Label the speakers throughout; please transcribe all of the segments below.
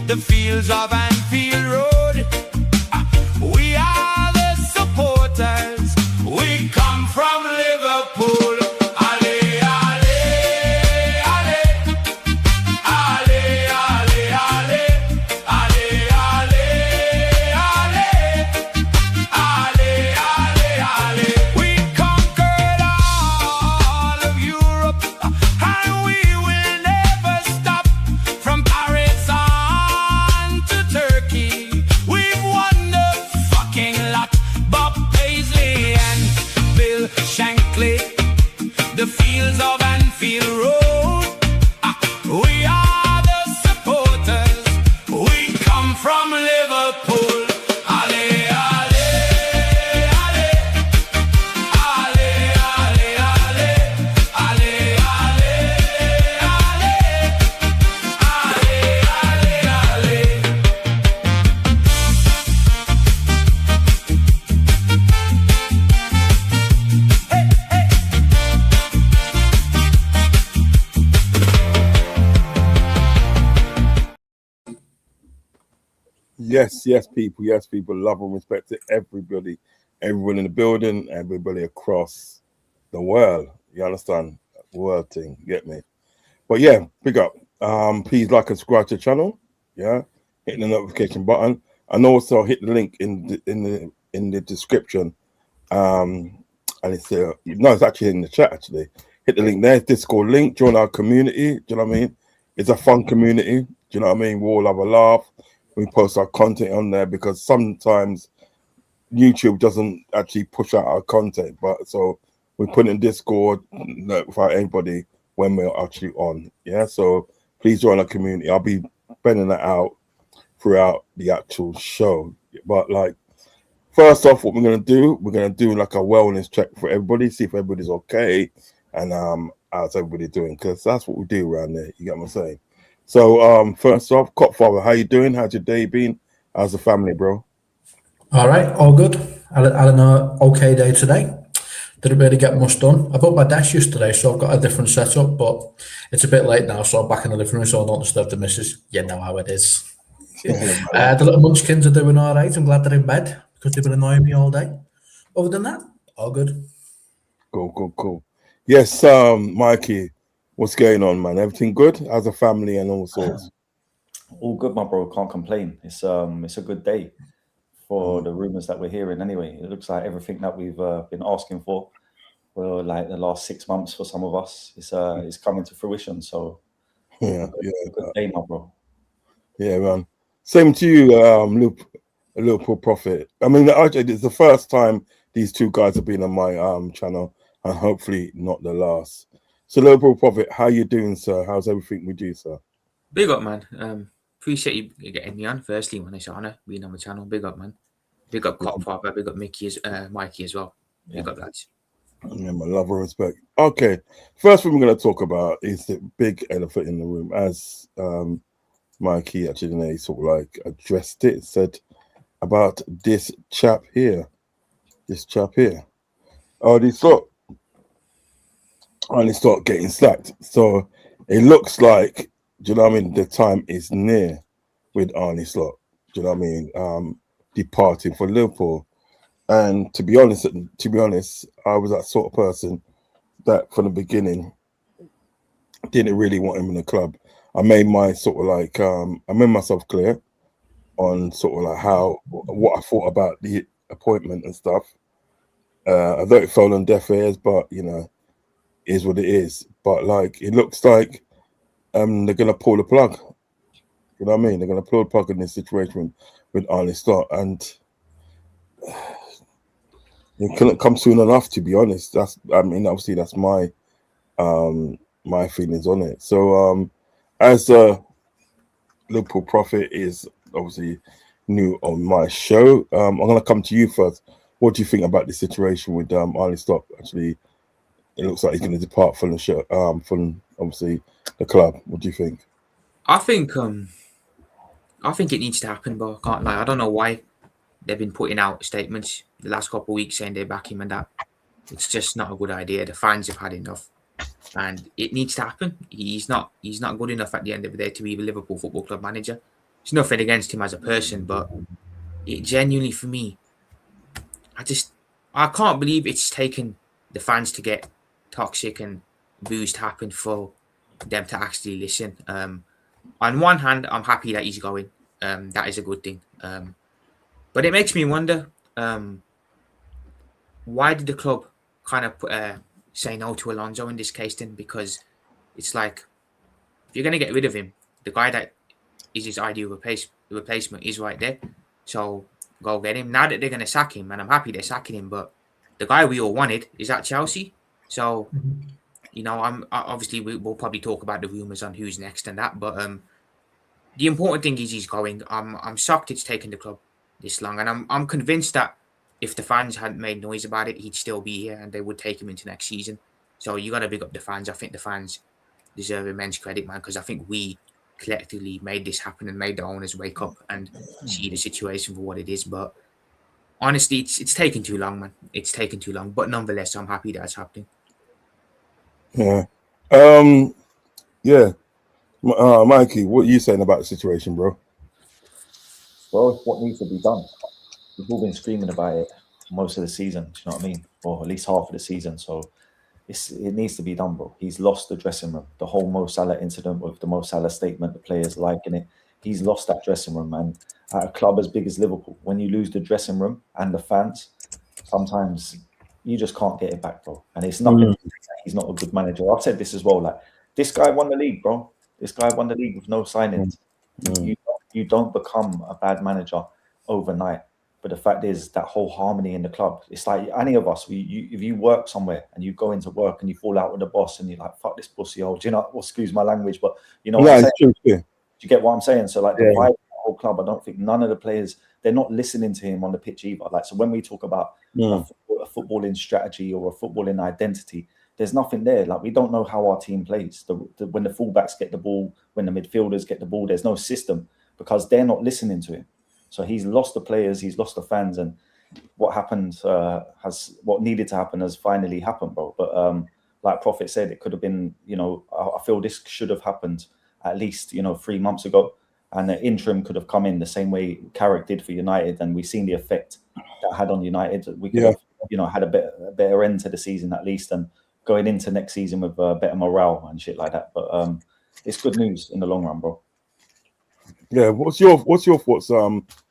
Speaker 1: the fields of Anfield Road. We are the supporters. We come from Liverpool. The fields of Anfield Road. We are the supporters. We come from Liverpool. Ale, ale, ale, ale, ale, ale, ale, ale, ale, ale, ale.
Speaker 2: Yes, people. Love and respect to everybody, everyone in the building, everybody across the world. You understand? World thing, you get me? But yeah, big up. Please like and subscribe to the channel. Yeah, hit the notification button, and also hit the link in the description. And it's it's actually in the chat. Actually, hit the link there. Discord link. Join our community. Do you know what I mean? It's a fun community. Do you know what I mean? We all have a laugh. We post our content on there because sometimes YouTube doesn't actually push out our content, but so we put in Discord, notify everybody when we're actually on. Yeah, so please join our community. I'll be bending that out throughout the actual show. But like, first off, what we're gonna do like a wellness check for everybody, see if everybody's okay, and how's everybody doing? Because that's what we do around there. You get what I'm saying? So first off, Copfather, how you doing? How's your day been? How's the family, bro?
Speaker 3: All right, all good. I had an okay day today. Didn't really get much done. I built my desk yesterday, so I've got a different setup, but it's a bit late now, so I'm back in the living room, so I don't disturb the missus. You know how it is. The little munchkins are doing all right. I'm glad they're in bed because they've been annoying me all day. Other than that, all good.
Speaker 2: Cool. Yes, Mikey, what's going on, man? Everything good? How's the family and all sorts?
Speaker 4: All good, my bro. Can't complain. It's a good day for the rumors that we're hearing. Anyway, it looks like everything that we've been asking for like the last 6 months for some of us is coming to fruition. So
Speaker 2: yeah,
Speaker 4: a good day, my bro.
Speaker 2: Yeah, man. Same to you, Liverpool Prophet. I mean, it's the first time these two guys have been on my channel, and hopefully not the last. So, Liverpool Prophet, how you doing, sir? How's everything with you, sir?
Speaker 5: Big up, man. Appreciate you getting me on. Firstly, when it's an honor being on the channel. Big up, man. Big up, Copfather. Big up, Mikey as well. Big up, lads.
Speaker 2: Yeah, my love and respect. Okay, first thing we're going to talk about is the big elephant in the room. As Mikey actually sort of like addressed it, said about this chap here. Arnie Slot getting sacked. So it looks like, do you know what I mean, the time is near with Arnie Slot. Do you know what I mean? Departing for Liverpool. And to be honest, I was that sort of person that from the beginning didn't really want him in the club. I made my sort of like I made myself clear on sort of like what I thought about the appointment and stuff. Although it fell on deaf ears, but you know, is what it is. But like, it looks like they're gonna pull the plug. You know what I mean? They're gonna pull the plug in this situation with Arnie Slot, and it couldn't come soon enough, to be honest. Obviously that's my my feelings on it. So as Liverpool Prophet is obviously new on my show, I'm gonna come to you first. What do you think about the situation with Arnie Slot? Actually, it looks like he's gonna depart from the show, from obviously the club. What do you think?
Speaker 5: I think it needs to happen, but I can't lie. I don't know why they've been putting out statements the last couple of weeks saying they back him and that. It's just not a good idea. The fans have had enough, and it needs to happen. He's not good enough at the end of the day to be the Liverpool Football Club manager. it's nothing against him as a person, but it genuinely for me, I can't believe it's taken the fans to get toxic and booze to happen for them to actually listen. On one hand, I'm happy that he's going. That is a good thing. But it makes me wonder, why did the club kind of say no to Alonso in this case then? Because it's like, if you're going to get rid of him, the guy that is his ideal replacement is right there. So go get him. Now that they're going to sack him, and I'm happy they're sacking him, but the guy we all wanted is at Chelsea. So, you know, obviously we'll probably talk about the rumours on who's next and that, but the important thing is he's going. I'm shocked it's taken the club this long, and I'm convinced that if the fans hadn't made noise about it, he'd still be here and they would take him into next season. So you got to big up the fans. I think the fans deserve immense credit, man, because I think we collectively made this happen and made the owners wake up and see the situation for what it is. But honestly, it's taken too long, man. It's taken too long. But nonetheless, I'm happy that it's happening.
Speaker 2: Yeah. Yeah. Mikey, what are you saying about the situation, bro?
Speaker 4: Well, it's what needs to be done. We've all been screaming about it most of the season. Do you know what I mean? Or at least half of the season. So it needs to be done, bro. He's lost the dressing room. The whole Mo Salah incident with the Mo Salah statement, the players liking it. He's lost that dressing room, and at a club as big as Liverpool, when you lose the dressing room and the fans, sometimes you just can't get it back, bro. And it's nothing. He's not a good manager. I've said this as well. Like, this guy won the league, bro. This guy won the league with no signings. You don't become a bad manager overnight. But the fact is that whole harmony in the club, it's like any of us, if you work somewhere and you go into work and you fall out with the boss and you're like, fuck this pussy hole, do you know, well, excuse my language, but you know what I'm saying?
Speaker 2: True, yeah.
Speaker 4: Do you get what I'm saying? So like the vibe of the whole club, I don't think none of the players, they're not listening to him on the pitch either. Like, so when we talk about a footballing strategy or a footballing identity, there's nothing there. Like, we don't know how our team plays. When the fullbacks get the ball, when the midfielders get the ball, there's no system because they're not listening to him. So he's lost the players, he's lost the fans, and what happened what needed to happen has finally happened, bro. But like Prophet said, it could have been, you know, I feel this should have happened at least, you know, 3 months ago, and the interim could have come in the same way Carrick did for United, and we've seen the effect that had on United. We could have, you know, had a better end to the season at least, and going into next season with better morale and shit like that. But it's good news in the long run, bro.
Speaker 2: Yeah, what's your thoughts,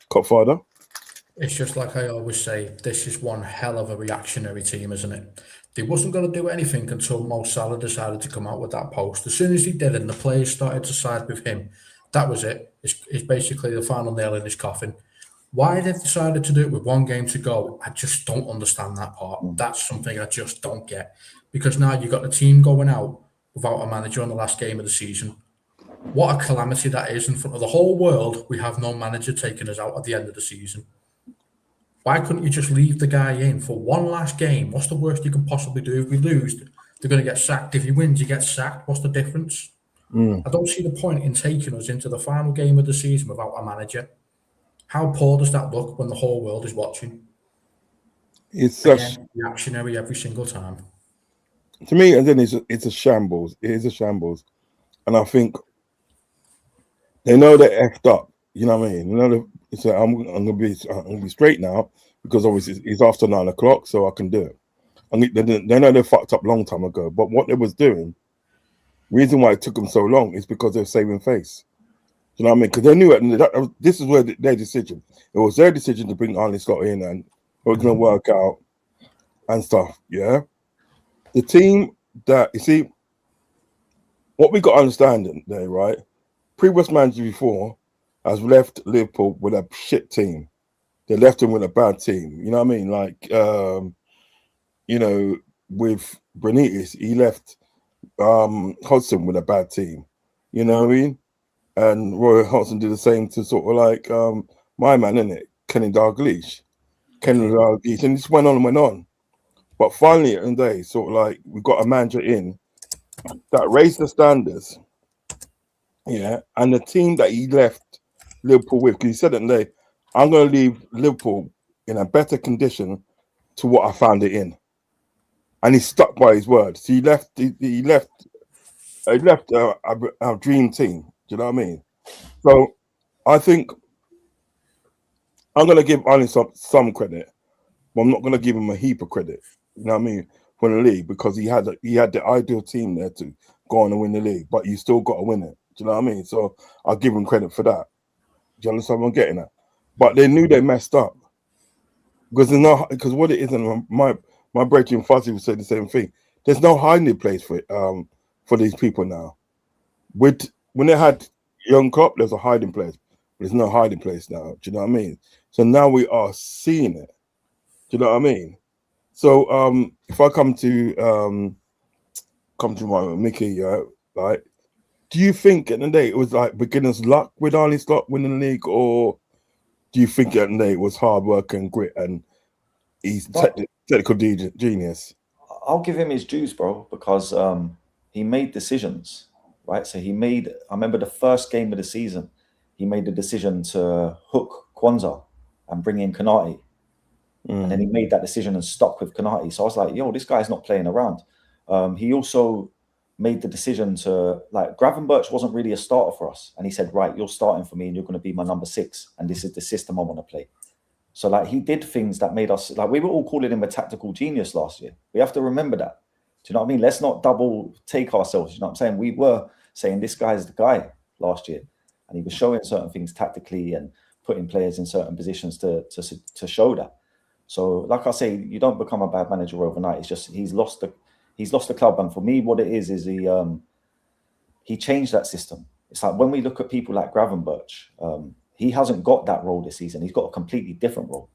Speaker 2: Copfather?
Speaker 3: It's just like I always say, this is one hell of a reactionary team, isn't it? They wasn't going to do anything until Mo Salah decided to come out with that post. As soon as he did and the players started to side with him, that was it. It's basically the final nail in his coffin. Why they've decided to do it with one game to go, I just don't understand that part. That's something I just don't get. Because now you've got the team going out without a manager on the last game of the season. What a calamity that is in front of the whole world. We have no manager taking us out at the end of the season. Why couldn't you just leave the guy in for one last game? What's the worst you can possibly do? If we lose, they're going to get sacked. If he wins, you get sacked. What's the difference? I don't see the point in taking us into the final game of the season without a manager. How poor does that look when the whole world is watching?
Speaker 2: It's
Speaker 3: reactionary every single time.
Speaker 2: To me, and then it's a shambles. It is a shambles, and I think they know they're effed up. You know what I mean? You know, I'm gonna be straight now because obviously it's after 9 o'clock, so I can do it. I mean, they know they fucked up long time ago, but what they was doing, reason why it took them so long is because they're saving face. You know what I mean? Because they knew it. This is where their decision. It was their decision to bring Arne Slot in, and we're gonna work out and stuff. Yeah, the team that you see, what we got to understand there, right? Previous manager before has left Liverpool with a shit team. They left him with a bad team. You know what I mean? Like, you know, with Benitez, he left Hodgson with a bad team. You know what I mean? And Roy Hodgson did the same to sort of like my man, innit? Kenny Dalglish. And this went on and went on. But finally, at the end of the day, sort of like we got a manager in that raised the standards. Yeah, and the team that he left Liverpool with, because he said it today, I'm going to leave Liverpool in a better condition to what I found it in, and he stuck by his word. So he left our dream team. Do you know what I mean? So I think I'm going to give Arne some credit, but I'm not going to give him a heap of credit. You know what I mean? For the league, because he had the ideal team there to go on and win the league, but you still got to win it. Do you know what I mean? So I'll give him credit for that. Do you understand what I'm getting at? But they knew they messed up because what it is, and my brethren Fuzzy would say the same thing. There's no hiding place for these people now. When they had young Klopp, there's a hiding place. There's no hiding place now. Do you know what I mean? So now we are seeing it. Do you know what I mean? So if I come to my Mickey, like, do you think at the end of the day it was like beginner's luck with Arne Slot winning the league, or do you think at the end of the day it was hard work and grit and he's technical genius?
Speaker 4: I'll give him his dues, bro, because he made decisions, right? So I remember the first game of the season, he made the decision to hook Kwanzaa and bring in Konate. And then he made that decision and stuck with Konate. So I was like, yo, this guy's not playing around. He also made the decision to, like, Gravenberch wasn't really a starter for us. And he said, right, you're starting for me and you're going to be my number 6. And this is the system I want to play. So, like, he did things that made us, like, we were all calling him a tactical genius last year. We have to remember that. Do you know what I mean? Let's not double take ourselves. You know what I'm saying? We were saying this guy's the guy last year. And he was showing certain things tactically and putting players in certain positions to show that. So, like I say, you don't become a bad manager overnight. It's just he's lost the club. And for me, what it is he changed that system. It's like when we look at people like Gravenberch, he hasn't got that role this season. He's got a completely different role.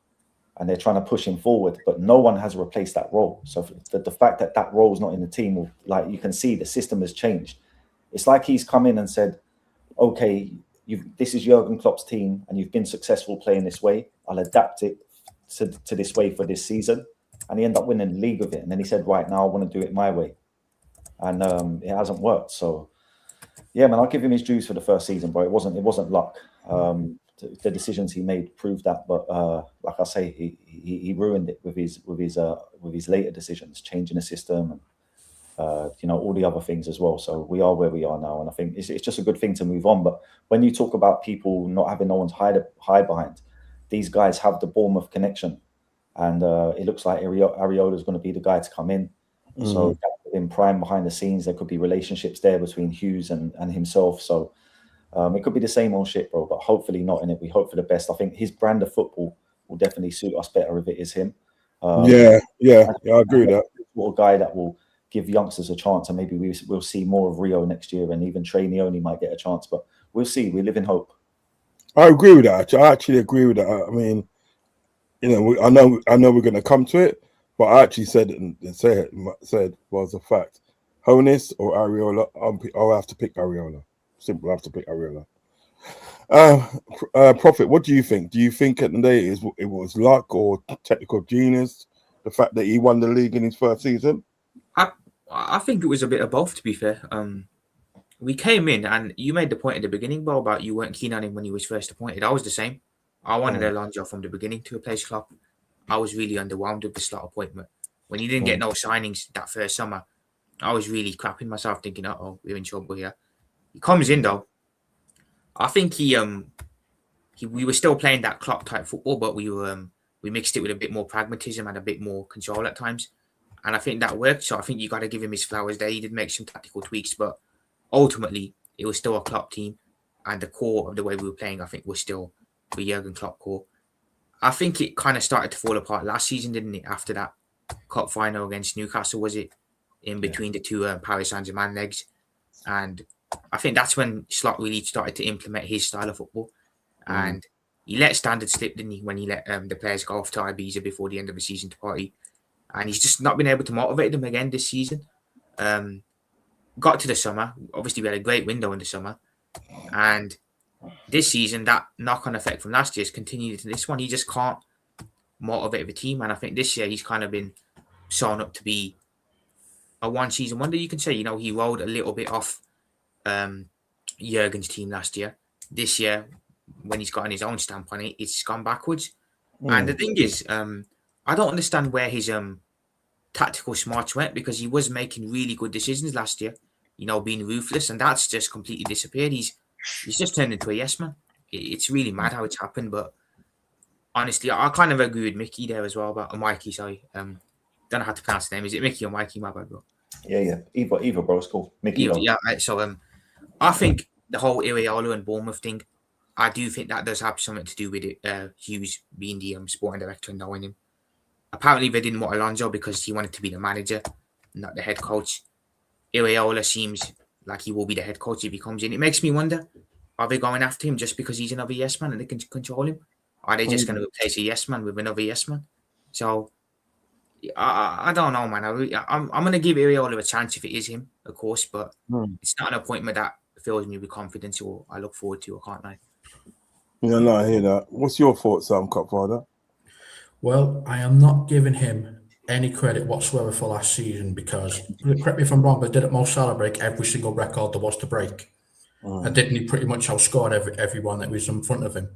Speaker 4: And they're trying to push him forward, but no one has replaced that role. So the fact that role is not in the team, like, you can see the system has changed. It's like he's come in and said, okay, this is Jurgen Klopp's team and you've been successful playing this way. I'll adapt it to this way for this season. And he ended up winning the league with it. And then he said, right, now I want to do it my way. And it hasn't worked. So, yeah, man, I'll give him his dues for the first season, bro. It wasn't luck. The decisions he made proved that. But like I say, he ruined it with his later decisions, changing the system and all the other things as well. So we are where we are now. And I think it's just a good thing to move on. But when you talk about people not having no one to hide behind, these guys have the Bournemouth connection. And it looks like Areola is going to be the guy to come in. So in prime behind the scenes, there could be relationships there between Hughes and himself. So it could be the same old shit, bro, but hopefully not in it. We hope for the best. I think his brand of football will definitely suit us better if it is him.
Speaker 2: I agree with that.
Speaker 4: Sort of guy that will give youngsters a chance, and maybe we'll see more of Rio next year, and even Trey Neone might get a chance. But we'll see. We live in hope.
Speaker 2: I agree with that. I actually agree with that. I mean, I know we're going to come to it, but I actually said was a fact. Honus or Areola, I'll have to pick Areola. Simple, I have to pick Areola. Prophet, what do you think? Do you think at the day it was luck or technical genius, the fact that he won the league in his first season?
Speaker 5: I think it was a bit of both, to be fair. We came in, and you made the point at the beginning, Bo, about you weren't keen on him when he was first appointed. I was the same. I wanted Alonso from the beginning to replace Klopp. I was really underwhelmed with the slot appointment. When he didn't get no signings that first summer, I was really crapping myself, thinking, we're in trouble here. He comes in, though. I think we were still playing that Klopp type football, but we mixed it with a bit more pragmatism and a bit more control at times. And I think that worked. So I think you got to give him his flowers there. He did make some tactical tweaks, but ultimately it was still a Klopp team. And the core of the way we were playing, I think, was still the Jurgen Klopp core. I think it kind of started to fall apart last season, didn't it? After that cup final against Newcastle, was it? In between the two Paris Saint-Germain legs. And I think that's when Slot really started to implement his style of football. And he let standards slip, didn't he, when he let the players go off to Ibiza before the end of the season to party. And he's just not been able to motivate them again this season. Got to the summer. Obviously, we had a great window in the summer. And this season, that knock-on effect from last year has continued to this one. He just can't motivate the team. And I think this year he's kind of been sewn up to be a one-season wonder, you can say. He rolled a little bit off Jurgen's team last year. This year, when he's gotten his own stamp on it, it's gone backwards. And the thing is, I don't understand where his tactical smarts went, because he was making really good decisions last year, being ruthless, and that's just completely disappeared. He's just turned into a yes man. It's really mad how it's happened. But honestly, I kind of agree with Mickey there as well about Mikey. Sorry, don't know how to pronounce the name. Is it Mickey or Mikey? My bad, bro.
Speaker 4: Yeah. Either, bro. It's cool. Mickey.
Speaker 5: Yeah. So I think the whole Iraola and Bournemouth thing, I do think that does have something to do with it. Hughes being the sporting director and knowing him. Apparently, they didn't want Alonso because he wanted to be the manager, not the head coach. Iraola seems like he will be the head coach if he comes in. It makes me wonder, are they going after him just because he's another yes man and they can control him? Or are they just going to replace a yes man with another yes man? So, I don't know, man. I'm going to give Iraola a chance if it is him, of course, but it's not an appointment that fills me with confidence or I look forward to, I can't lie.
Speaker 2: Yeah, no, I hear that. What's your thoughts, Cupfather?
Speaker 3: Well, I am not giving him any credit whatsoever for last season because, correct me if I'm wrong, but didn't Mo Salah break every single record there was to break? And didn't he pretty much outscored everyone that was in front of him?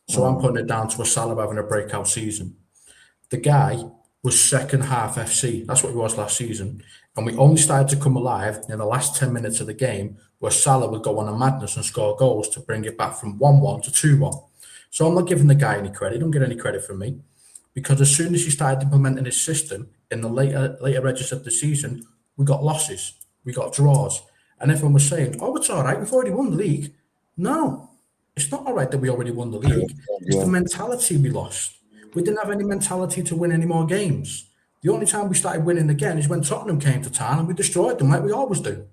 Speaker 3: So I'm putting it down to a Salah having a breakout season. The guy was second half FC. That's what he was last season. And we only started to come alive in the last 10 minutes of the game where Salah would go on a madness and score goals to bring it back from 1-1 to 2-1. So I'm not giving the guy any credit. Don't get any credit from me. Because as soon as he started implementing his system in the later edges of the season, we got losses, we got draws, and everyone was saying, "Oh, it's all right. We've already won the league." No, it's not all right that we already won the league. It's the mentality we lost. We didn't have any mentality to win any more games. The only time we started winning again is when Tottenham came to town and we destroyed them like we always do.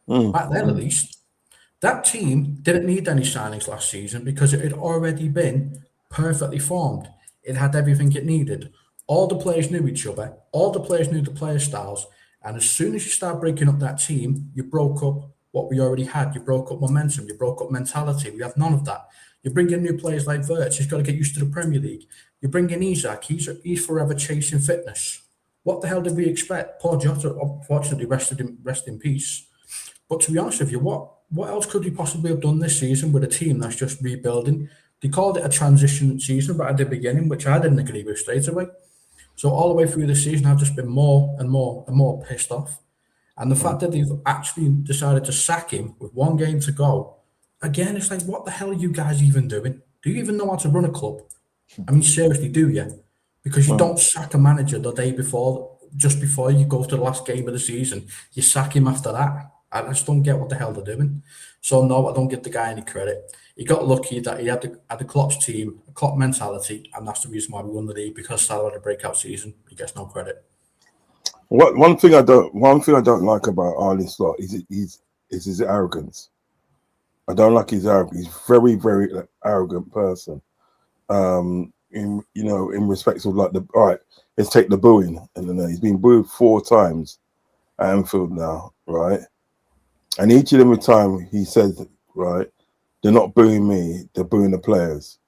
Speaker 3: Back then, at least. That team didn't need any signings last season because it had already been perfectly formed. It had everything it needed. All the players knew each other. All the players knew the player styles. And as soon as you start breaking up that team, you broke up what we already had. You broke up momentum. You broke up mentality. We have none of that. You bring in new players like Wirtz. He's got to get used to the Premier League. You bring in Isak. He's forever chasing fitness. What the hell did we expect? Poor Jota, unfortunately, rest in peace. But to be honest with you, what else could we possibly have done this season with a team that's just rebuilding? They called it a transition season, but at the beginning, which I didn't agree with straight away. So all the way through the season, I've just been more and more pissed off. And the fact that they've actually decided to sack him with one game to go, again, it's like, what the hell are you guys even doing? Do you even know how to run a club? I mean, seriously, do you? Because you don't sack a manager the day before, just before you go to the last game of the season. You sack him after that. I just don't get what the hell they're doing. So no, I don't give the guy any credit. He got lucky that he had the Klopp's team, a Klopp mentality, and that's the reason why we won the league. Because Salah had a breakout season, he gets no credit.
Speaker 2: One thing I don't like about Arne Slot is his arrogance. I don't like his arrogance. He's very, very arrogant person. In respect of like all right, let's take the booing, and then he's been booed 4 times at Anfield now, right? And each of them time he says, right, they're not booing me, they're booing the players.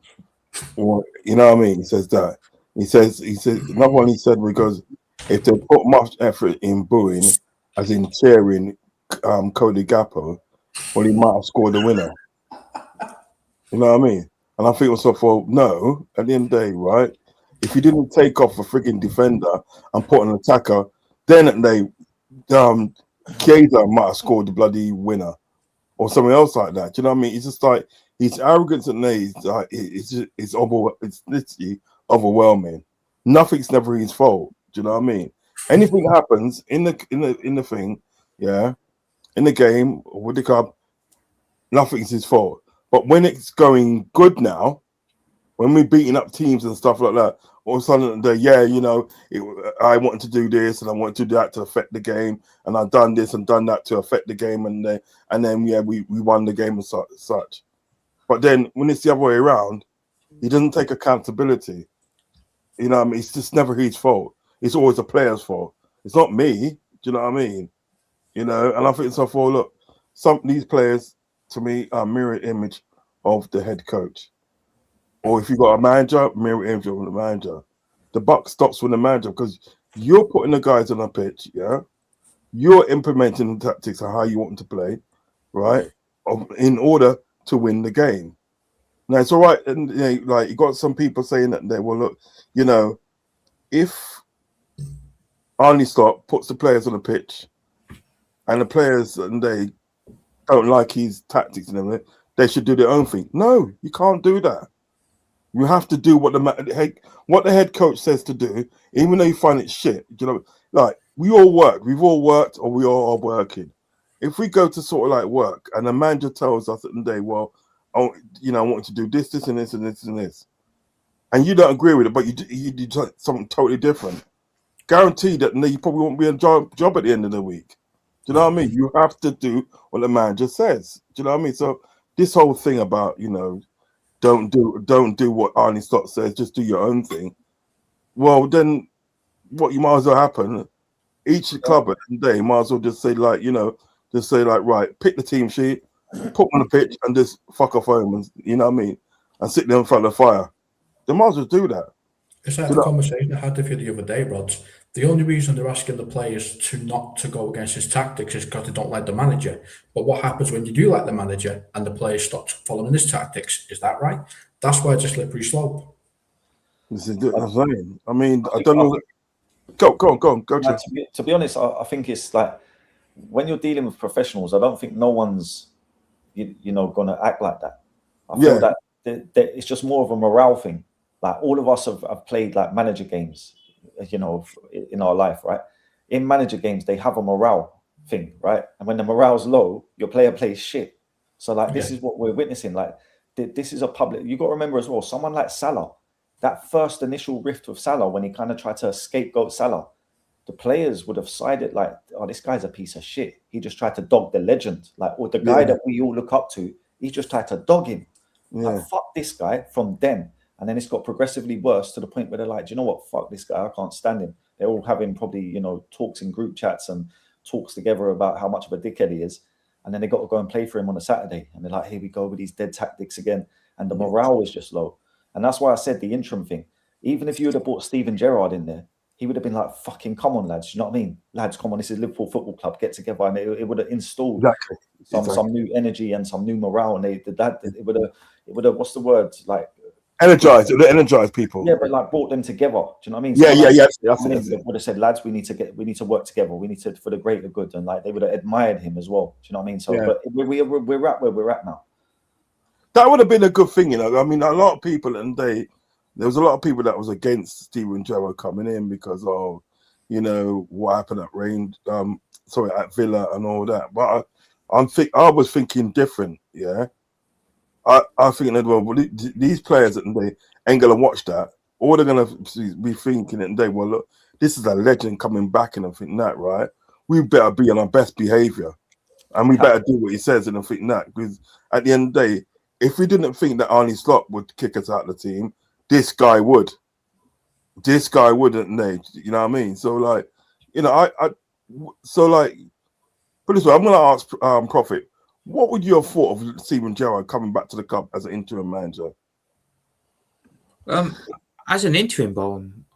Speaker 2: Or, you know what I mean? He says that. He says another one he said because if they put much effort in booing, as in cheering Cody Gakpo, well, he might have scored the winner. You know what I mean? And I think myself, well, no, at the end of the day, right? If you didn't take off a freaking defender and put an attacker, then they Chiesa might have scored the bloody winner or something else like that. Do you know what I mean? It's just like his arrogance and it's literally overwhelming. Nothing's never his fault. Do you know what I mean? Anything happens in the thing, yeah, in the game or with the club, nothing's his fault. But when it's going good now, when we're beating up teams and stuff like that, all of a sudden, I wanted to do this and I wanted to do that to affect the game, and I've done this and done that to affect the game, and then we won the game and such. But then when it's the other way around, he doesn't take accountability. You know what I mean? It's just never his fault. It's always the player's fault. It's not me. Do you know what I mean? You know, and I think so. For look, some of these players to me are mirror image of the head coach. Or if you got a manager, mirror image of the manager. The buck stops with the manager because you're putting the guys on a pitch, yeah. You're implementing the tactics of how you want them to play, right? In order to win the game. Now it's all right, and you got some people saying that they will look, if Arne Slot puts the players on the pitch, and the players and they don't like his tactics and everything, they should do their own thing. No, you can't do that. You have to do what the head coach says to do, even though you find it shit. You know, like we all work, we've all worked, or we all are working. If we go to sort of like work, and the manager tells us at the day, well, oh, you know, I want you to do this, this, and this, and this, and this, and you don't agree with it, but you do something totally different. Guaranteed that you probably won't be a job at the end of the week. Do you know what I mean? You have to do what the manager says. Do you know what I mean? So this whole thing about, you know, don't do what Arnie Slot says, just do your own thing. Well, then what you might as well happen, each club at the day might as well just say, like, you know, just say like, right, pick the team sheet, put them on the pitch and just fuck off home, and you know what I mean, and sit there in front of the fire. They might as well do that.
Speaker 3: It's like the conversation I had with you the other day, Rods. The only reason they're asking the players not to go against his tactics is because they don't like the manager. But what happens when you do like the manager and the players stop following his tactics? Is that right? That's why it's a slippery slope.
Speaker 2: This is what I'm saying. I mean, I don't know. Go on.
Speaker 4: To be honest, I think it's like when you're dealing with professionals, I don't think no one's, you know, going to act like that. I feel that it's just more of a morale thing. Like all of us have played like manager games, you know, in our life, right? In manager games, they have a morale thing, right? And when the morale's low, your player plays shit. So like this is what we're witnessing. Like this is a public. You got to remember as well, someone like Salah, that first initial rift with Salah when he kind of tried to scapegoat Salah, the players would have sided like, oh, this guy's a piece of shit. He just tried to dog the legend, like, or the guy that we all look up to. He just tried to dog him. Like, fuck this guy from them. And then it's got progressively worse to the point where they're like, do you know what? Fuck this guy. I can't stand him. They're all having probably, you know, talks in group chats and talks together about how much of a dickhead he is. And then they got to go and play for him on a Saturday. And they're like, here we go with these dead tactics again. And the morale is just low. And that's why I said the interim thing. Even if you would have brought Steven Gerrard in there, he would have been like, fucking come on, lads. You know what I mean? Lads, come on. This is Liverpool Football Club. Get together. And it would have installed some new energy and some new morale. And it would have, what's the word? Like,
Speaker 2: energize people.
Speaker 4: Yeah, but like brought them together. Do you know what I mean?
Speaker 2: So
Speaker 4: They would have said, lads, we need to work together. We need to, for the greater good. And like, they would have admired him as well. Do you know what I mean? So, but we're at where we're at now.
Speaker 2: That would have been a good thing, you know. I mean, a lot of people, and there was a lot of people that was against Steven Gerrard coming in because of, you know, what happened at at Villa and all that. But I was thinking different, yeah. I think that, well, these players at the day ain't gonna watch that. All they're gonna be thinking at the day, well, look, this is a legend coming back, and I think that, right? We better be on our best behavior, and we better do what he says, and I think that, because at the end of the day, if we didn't think that Arnie Slot would kick us out of the team, this guy would. This guy wouldn't, they? You know what I mean? So, like, you know, put this way, I'm going to ask Prophet, what would you have thought of Steven Gerrard coming back to the club as an interim manager?
Speaker 5: As an interim,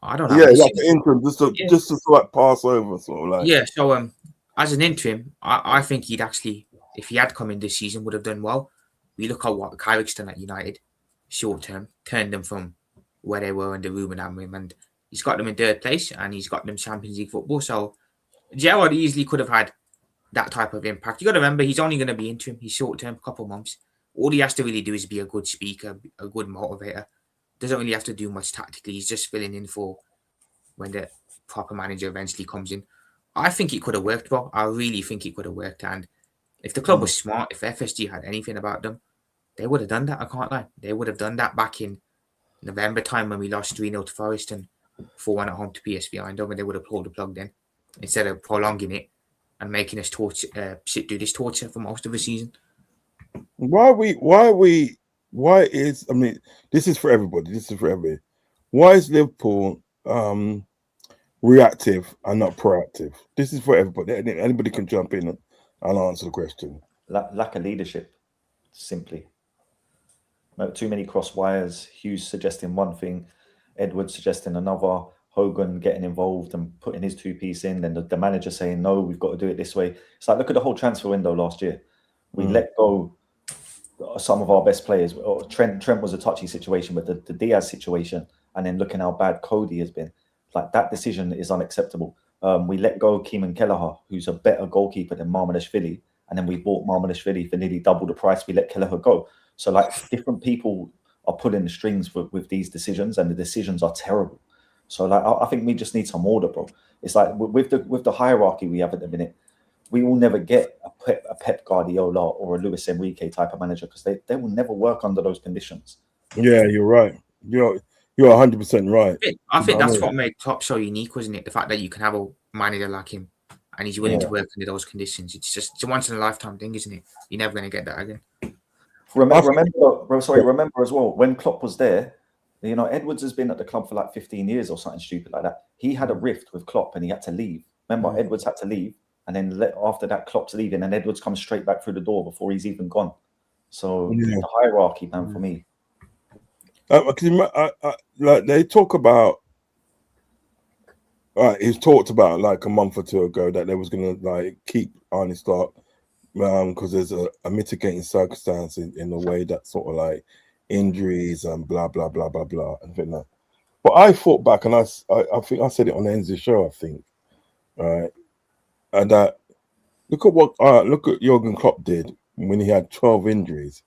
Speaker 5: I don't know.
Speaker 2: Yeah, like an interim, just to like pass over, sort of like.
Speaker 5: Yeah, so as an interim, I think he'd actually, if he had come in this season, would have done well. We look at what Carrick's done at United, short term, turned them from where they were in the room and him, and he's got them in third place, and he's got them Champions League football. So Gerrard easily could have had that type of impact. You got to remember, he's only going to be interim. He's short term, couple of months. All he has to really do is be a good speaker, a good motivator. Doesn't really have to do much tactically. He's just filling in for when the proper manager eventually comes in. I think it could have worked, bro. I really think it could have worked. And if the club was smart, if FSG had anything about them, they would have done that. I can't lie. They would have done that back in November time when we lost 3-0 to Forest and 4-1 at home to PSV Eindhoven. They would have pulled the plug then instead of prolonging it and making us sit through this torture for most of the season.
Speaker 2: Why is, I mean, this is for everybody. Why is Liverpool reactive and not proactive? This is for everybody. Anybody can jump in and answer the question.
Speaker 4: Lack of leadership, simply. Too many cross wires. Hughes suggesting one thing, Edwards suggesting another, Hogan getting involved and putting his two-piece in, then the manager saying, no, we've got to do it this way. It's like, look at the whole transfer window last year. We let go some of our best players. Trent was a touchy situation, but the Diaz situation, and then looking how bad Cody has been, like that decision is unacceptable. We let go Keeman Kelleher, who's a better goalkeeper than Marmadashvili, and then we bought Marmalishvili for nearly double the price. We let Kelleher go. So like different people are pulling the strings with these decisions, and the decisions are terrible. So like I think we just need some order, bro. It's like with the hierarchy we have at the minute, we will never get a Pep Guardiola or a Luis Enrique type of manager, because they will never work under those conditions.
Speaker 2: Yeah, you're right. You're 100% right.
Speaker 5: I think that's what made Klopp so unique, wasn't it? The fact that you can have a manager like him and he's willing to work under those conditions. It's a once in a lifetime thing, isn't it? You're never going to get that again.
Speaker 4: Remember as well, when Klopp was there, you know, Edwards has been at the club for like 15 years or something stupid like that. He had a rift with Klopp and he had to leave. Remember, Edwards had to leave, and then after that, Klopp's leaving, and Edwards comes straight back through the door before he's even gone. So the hierarchy, man, for me.
Speaker 2: Like they talk about, he's talked about like a month or two ago that they was gonna like keep Arne Stark because there's a mitigating circumstance in the way that sort of like injuries and blah blah blah blah blah and things like that. But I thought back, and I think I said it on the Enzo show, I think, right, and that look at Jurgen Klopp did when he had 12 injuries.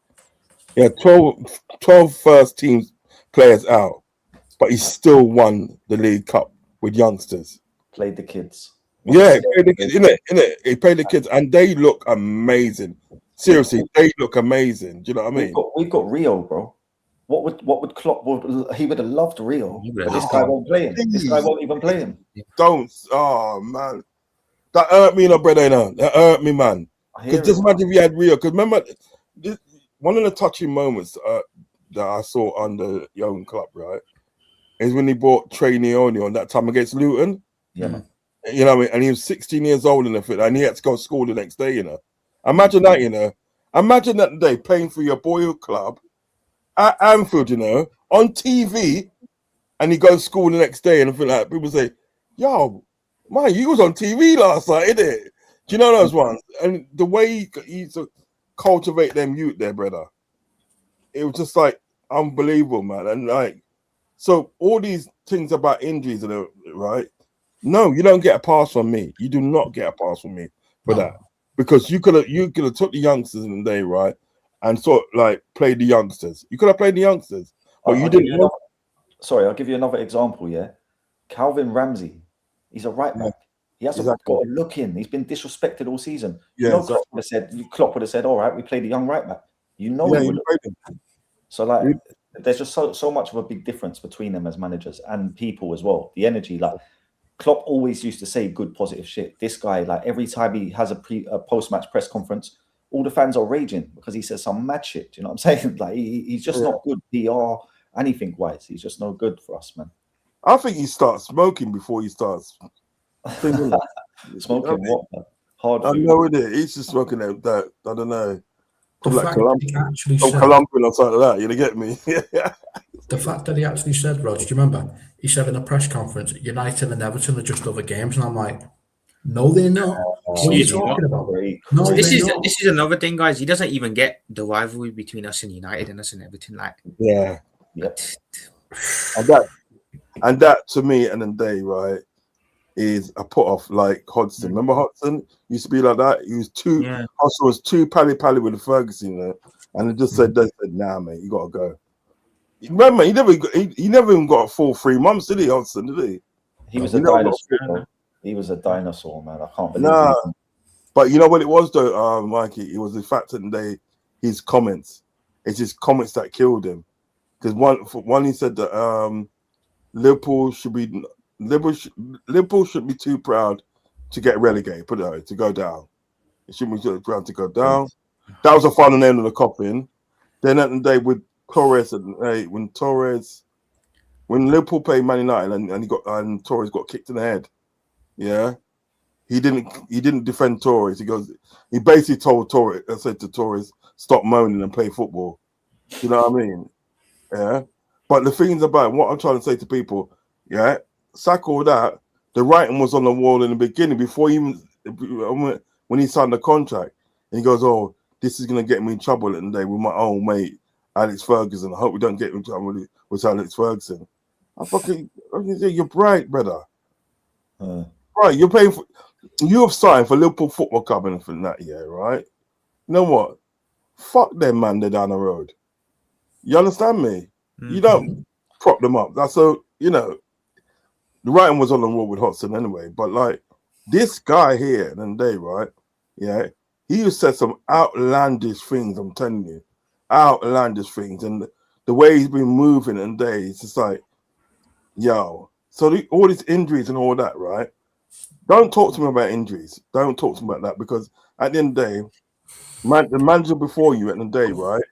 Speaker 2: He had 12 first team players out, but he still won the League Cup with youngsters.
Speaker 4: Played the kids.
Speaker 2: Yeah, he played the kids, innit? He played the kids, and they look amazing. Seriously, they look amazing. Do you know what I mean?
Speaker 4: We've got Rio, bro. What would Klopp? He would have loved Rio, but this guy won't play him. This guy won't even play him.
Speaker 2: Don't. Oh man, that hurt me, brother. That hurt me, man. Because just imagine if you had Rio. Because remember, one of the touching moments that I saw under Jurgen Klopp, right, is when he brought Trey Neone on that time against Luton.
Speaker 4: Yeah, man.
Speaker 2: You know what I mean? And he was 16 years old in the fit, and he had to go to school the next day, you know. Imagine that, you know. Imagine that day playing for your boyhood club at Anfield, you know, on TV, and he goes to school the next day, and I feel like people say, yo, man, you was on TV last night, innit? Do you know those ones? And the way he used to cultivate them youth there, brother, it was just like unbelievable, man. And like, so all these things about injuries, right? No, you don't get a pass from me. You do not get a pass from me for that, because you could have took the youngsters in the day, right, and sort of like played the youngsters. You could have played the youngsters, but you didn't.
Speaker 4: I'll give you another example. Yeah, Calvin Ramsey. He's a right back. He hasn't got a look in. He's been disrespected all season.
Speaker 2: Yeah,
Speaker 4: Klopp would have said, all right, we play the young right back. You know, so like, there's just so much of a big difference between them as managers and people as well. The energy, like Klopp always used to say good, positive shit. This guy, like every time he has a post-match press conference, all the fans are raging because he says some mad shit. Do you know what I'm saying? Like he's just not good PR, anything wise. He's just no good for us, man.
Speaker 2: I think he starts smoking before he starts.
Speaker 4: Smoking what? Man? Hard.
Speaker 2: I know it is. He's just smoking that. I don't know.
Speaker 3: The fact that he actually said,
Speaker 2: Colombian or something like that. You get me?
Speaker 3: The fact that he actually said, Rog, do you remember? He said in a press conference, United and Everton are just other games, and I'm like, no, they're not. What are you talking about?
Speaker 5: No, this is another thing, guys. He doesn't even get the rivalry between us and United and us and Everton. Like,
Speaker 2: yeah,
Speaker 4: yep.
Speaker 2: And that to me, and then day, right, is a put off like Hodgson. Remember Hodgson used to be like that. He was too.
Speaker 5: Yeah.
Speaker 2: Hodgson was too pally with the Ferguson, you know, and they said, "Nah, mate, you gotta go." Remember, he never even got a full 3 months, did he, Hodgson? Did he?
Speaker 4: He was a dinosaur. He was a dinosaur, man. I can't believe.
Speaker 2: Nah, but you know what it was though, Mikey. It was the fact that his comments. It's his comments that killed him. Because one he said that Liverpool should be too proud to get relegated. Put it that way, to go down. It shouldn't be too proud to go down. That was a final nail in the coffin. Then at the day with Torres and when Liverpool played Man United and Torres got kicked in the head. Yeah, he didn't defend Torres. He basically told Torres, I said to Torres, stop moaning and play football. You know what I mean? Yeah. But the things about what I'm trying to say to people, yeah, sack all that. The writing was on the wall in the beginning before when he signed the contract. And he goes, "Oh, this is gonna get me in trouble at the day with my old mate Alex Ferguson. I hope we don't get in trouble with Alex Ferguson." You're bright, brother. Right, you have signed for Liverpool Football Club and that year, right? you know what? Fuck them, man. They're down the road. You understand me? You don't prop them up. That's so, you know, the writing was on the wall with Hodgson anyway. But like this guy here, and they right, yeah, he used to say some outlandish things. I'm telling you, outlandish things, and the way he's been moving and day, it's just like, yo. So all these injuries and all that, right? Don't talk to me about injuries. Don't talk to me about that because at the end of the day, the manager before you at the day, right?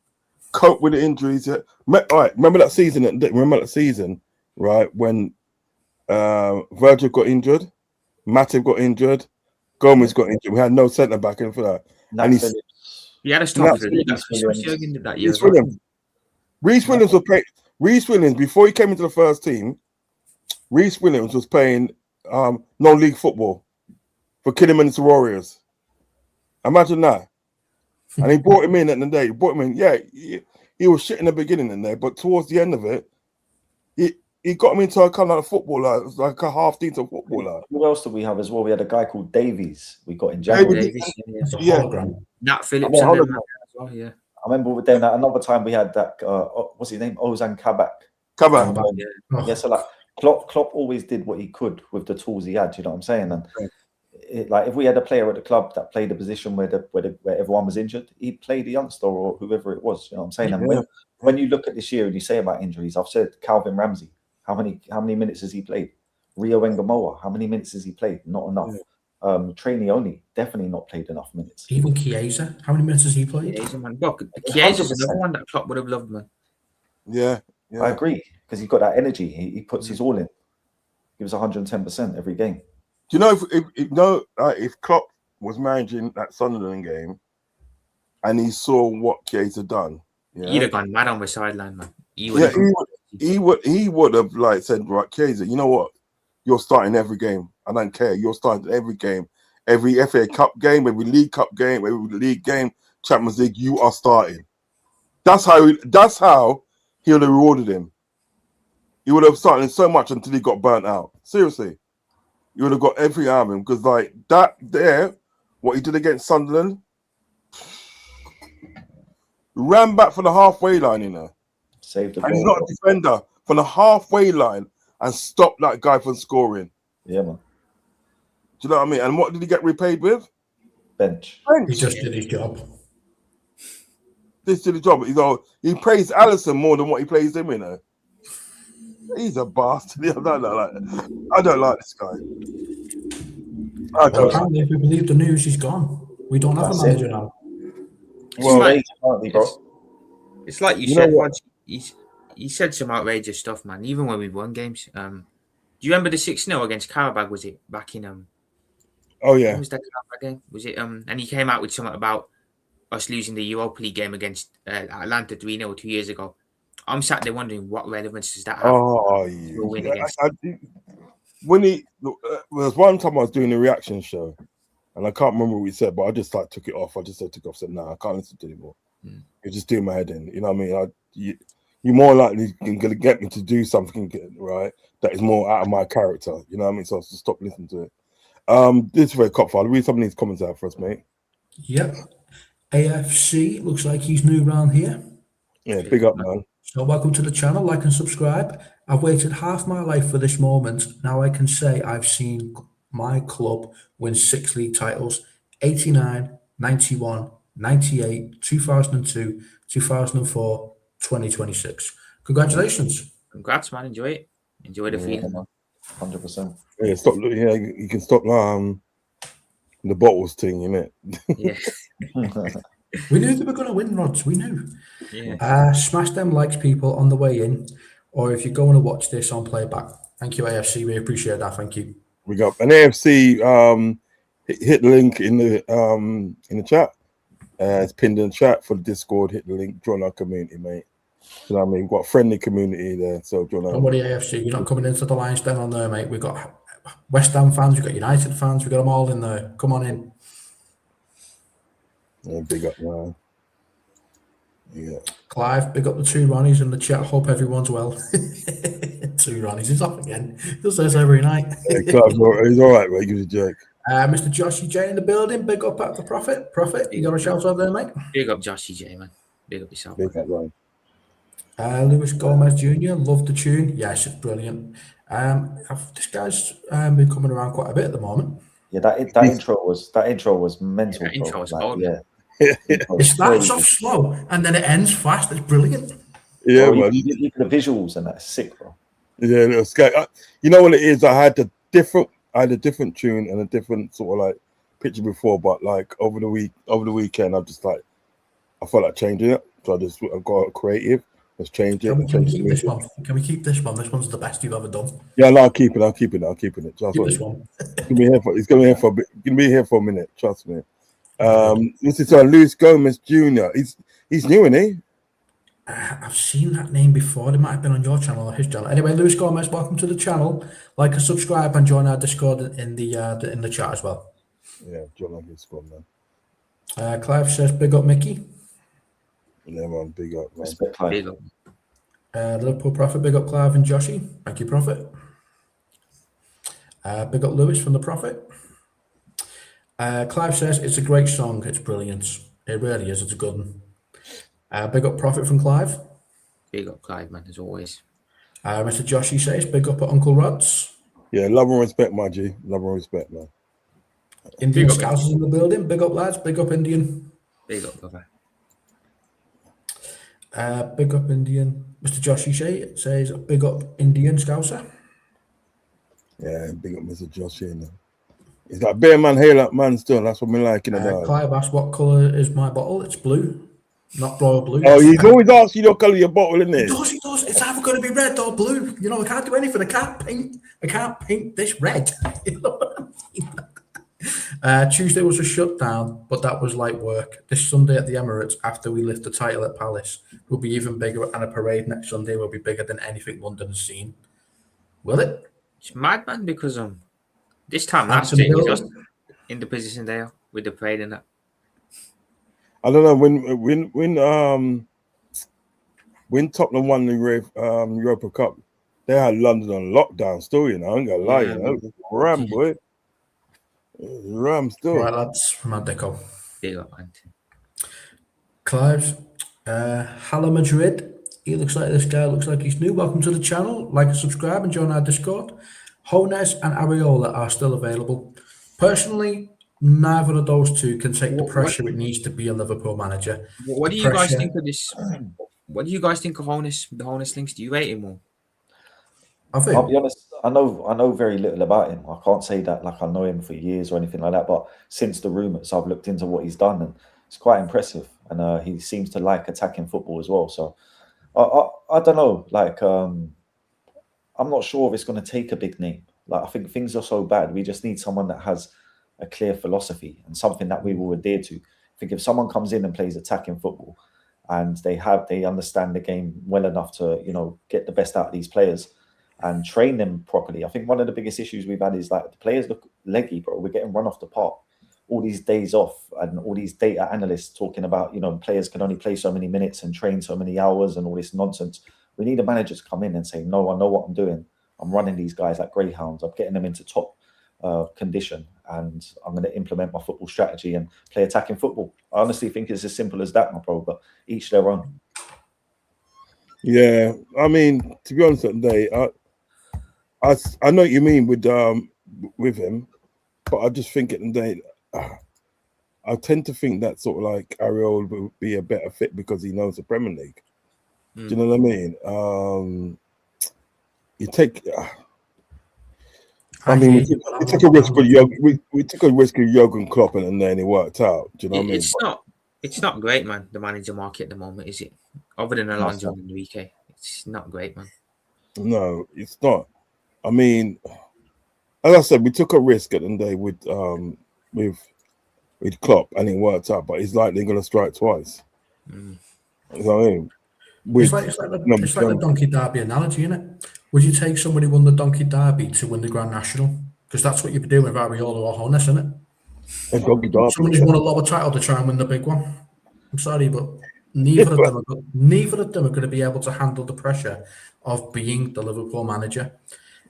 Speaker 2: Cope with the injuries. Yeah. All right, remember that season? Right? When Virgil got injured, Matip got injured, Gomez got injured. We had no centre back in for that. And
Speaker 5: he had a stop for that year.
Speaker 2: Reece Williams was playing. Reece Williams before he came into the first team. Reece Williams was playing non-league football for Kidderminster Warriors. Imagine that. And he brought him in at the day. He brought him in. Yeah, he was shit in the beginning in there, but towards the end of it, he got him into a kind of footballer, like a half decent footballer.
Speaker 4: Who else did we have as well? We had a guy called Davies. We got in January.
Speaker 5: Nat Phillips and them as well. Yeah,
Speaker 4: I remember then another time we had that. What's his name? Ozan Kabak.
Speaker 2: Yeah.
Speaker 4: So like Klopp always did what he could with the tools he had. You know what I'm saying? And like if we had a player at the club that played a position where everyone was injured, he played a youngster or whoever it was. You know what I'm saying? And when you look at this year and you say about injuries, I've said Calvin Ramsey. How many minutes has he played? Rio Wengamoa, how many minutes has he played? Not enough. Trainee only, definitely not played enough minutes.
Speaker 3: Even Chiesa, how many minutes has he played?
Speaker 5: Chiesa, man. Look, Chiesa's another one that Klopp would have loved, man.
Speaker 2: Yeah.
Speaker 4: I agree because he's got that energy. He puts his all in. He was 110% every game.
Speaker 2: Do you know if Klopp was managing that Sunderland game and he saw what Chiesa done,
Speaker 5: he'd have gone mad on the sideline, man. He
Speaker 2: would have like said, right, Chiesa, you know what? You're starting every game. I don't care. You're starting every game, every FA Cup game, every League Cup game, every league game, Champions League. You are starting. That's how he would have rewarded him. He would have started so much until he got burnt out. Seriously, you would have got every out of him because like that there, what he did against Sunderland, ran back for the halfway line, you know.
Speaker 4: Saved the
Speaker 2: ball. And he's not a defender from the halfway line and stopped that guy from scoring.
Speaker 4: Yeah, man.
Speaker 2: Do you know what I mean? And what did he get repaid with?
Speaker 4: Bench.
Speaker 3: He just did his job.
Speaker 2: This did the job. He praised Alisson more than what he praised him, you know. He's a bastard. I don't like this guy.
Speaker 3: Apparently, if we believe the news, he's gone. We don't have a manager now.
Speaker 5: Well, it's like you said, he said some outrageous stuff, man, even when we won games. Do you remember the 6-0 against Karabag, was it, back in
Speaker 2: Oh yeah.
Speaker 5: When was that Karabag game? Was it and he came out with something about us losing the Europa League game against Atlanta 3-0 2 years ago. I'm sat there wondering what relevance does that have?
Speaker 2: Oh yeah. There was one time I was doing a reaction show and I can't remember what he said, but I just like took it off. I just took it off, said, nah, I can't listen to it anymore. You're just doing my head in. You know what I mean? You're more likely going to get me to do something, right, that is more out of my character. You know what I mean? So I'll just stop listening to it. This is very cop file. Read some of these comments out for us, mate.
Speaker 3: Yep. AFC looks like he's new around here.
Speaker 2: Yeah, big up, man.
Speaker 3: So welcome to the channel. Like and subscribe. I've waited half my life for this moment. Now I can say I've seen my club win 6 league titles: 89, 91, 98, 2002, 2004, 2026. Congratulations.
Speaker 5: Congrats, man. Enjoy it. Enjoy the feeling.
Speaker 4: 100%.
Speaker 2: Yeah, stop. Yeah, you can stop the bottles thing, innit?
Speaker 5: Yeah.
Speaker 3: We knew they were going to win, Rods. We knew.
Speaker 5: Yeah.
Speaker 3: Smash them likes, people, on the way in, or if you're going to watch this on playback. Thank you, AFC. We appreciate that. Thank you.
Speaker 2: We got an AFC. Hit the link in the chat. It's pinned in the chat for the Discord. Hit the link. Join our community, mate. You know what I mean? We've got a friendly community there. So join our.
Speaker 3: Don't worry, AFC. You're not coming into the Lions Den on there, mate. We've got West Ham fans. We've got United fans. We've got them all in there. Come on in.
Speaker 2: Yeah, big up, man. Yeah.
Speaker 3: Clive, big up the 2 Ronnies in the chat. Hope everyone's well. 2 Ronnies. He's off again. He does this every night.
Speaker 2: Yeah, Clive, he's all right, mate. Give us a joke.
Speaker 3: Mr. Joshy J in the building. Big up at the Prophet. Prophet, you got a shout out there, mate?
Speaker 5: Big up Joshy J, man. Big up yourself.
Speaker 2: Big up, Ryan.
Speaker 3: Lewis Gomez Jr. Love the tune. Yes, it's brilliant. This guy's been coming around quite a bit at the moment.
Speaker 4: Yeah, that intro was mental.
Speaker 5: That intro
Speaker 4: bro.
Speaker 5: was
Speaker 4: Like,
Speaker 5: gold.
Speaker 4: yeah.
Speaker 3: It starts off slow and then it ends fast. It's brilliant.
Speaker 2: Yeah,
Speaker 4: Bro,
Speaker 2: man.
Speaker 4: even the visuals and that's sick, bro.
Speaker 2: Yeah, little sky. You know what it is? I had a different tune and a different sort of like picture before, but like over the weekend, I felt like changing it. So I got creative. Let's change it.
Speaker 3: Can we keep this one? Can we keep this one? This one's the best you've ever done.
Speaker 2: Yeah, no, I'm keeping it. Just
Speaker 3: Keep this one.
Speaker 2: It's gonna be here for a bit. Gonna be here for a minute. Trust me. This is Luis Gomez Jr. He's new, isn't he?
Speaker 3: I've seen that name before. It might have been on your channel or his channel. Anyway, Luis Gomez, welcome to the channel. Like and subscribe and join our Discord in the chat as well.
Speaker 2: Yeah, join our Discord, man.
Speaker 3: Clive says, "Big up, Mickey."
Speaker 2: Yeah, man, big up, man.
Speaker 4: Respect, Clive.
Speaker 5: Big up.
Speaker 3: Liverpool Prophet, big up Clive and Joshy. Thank you, Prophet. Big up Lewis from the Prophet. Clive says, "It's a great song. It's brilliant. It really is. It's a good one." Big up Prophet from Clive.
Speaker 5: Big up Clive, man, as always.
Speaker 3: Mr. Joshy says, "Big up at Uncle Rod's."
Speaker 2: Yeah, love and respect, my G. Love and respect, man.
Speaker 3: Indian
Speaker 5: Big up,
Speaker 3: Scouts is in the building. Big up, lads. Big up, Indian.
Speaker 5: Big up, brother.
Speaker 3: Big up, Indian. Mr. Joshy says, "Big up, Indian Scouser."
Speaker 2: Yeah, big up Mr. Josh here now. He's got bare man hair like man still. That's what me liking about.
Speaker 3: Clive asked, "What colour is my bottle?" It's blue, not royal blue.
Speaker 2: Oh, he's always asking you the colour of your bottle, isn't it?
Speaker 3: He does. It's either going to be red or blue. You know, I can't do anything. I can't paint this red. You know what I mean? Tuesday was a shutdown, but that was light work. This Sunday at the Emirates, after we lift the title at Palace, will be even bigger, and a parade next Sunday will be bigger than anything London has seen. Will it?
Speaker 5: It's mad, man, because this time last year he was in the position there with the parade and that.
Speaker 2: I don't know when Tottenham won the Europa Cup, they had London on lockdown still. You know, I ain't gonna lie.
Speaker 5: Yeah,
Speaker 2: You know, Ram boy, Ram still.
Speaker 3: Right, lads, from Deco.
Speaker 5: Big up, man.
Speaker 3: Clive, Hala Madrid. This guy looks like he's new. Welcome to the channel. Like and subscribe and join our Discord. Hones and Areola are still available. Personally, neither of those two can take the pressure it needs to be a Liverpool manager.
Speaker 5: What do you guys think of this? What do you guys think of Honus? The Honus links? Do you rate him more?
Speaker 4: I'll be honest. I know very little about him. I can't say that like I know him for years or anything like that. But since the rumours, I've looked into what he's done, and it's quite impressive. And he seems to like attacking football as well. So I don't know. Like I'm not sure if it's going to take a big name. Like I think things are so bad. We just need someone that has a clear philosophy and something that we will adhere to. I think if someone comes in and plays attacking football, and they understand the game well enough to get the best out of these players and train them properly. I think one of the biggest issues we've had is like the players look leggy, bro. We're getting run off the park. All these days off and all these data analysts talking about, players can only play so many minutes and train so many hours and all this nonsense. We need a manager to come in and say, no, I know what I'm doing. I'm running these guys like greyhounds. I'm getting them into top condition, and I'm going to implement my football strategy and play attacking football. I honestly think it's as simple as that, my bro, but each their own.
Speaker 2: Yeah, I mean, to be honest, today, I know what you mean with him, but I just think at the day, I tend to think that sort of like Ariel will be a better fit because he knows the Premier League. Do you know what I mean? You take. I mean, we took a risk with we took a risk with Jurgen Klopp, and then it worked out. Do you know what I mean?
Speaker 5: It's not great, man. The manager market at the moment, is it? Other than Alonso in the UK, it's not great, man.
Speaker 2: No, it's not. I mean, as I said, we took a risk at the end of the day with Klopp, and it worked out. But it's like they're going to strike twice. You know what I mean?
Speaker 3: It's like the Donkey Derby analogy, isn't it? Would you take somebody who won the Donkey Derby to win the Grand National? Because that's what you'd be doing with Areola or Honus, isn't it? Somebody who's won a lower title to try and win the big one. I'm sorry, but neither of them are going to be able to handle the pressure of being the Liverpool manager.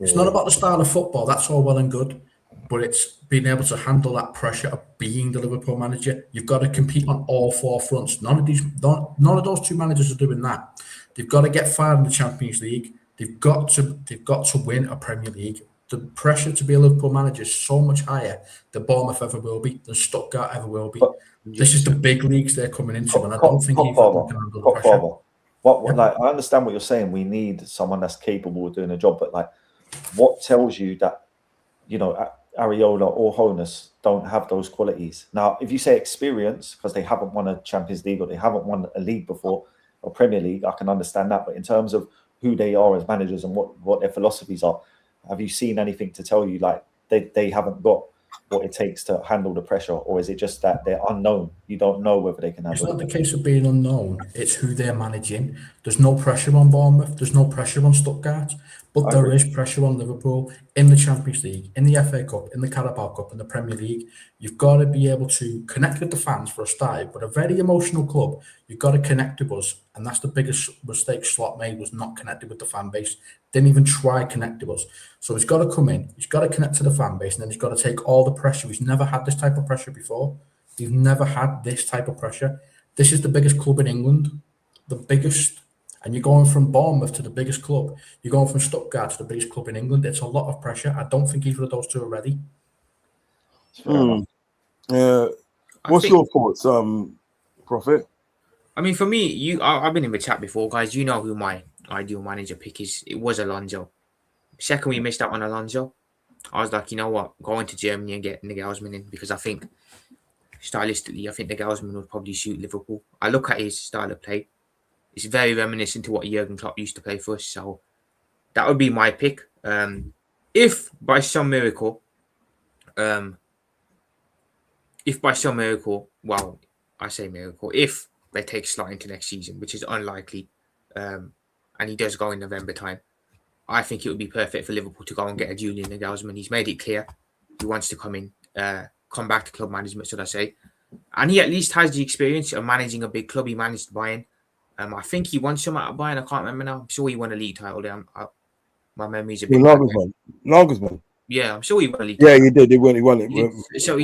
Speaker 3: It's not about the style of football. That's all well and good. but it's being able to handle that pressure of being the Liverpool manager. You've got to compete on all four fronts. None of those two managers are doing that. They've got to get far in the Champions League. They've got to win a Premier League. The pressure to be a Liverpool manager is so much higher than Bournemouth ever will be, than Stuttgart ever will be.
Speaker 4: But
Speaker 3: this is the big leagues they're coming into, and I don't think either of them can handle the pressure.
Speaker 4: What like, I understand what you're saying. We need someone that's capable of doing a job, but like, what tells you that, you know, Areola or Honus don't have those qualities? Now, if you say experience, because they haven't won a Champions League or they haven't won a league before, or Premier League, I can understand that. But in terms of who they are as managers and what their philosophies are, have you seen anything to tell you like they haven't got what it takes to handle the pressure, or is it just that they're unknown? You don't know whether they can handle it.
Speaker 3: It's not the case of being unknown, it's who they're managing. There's no pressure on Bournemouth, there's no pressure on Stuttgart, but there is pressure on Liverpool in the Champions League, in the FA Cup, in the Carabao Cup, in the Premier League. You've got to be able to connect with the fans for a start, but a very emotional club, you've got to connect with us, and that's the biggest mistake Slot made, was not connected with the fan base. Didn't even try connect with us. So he's got to come in, he's got to connect to the fan base, and then he's got to take all the pressure. He's never had this type of pressure before. We've never had this type of pressure. This is the biggest club in England, the biggest. And you're going from Bournemouth to the biggest club. You're going from Stuttgart to the biggest club in England. It's a lot of pressure. I don't think either of those two are ready.
Speaker 2: What's your thoughts, Prophet?
Speaker 5: I mean, for me, I've been in the chat before, guys. You know who my ideal manager pick is. It was Alonso. Second, we missed out on Alonso. I was like, you know what, going to Germany and getting Nagelsmann in, because I think stylistically, I think Nagelsmann would probably suit Liverpool. I look at his style of play. It's very reminiscent to what Jurgen Klopp used to play for us. So that would be my pick. If by some miracle, well, I say miracle, if they take Slot into next season, which is unlikely, and he does go in November time, I think it would be perfect for Liverpool to go and get a Julian Nagelsmann. He's made it clear he wants to come in, come back to club management, should I say. And he at least has the experience of managing a big club. He managed Bayern. I think he won some out of Bayern. I can't remember now. I'm sure he won a league title there. My memory's a bit.
Speaker 2: Nagelsmann.
Speaker 5: Yeah, I'm sure he won a league.
Speaker 2: Yeah, he did. He won it.
Speaker 5: So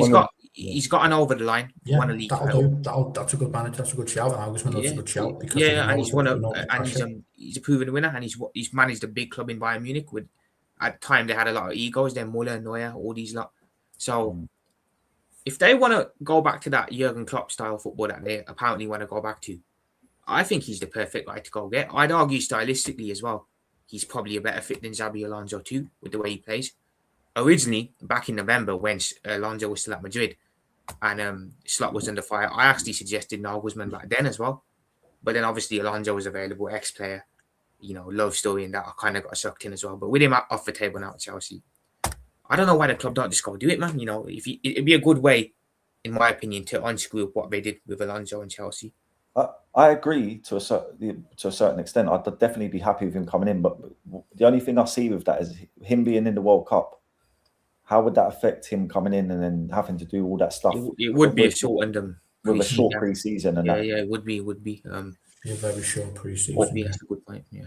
Speaker 5: he's gotten over the line.
Speaker 3: Yeah,
Speaker 5: won a league
Speaker 3: that's a good manager. That's a good shout. Nagelsmann, that's a good shout. Because
Speaker 5: and he's won he's a proven winner, and he's managed a big club in Bayern Munich. With at the time they had a lot of egos. Then Muller, Neuer, all these lot. So if they want to go back to that Jurgen Klopp style football that they apparently want to go back to, I think he's the perfect guy to go get. I'd argue stylistically as well, he's probably a better fit than Xabi Alonso too, with the way he plays. Originally, back in November, when Alonso was still at Madrid and Slot was under fire, I actually suggested Nagelsmann back then as well. But then obviously Alonso was available, ex-player, love story, and that I kind of got sucked in as well. But with him off the table now at Chelsea, I don't know why the club don't just go do it, man. It'd be a good way, in my opinion, to unscrew what they did with Alonso and Chelsea.
Speaker 4: I agree to a certain extent. I'd definitely be happy with him coming in, but the only thing I see with that is him being in the World Cup. How would that affect him coming in and then having to do all that stuff?
Speaker 5: It would be a short with
Speaker 4: a short pre-season, and
Speaker 5: it would be.
Speaker 3: Be a very short pre-season.
Speaker 5: Would be a good point. Yeah,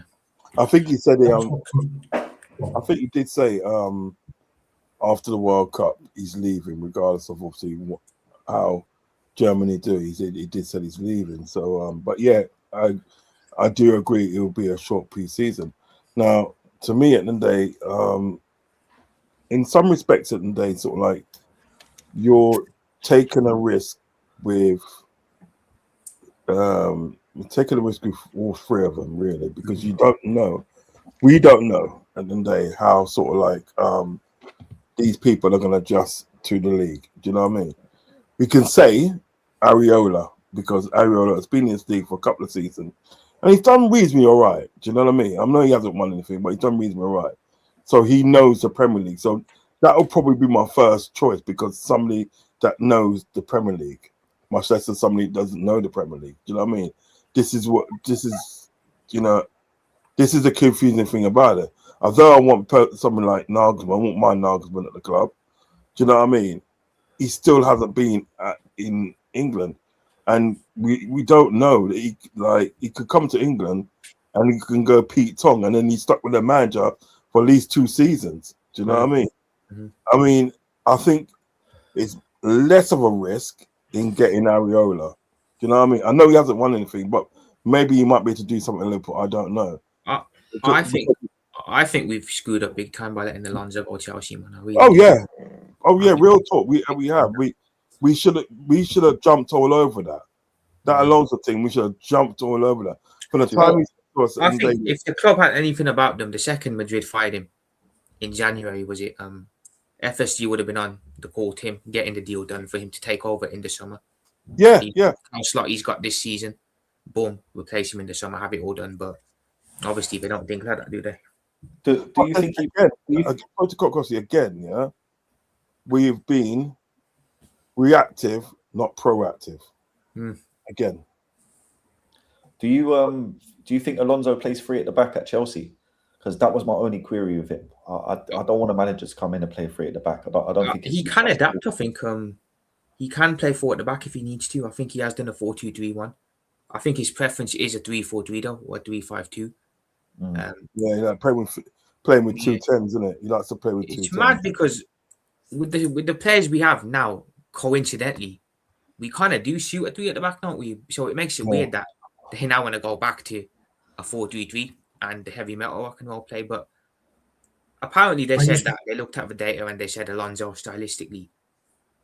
Speaker 2: I think he said it. I think he did say after the World Cup he's leaving, regardless of obviously how Germany do. He did say he's leaving. So, but yeah, I do agree it will be a short pre-season. Now, to me, at the end of the day, in some respects, at the end of the day, sort of like you're taking a risk with all three of them, really, because you don't know. We don't know at the end of the day how sort of like these people are going to adjust to the league. Do you know what I mean? We can say Areola, because Areola has been in this league for a couple of seasons and he's done reasonably all right. Do you know what I mean? I know he hasn't won anything, but he's done reasonably all right. So he knows the Premier League. So that will probably be my first choice, because somebody that knows the Premier League, much less than somebody that doesn't know the Premier League. Do you know what I mean? This is the confusing thing about it. Although I want someone like Nagelsmann, I won't mind Nagelsmann at the club. Do you know what I mean? He still hasn't been in England, and we don't know that he could come to England and he can go Pete Tong, and then he's stuck with a manager for at least 2 seasons. Do you know what I mean? Mm-hmm. I mean, I think it's less of a risk in getting Areola. Do you know what I mean? I know he hasn't won anything, but maybe he might be able to do something in Liverpool. I don't know.
Speaker 5: I think we've screwed up big time by letting Alonso go Chelsea, man. I really
Speaker 2: Oh
Speaker 5: do.
Speaker 2: yeah, real talk. We should have jumped all over that. That Alonso thing, we should have jumped all over that. For the time
Speaker 5: I think if the club had anything about them, the second Madrid fired him in January, was it? FSG would have been on the call to him, getting the deal done for him to take over in the summer.
Speaker 2: Yeah.
Speaker 5: How slot he's got this season. Boom, replace him in the summer, have it all done. But obviously, they don't think like that, do they?
Speaker 4: Do you think
Speaker 2: again? Yeah, we've been reactive, not proactive. Again,
Speaker 4: do you think Alonso plays free at the back at Chelsea? Because that was my only query with him. I don't want a manager to come in and play free at the back. I don't think
Speaker 5: he can adapt. I think he can play forward at the back if he needs to. I think he has done a 4-2-3-1. I think his preference is a 3-4-3 though, or a 3-5-2.
Speaker 2: Playing with 2 10s, isn't it? He likes to play with 2 10s.
Speaker 5: It's mad because with the players we have now, coincidentally, we kind of do shoot a 3 at the back, don't we? So it makes it weird that they now want to go back to a 4-3-3 and the heavy metal rock and roll play. But apparently they said that they looked at the data and they said Alonso stylistically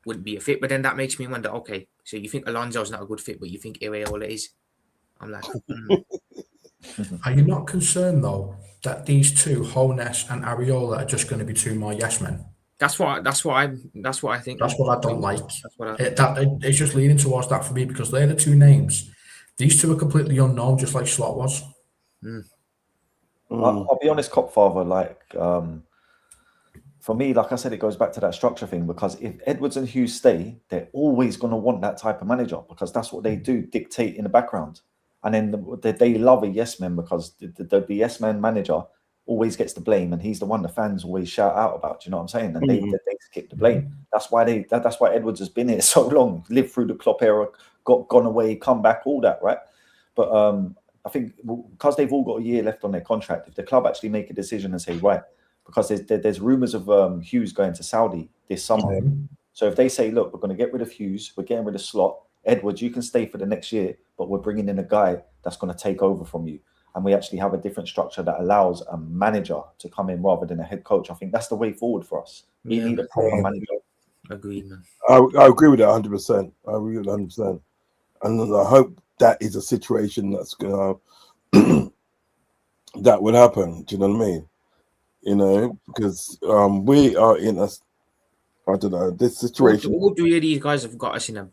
Speaker 5: wouldn't be a fit. But then that makes me wonder, okay, so you think Alonso's not a good fit, but you think Areola is? I'm like,
Speaker 3: Are you not concerned though that these two, Holness and Areola, are just going to be 2 more yes men?
Speaker 5: That's what I think.
Speaker 3: That's what I don't like. It's just leaning towards that for me because they're the 2 names. These 2 are completely unknown, just like Slot was.
Speaker 4: I'll be honest, Copfather, like for me, like I said, it goes back to that structure thing because if Edwards and Hughes stay, they're always going to want that type of manager because that's what they do, dictate in the background. And then they love a yes man because the yes man manager always gets the blame, and he's the one the fans always shout out about. Do you know what I'm saying? And they skip the blame. That's why Edwards has been here so long, lived through the Klopp era, gone away, come back, all that, right? But I think because they've all got a year left on their contract, if the club actually make a decision and say, right, because there's rumours of Hughes going to Saudi this summer. So if they say, look, we're going to get rid of Hughes, we're getting rid of Slot, Edwards, you can stay for the next year, but we're bringing in a guy that's going to take over from you. And we actually have a different structure that allows a manager to come in rather than a head coach. I think that's the way forward for us. We need a proper manager.
Speaker 5: Agreed, man.
Speaker 2: I agree with that 100%. I agree with 100%. And I hope that is a situation that's going to that would happen. Do you know what I mean? You know, because we are in a, I don't know, this situation.
Speaker 5: All 3 of these guys have got us in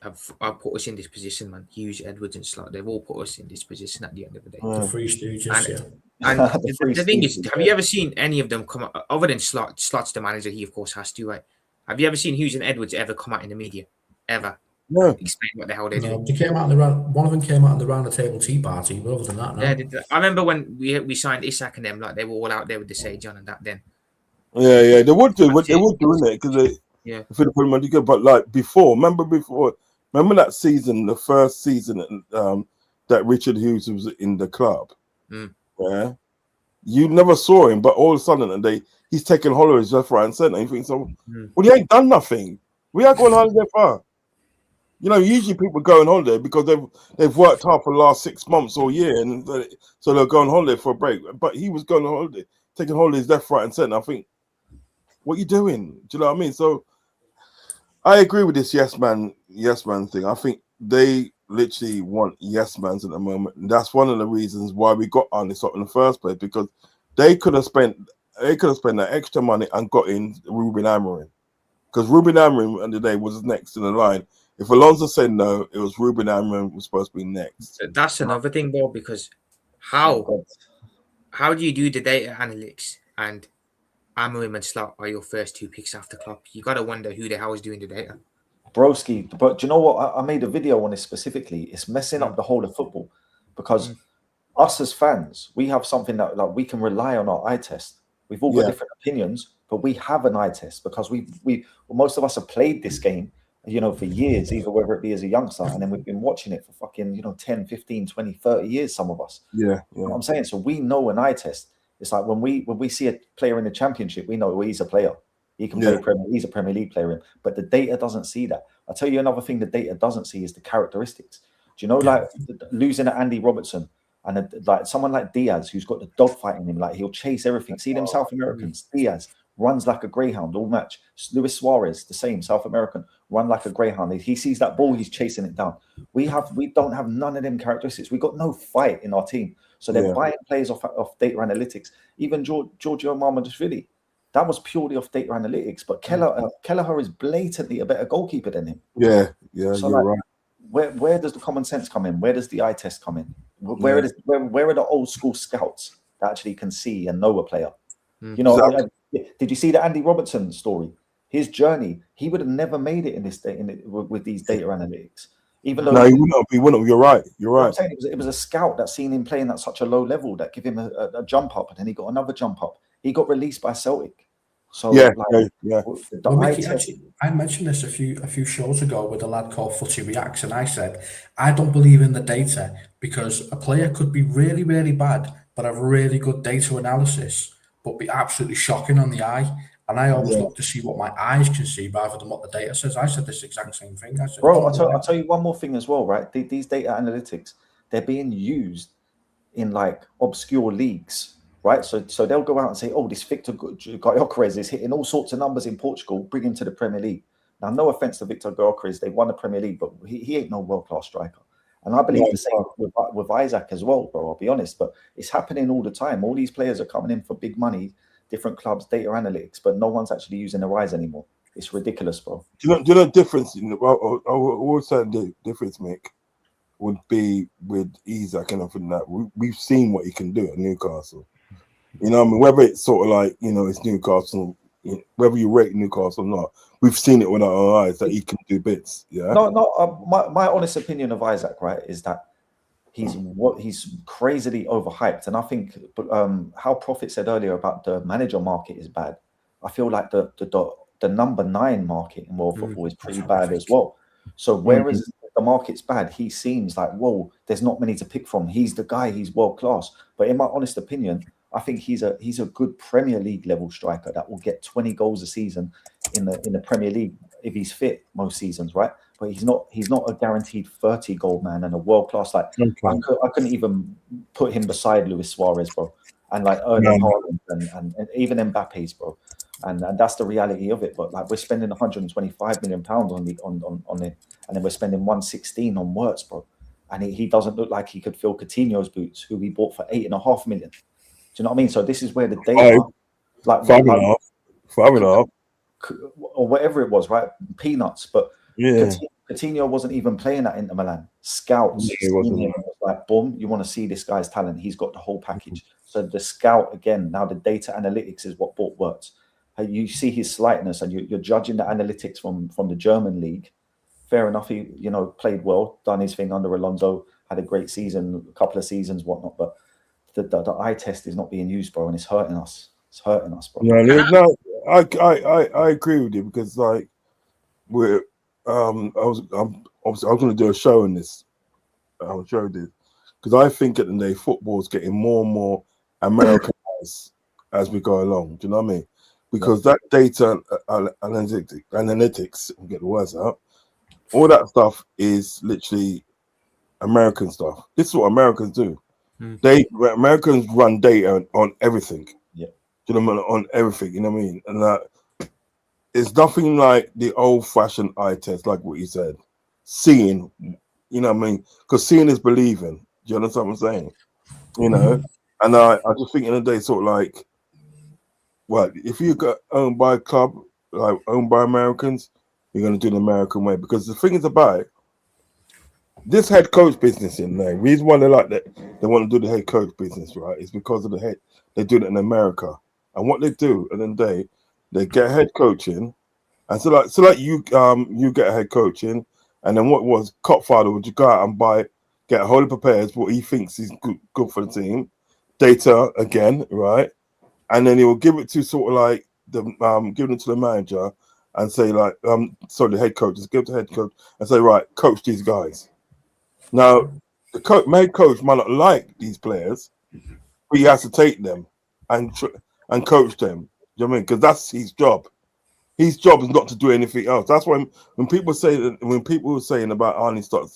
Speaker 5: have put us in this position, man. Hughes, Edwards, and Slot. They've all put us in this position at the end of the day.
Speaker 3: The 3 Stooges,
Speaker 5: And the thing is, have you ever seen any of them come out, other than Slot? Slot's the manager, he of course has to, right? Have you ever seen Hughes and Edwards ever come out in the media? Ever?
Speaker 2: No.
Speaker 5: Explain what the hell they're doing.
Speaker 3: They came out one of them came out on the round the table tea party, but other than that, no.
Speaker 5: Yeah, I remember when we signed Isak and them, like they were all out there with the Sage on and that then.
Speaker 2: Yeah, they would do, isn't it? Because they, but like before, remember that season, the first season that Richard Hughes was in the club. Yeah, you never saw him, but all of a sudden he's taking holidays left, right, and centre. You think so? Well, he ain't done nothing. We ain't going holiday far. You know, usually people go on holiday because they've worked hard for the last 6 months or year, and so they'll go on holiday for a break. But he was going on holiday, taking holidays left, right, and centre. I think, what are you doing? Do you know what I mean? So I agree with this yes man thing. I think they literally want yes mans at the moment. And that's one of the reasons why we got on this in the first place, because they could have spent that extra money and got in Ruben Amorim. Because Ruben Amorim on the day was next in the line. If Alonso said no, it was Ruben Amorim was supposed to be next.
Speaker 5: That's another thing though, because how do you do the data analytics and Amorim and Slot are your first 2 picks after Klopp? You got to wonder who the hell is doing the data.
Speaker 4: Broski, but do you know what? I made a video on this specifically. It's messing up the whole of football because us as fans, we have something that like we can rely on our eye test. We've all got different opinions, but we have an eye test because most of us have played this game, you know, for years, either whether it be as a youngster, and then we've been watching it for fucking, you know, 10, 15, 20, 30 years, some of us.
Speaker 2: Yeah.
Speaker 4: You know what I'm saying? So we know an eye test. It's like when we see a player in the championship, we know he's a player. He can play Premier. He's a Premier League player, but the data doesn't see that. I'll tell you another thing the data doesn't see is the characteristics. Do you know, like losing at Andy Robertson and like someone like Diaz, who's got the dogfight in him, like he'll chase everything. See them South Americans. Diaz runs like a greyhound all match. Luis Suarez, the same, South American, run like a greyhound. He sees that ball, he's chasing it down. We don't have none of them characteristics. We got no fight in our team. So they're buying players off data analytics. Even Giorgio Marmadashvili, that was purely off data analytics. But Kelleher is blatantly a better goalkeeper than him.
Speaker 2: Yeah,
Speaker 4: so
Speaker 2: you're
Speaker 4: right. Where does the common sense come in? Where does the eye test come in? Where are the old school scouts that actually can see and know a player? You know, did you see the Andy Robertson story? His journey, he would have never made it in this with these data analytics. Even though
Speaker 2: he wouldn't. You're right. I'm
Speaker 4: saying it was a scout that seen him playing at such a low level that give him a jump up, and then he got another jump up. He got released by Celtic. So
Speaker 3: I mentioned this a few shows ago with a lad called Footy Reacts, and I said I don't believe in the data because a player could be really, really bad but have really good data analysis, but be absolutely shocking on the eye. And I always look to see what my eyes can see rather than what the data says. I said this exact same thing. I said,
Speaker 4: bro, I'll tell you one more thing as well, right? These data analytics, they're being used in like obscure leagues. Right, so they'll go out and say, "Oh, this Victor Gyökeres is hitting all sorts of numbers in Portugal. Bring him to the Premier League." Now, no offense to Victor Gyökeres, they won the Premier League, but he ain't no world-class striker. And I believe the same with Isaac as well, bro. I'll be honest, but it's happening all the time. All these players are coming in for big money, different clubs, data analytics, but no one's actually using their eyes anymore. It's ridiculous, bro.
Speaker 2: Do you know the difference? I would say the difference, Mick, would be with Isaac and everything that we've seen what he can do at Newcastle. You know what I mean? Whether it's sort of like, you know, it's Newcastle, whether you rate Newcastle or not, we've seen it with our eyes that he can do bits. Yeah.
Speaker 4: My honest opinion of Isaac, right, is that he's crazily overhyped. And I think how Prophet said earlier about the manager market is bad. I feel like the number 9 market in world football is pretty bad as well. So whereas the market's bad, he seems like, whoa, there's not many to pick from. He's the guy, he's world class. But in my honest opinion, I think he's a good Premier League level striker that will get 20 goals a season in the Premier League if he's fit most seasons, right? But he's not a guaranteed 30 goal man and a world class I couldn't even put him beside Luis Suarez, bro, and like Erling Haaland and even Mbappe's, bro, and that's the reality of it. But like we're spending 125 million pounds on it, and then we're spending 116 on Wirtz, bro, and he doesn't look like he could fill Coutinho's boots, who we bought for 8.5 million. Do you know what I mean? So this is where the data, like
Speaker 2: 5.5,
Speaker 4: or whatever it was, right? Peanuts. But Coutinho wasn't even playing at Inter Milan. Scouts was like, boom, you want to see this guy's talent? He's got the whole package. So the scout again. Now the data analytics is what bought Wirtz. You see his slightness, and you're judging the analytics from the German league. Fair enough. He played well, done his thing under Alonso, had a great season, a couple of seasons, whatnot, but. The eye test is not being used, bro, and it's hurting us. It's hurting us, bro.
Speaker 2: No, I agree with you because like we're I was going to do a show on this. I'll show this because I think at the end of the day football is getting more and more Americanized as we go along. Do you know what I mean? Because that data analytics, get the words out, all that stuff is literally American stuff. This is what Americans do. Americans run data on everything.
Speaker 4: Yeah.
Speaker 2: Do you know what I mean? On everything, you know what I mean? And it's nothing like the old-fashioned eye test, like what you said. Seeing, you know what I mean? Because seeing is believing. Do you understand what I'm saying? You know? And I just think in the day, sort of like, well, if you got owned by a club, like owned by Americans, you're going to do the American way. Because the thing is about it, this head coach business in there, the reason why they like that, they want to do the head coach business, right, is because of they do it in America. And what they do at the end of the day, they get head coaching, and so like you get a head coaching, and then what was Copfather would you go out and get a whole heap of players what he thinks is good for the team, data again, right, and then he will give it to sort of like the giving it to the manager and say like the head coach, just give it to the head coach and say right, coach these guys. Now, the head coach might not like these players, but he has to take them and coach them. Do you know what I mean? Because that's his job. His job is not to do anything else. That's why when people say that, when people were saying about Arnie Stott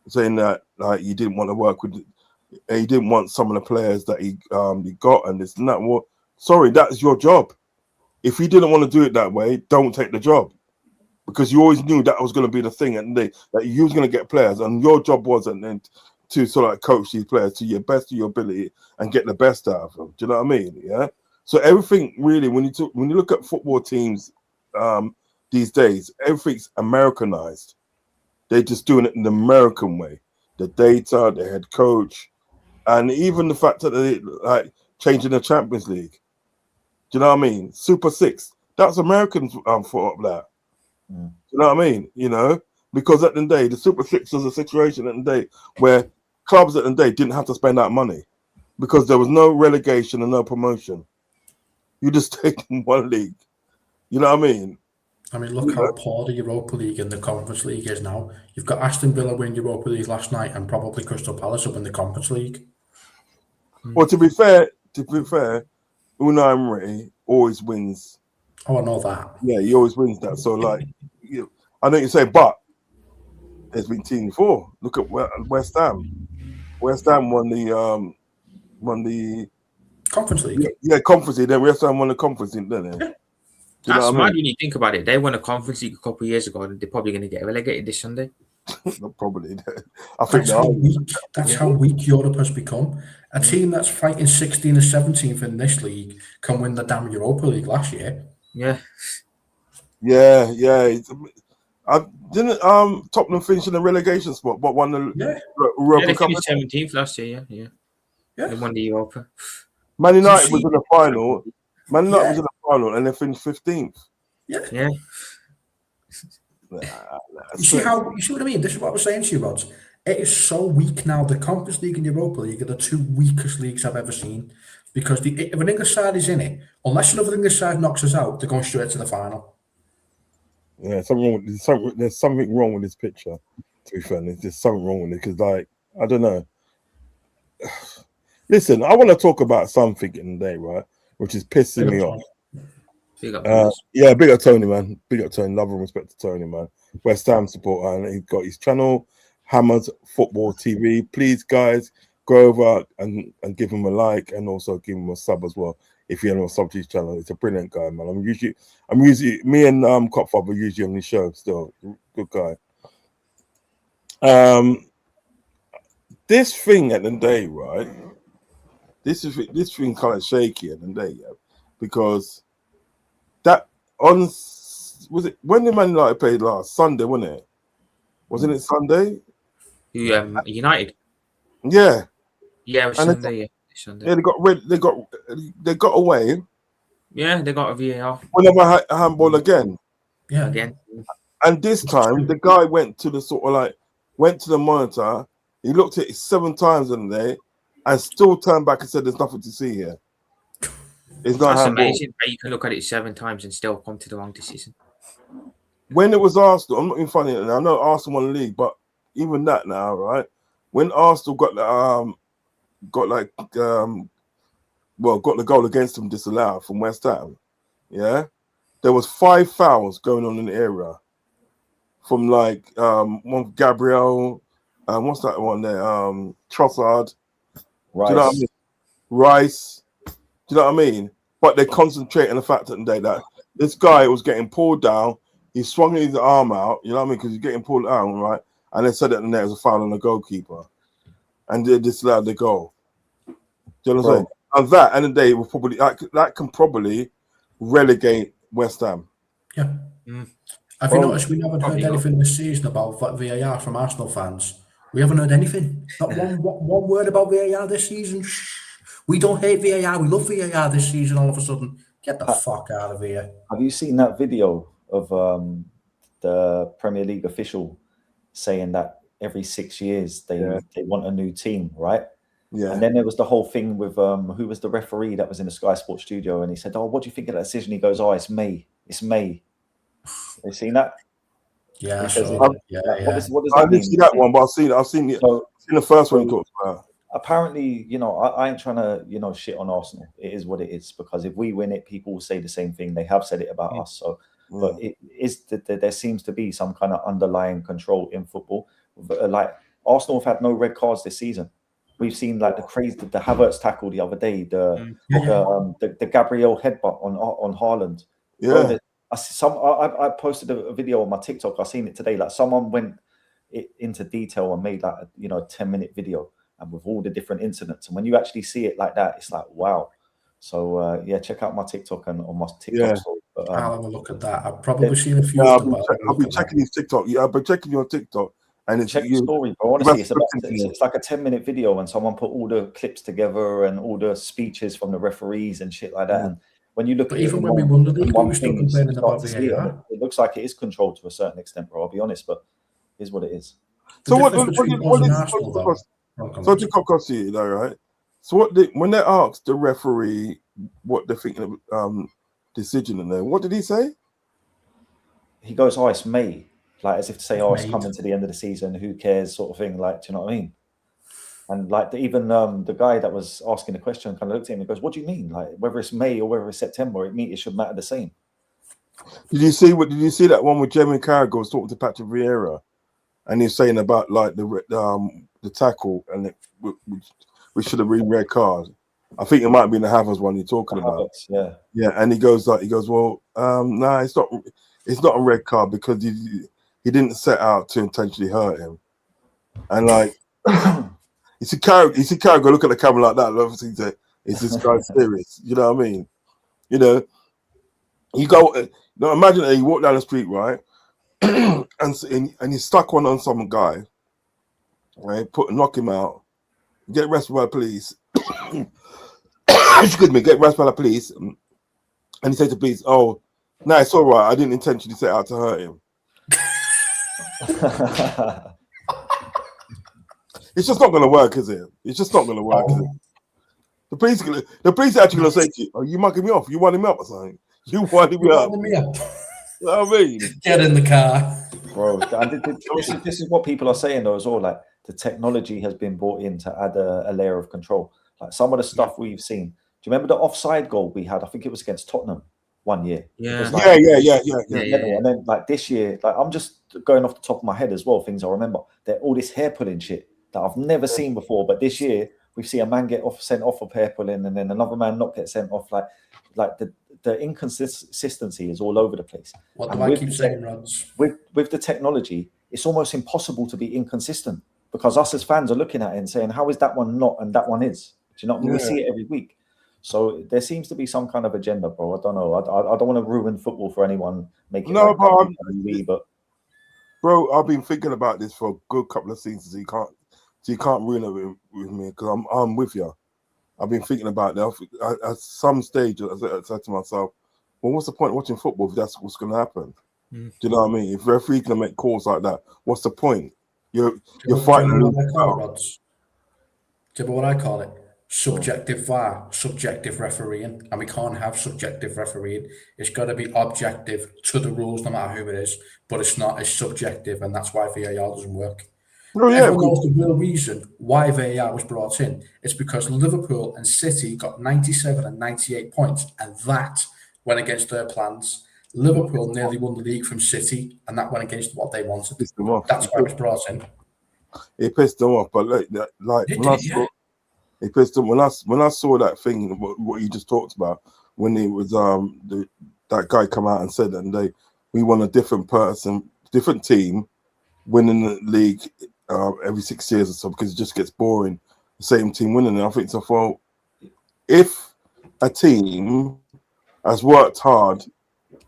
Speaker 2: saying that like he didn't want to work with, he didn't want some of the players that he got and this and that. Well, sorry, that's your job. If he didn't want to do it that way, don't take the job, because you always knew that was going to be the thing, and that you was going to get players, and your job wasn't then to sort of like coach these players to your best of your ability and get the best out of them. Do you know what I mean? Yeah. So everything really, when you look at football teams these days, everything's Americanized. They're just doing it in the American way. The data, the head coach, and even the fact that they like changing the Champions League. Do you know what I mean? Super Six. That's Americans thought up there. Do you know what I mean? You know, because at the end of the day, the Super Six was a situation at the end of the day where clubs at the end of the day didn't have to spend that money because there was no relegation and no promotion. You just take one league. You know what I mean?
Speaker 3: I mean, look how poor the Europa League and the Conference League is now. You've got Aston Villa win Europa League last night, and probably Crystal Palace up in the Conference League.
Speaker 2: Well, to be fair, Unai Emery always wins.
Speaker 3: Oh, I know that.
Speaker 2: Yeah, he always wins that. So, like, I know you say, but there's been teams before. Look at West Ham. West Ham won the
Speaker 3: Conference League.
Speaker 2: Yeah, Conference League. Then West Ham won the Conference League, didn't they?
Speaker 5: That's mad when you think about it. They won a Conference League a couple of years ago, and they're probably going to get relegated this Sunday.
Speaker 2: Probably. I think
Speaker 3: that's how weak Europe has become. A team that's fighting 16 or 17th in this league can win the damn Europa League last year.
Speaker 5: Yeah.
Speaker 2: I didn't Tottenham finish in the relegation spot, but won the
Speaker 5: Europa they Cup. 17th last year. Yeah. They won the Europa.
Speaker 2: Man United was in the final. Man United was in the final, and they finished 15th.
Speaker 5: Yeah.
Speaker 3: You see what I mean? This is what I was saying to you, Rod. It is so weak now. The Conference League and Europa League are the two weakest leagues I've ever seen. Because if an English side is in it, unless another English side knocks us out, they're going straight to the final.
Speaker 2: Yeah, there's something wrong with this picture. To be fair, there's just something wrong with it because, like, I don't know. Listen, I want to talk about something in the day, right? Which is pissing me off.
Speaker 5: Big up,
Speaker 2: big up Tony, man. Big up Tony. Love and respect to Tony, man. West Ham supporter, and he's got his channel, Hammers Football TV. Please, guys, go over and give him a like and also give him a sub as well. If you haven't sub to his channel, it's a brilliant guy, man. I'm usually me and Copfather usually on the show. Still, good guy. This thing at the day, right? This thing kind of shaky at the day, yeah, because that was it when the Man United played last Sunday, wasn't it? Wasn't it Sunday?
Speaker 5: United.
Speaker 2: Yeah.
Speaker 5: Yeah, it was Sunday. Sunday.
Speaker 2: Yeah, they got away.
Speaker 5: Yeah, they got a VAR.
Speaker 2: Whenever a handball again.
Speaker 3: Yeah.
Speaker 5: Again.
Speaker 2: And this time the guy went to the monitor. He looked at it 7 times in the day, and still turned back and said, "There's nothing to see here." It's not
Speaker 5: That's
Speaker 2: handball.
Speaker 5: amazing. You can look at it 7 times and still come to the wrong decision.
Speaker 2: When it was Arsenal, I'm not even funny. I know Arsenal won the league, but even that now, right? When Arsenal got the goal against them disallowed from West Ham, yeah, there was 5 fouls going on in the area from one Gabriel, what's that one there? Trossard,
Speaker 4: Rice.
Speaker 2: Do you know what I mean? Rice, do you know what I mean? But they concentrate on the fact that this guy was getting pulled down. He swung his arm out, you know what I mean? Because he's getting pulled down, right? And they said that there was a foul on the goalkeeper, and they disallowed the goal. Do you know what I'm saying? And that, and the day will probably that can probably relegate West Ham.
Speaker 3: Yeah. Have you noticed we never heard anything this season about VAR from Arsenal fans? We haven't heard anything. Not one word about VAR this season. We don't hate VAR. We love VAR this season. All of a sudden, get the fuck out of here.
Speaker 4: Have you seen that video of the Premier League official saying that every 6 years they want a new team, right?
Speaker 2: Yeah.
Speaker 4: And then there was the whole thing with who was the referee that was in the Sky Sports studio, and he said, "Oh, what do you think of that decision?" He goes, "Oh, it's May. It's May." Have you seen that?
Speaker 3: Yeah,
Speaker 4: What does
Speaker 2: I
Speaker 4: that
Speaker 2: didn't see that one, but I've seen it.
Speaker 4: So,
Speaker 2: seen the first one. Talks about.
Speaker 4: Apparently, I ain't trying to, shit on Arsenal. It is what it is, because if we win it, people will say the same thing. They have said it about us. So But it is that there seems to be some kind of underlying control in football. Like Arsenal have had no red cards this season. We've seen like the Havertz tackle the other day, the Gabriel headbutt on Haaland.
Speaker 2: Yeah.
Speaker 4: I posted a video on my TikTok. I seen it today. Like someone went into detail and made like a 10-minute video and with all the different incidents. And when you actually see it like that, it's like wow. So check out my TikTok and on my TikTok story. But,
Speaker 3: I'll have a look at that. I've probably seen a few.
Speaker 2: I'll be checking his TikTok. Yeah, I've been checking your TikTok. And it's
Speaker 4: check the story, bro. Honestly, it's like a 10-minute video and someone put all the clips together and all the speeches from the referees and shit like that. And when you look at
Speaker 3: even when we won the league, we were still complaining about
Speaker 4: VAR. It looks like it is controlled to a certain extent, bro. I'll be honest, but it is what it is.
Speaker 2: So what is though, right? So when they asked the referee what they're thinking of decision and then what did he say?
Speaker 4: He goes, "Oh, it's May." Like as if to say, "Oh, it's coming to the end of the season. Who cares?" Sort of thing. Like, do you know what I mean? And like even the guy that was asking the question kind of looked at him and goes, "What do you mean? Like whether it's May or whether it's September, it should matter the same."
Speaker 2: Did you see that one with Jamie Carragher was talking to Patrick Vieira, and he's saying about like the tackle and we should have been red card. I think it might be the Havertz one you're talking about.
Speaker 4: Yeah.
Speaker 2: And he goes, well, no, it's not a red card because he didn't set out to intentionally hurt him. And like, you see Carragher look at the camera like that. Obviously, is this guy serious? You know what I mean? You go. Now imagine that you walk down the street, right, and you stuck one on some guy, right? Knock him out, get arrested by the police. Excuse me, get arrested by the police, and he said to the police, "Oh, no, it's all right. I didn't intentionally set out to hurt him." It's just not going to work, is it? It's just not going to work. Is it? The police are actually going to say to you, "Oh, you mugging me off? You winding me up or something? You winding me up?" You know what I mean?
Speaker 3: Get in the car,
Speaker 4: bro. This is what people are saying though as well. Like the technology has been brought in to add a layer of control. Like some of the stuff we've seen. Do you remember the offside goal we had? I think it was against Tottenham one year.
Speaker 2: Yeah.
Speaker 4: And then like this year, like I'm just going off the top of my head as well. Things I remember. They're all this hair pulling shit that I've never seen before. But this year we see a man get sent off of hair pulling, and then another man not get sent off. Like the inconsistency is all over the place.
Speaker 3: What do I keep saying, Rods?
Speaker 4: With the technology, it's almost impossible to be inconsistent because us as fans are looking at it and saying, "How is that one not and that one is?" Do you know what I mean? We see it every week. So there seems to be some kind of agenda, bro. I don't know. I don't want to ruin football for anyone making.
Speaker 2: No,
Speaker 4: but
Speaker 2: bro, I've been thinking about this for a good couple of seasons. You can't ruin it with me because I'm with you. I've been thinking about that. At some stage, I said to myself, "Well, what's the point of watching football if that's what's going to happen?" Do you know what I mean? If referees can make calls like that, what's the point? You're fighting.
Speaker 3: Do you know what I call it? Subjective VAR, subjective refereeing, and we can't have subjective refereeing. It's got to be objective to the rules, no matter who it is. But it's not. It's subjective, and that's why VAR doesn't work. Everyone knows the real reason why VAR was brought in. It's because Liverpool and City got 97 and 98 points, and that went against their plans. Liverpool nearly won the league from City, and that went against what they wanted. That's why it was brought in.
Speaker 2: It pissed them off, but it pissed them when I saw that thing, what you just talked about, when it was that guy come out and said that we want a different team winning the league every 6 years or so because it just gets boring. The same team winning, and I think so. Well, if a team has worked hard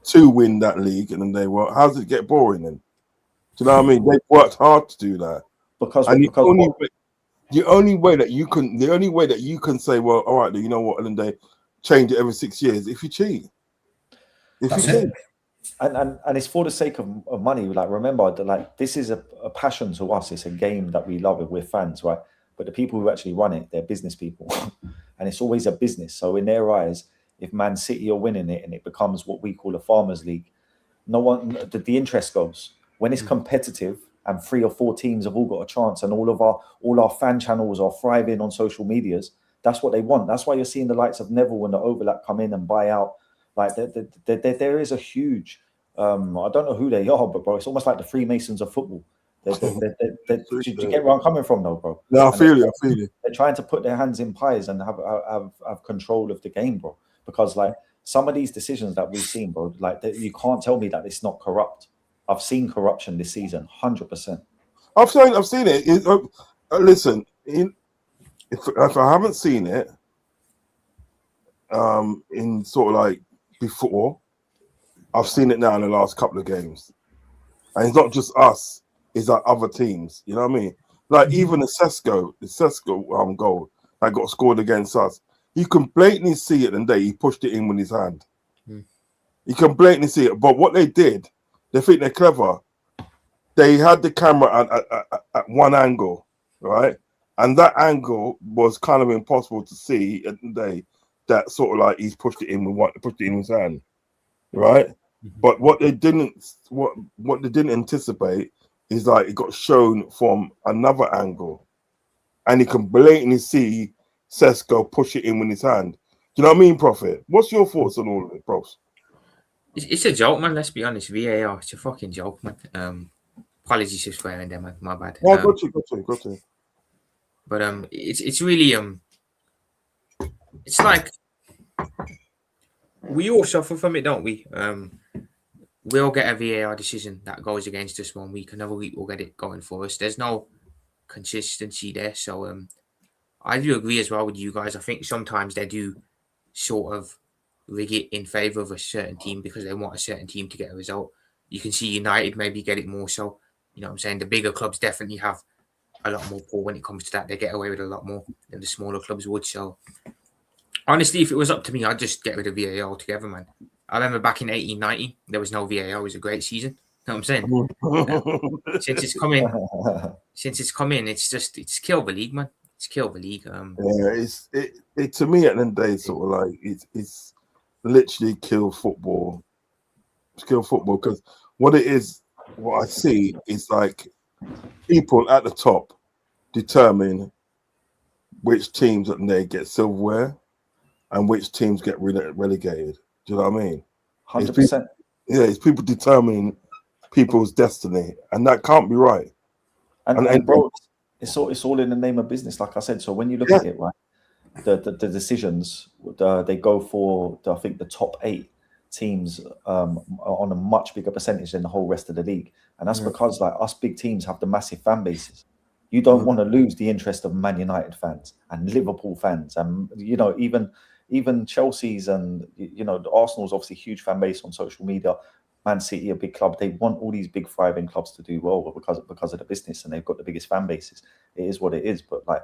Speaker 2: to win that league, and then how does it get boring then? Do you know what I mean? They've worked hard to do that the only way that you can say, well, all right, you know what, and then they change it every 6 years if you cheat.
Speaker 4: And it's for the sake of money. Like remember that, like this is a passion to us. It's a game that we love. We're fans, right? But the people who actually run it, they're business people, and it's always a business. So in their eyes, if Man City are winning it and it becomes what we call a farmers' league, the interest goes. When it's competitive and 3 or 4 teams have all got a chance, and all our fan channels are thriving on social medias, that's what they want. That's why you're seeing the likes of Neville and the Overlap come in and buy out. Like there is a huge I don't know who they are, but bro, it's almost like the Freemasons of football. Do you get where I'm coming from, though, bro?
Speaker 2: No, I feel you.
Speaker 4: They're trying to put their hands in pies and have control of the game, bro. Because like some of these decisions that we've seen, bro, like you can't tell me that it's not corrupt. I've seen corruption this season, 100%.
Speaker 2: I've seen it. Listen, if I haven't seen it, in sort of like before, I've seen it now in the last couple of games, and it's not just us; it's like other teams. You know what I mean? Like even the Sesko goal that got scored against us, you can blatantly see it. And he pushed it in with his hand. You can blatantly see it. But what they did, they think they're clever. They had the camera at one angle, right? And that angle was kind of impossible to see at the day. That sort of like he's pushed it in his hand, right? But what they didn't anticipate is like it got shown from another angle, and you can blatantly see Sesko push it in with his hand. Do you know what I mean, Prophet? What's your thoughts on all of it, Prof?
Speaker 5: It's a joke, man. Let's be honest. VAR, it's a fucking joke, man. Apologies for swearing there, man. My bad.
Speaker 2: Yeah, got you.
Speaker 5: But it's really it's like we all suffer from it, don't we? We all get a VAR decision that goes against us 1 week, another week we'll get it going for us. There's no consistency there, so I do agree as well with you guys. I think sometimes they do sort of rig it in favour of a certain team because they want a certain team to get a result. You can see United maybe get it more so. You know what I'm saying? The bigger clubs definitely have a lot more pull when it comes to that. They get away with a lot more than the smaller clubs would. So honestly, if it was up to me, I'd just get rid of VAR altogether, man. I remember back in 1890, there was no VAR. It was a great season. You know what I'm saying? Since it's come in, it's killed the league, man. It's killed the league.
Speaker 2: Yeah, it to me at the end of the day, sort of like it's literally killed football. It's killed football because what I see is like people at the top determine which teams that they get silverware and which teams get relegated. Do you know what I mean?
Speaker 4: 100%.
Speaker 2: It's people determining people's destiny, and that can't be right.
Speaker 4: And bro, it's all in the name of business, like I said. So when you look at it, right, the decisions they go for, I think the top 8 teams on a much bigger percentage than the whole rest of the league, and that's because like us big teams have the massive fan bases. You don't want to lose the interest of Man United fans and Liverpool fans, and even Chelsea's and the Arsenal's obviously huge fan base on social media. Man City, a big club, they want all these big thriving clubs to do well because of the business, and they've got the biggest fan bases. It is what it is. But like,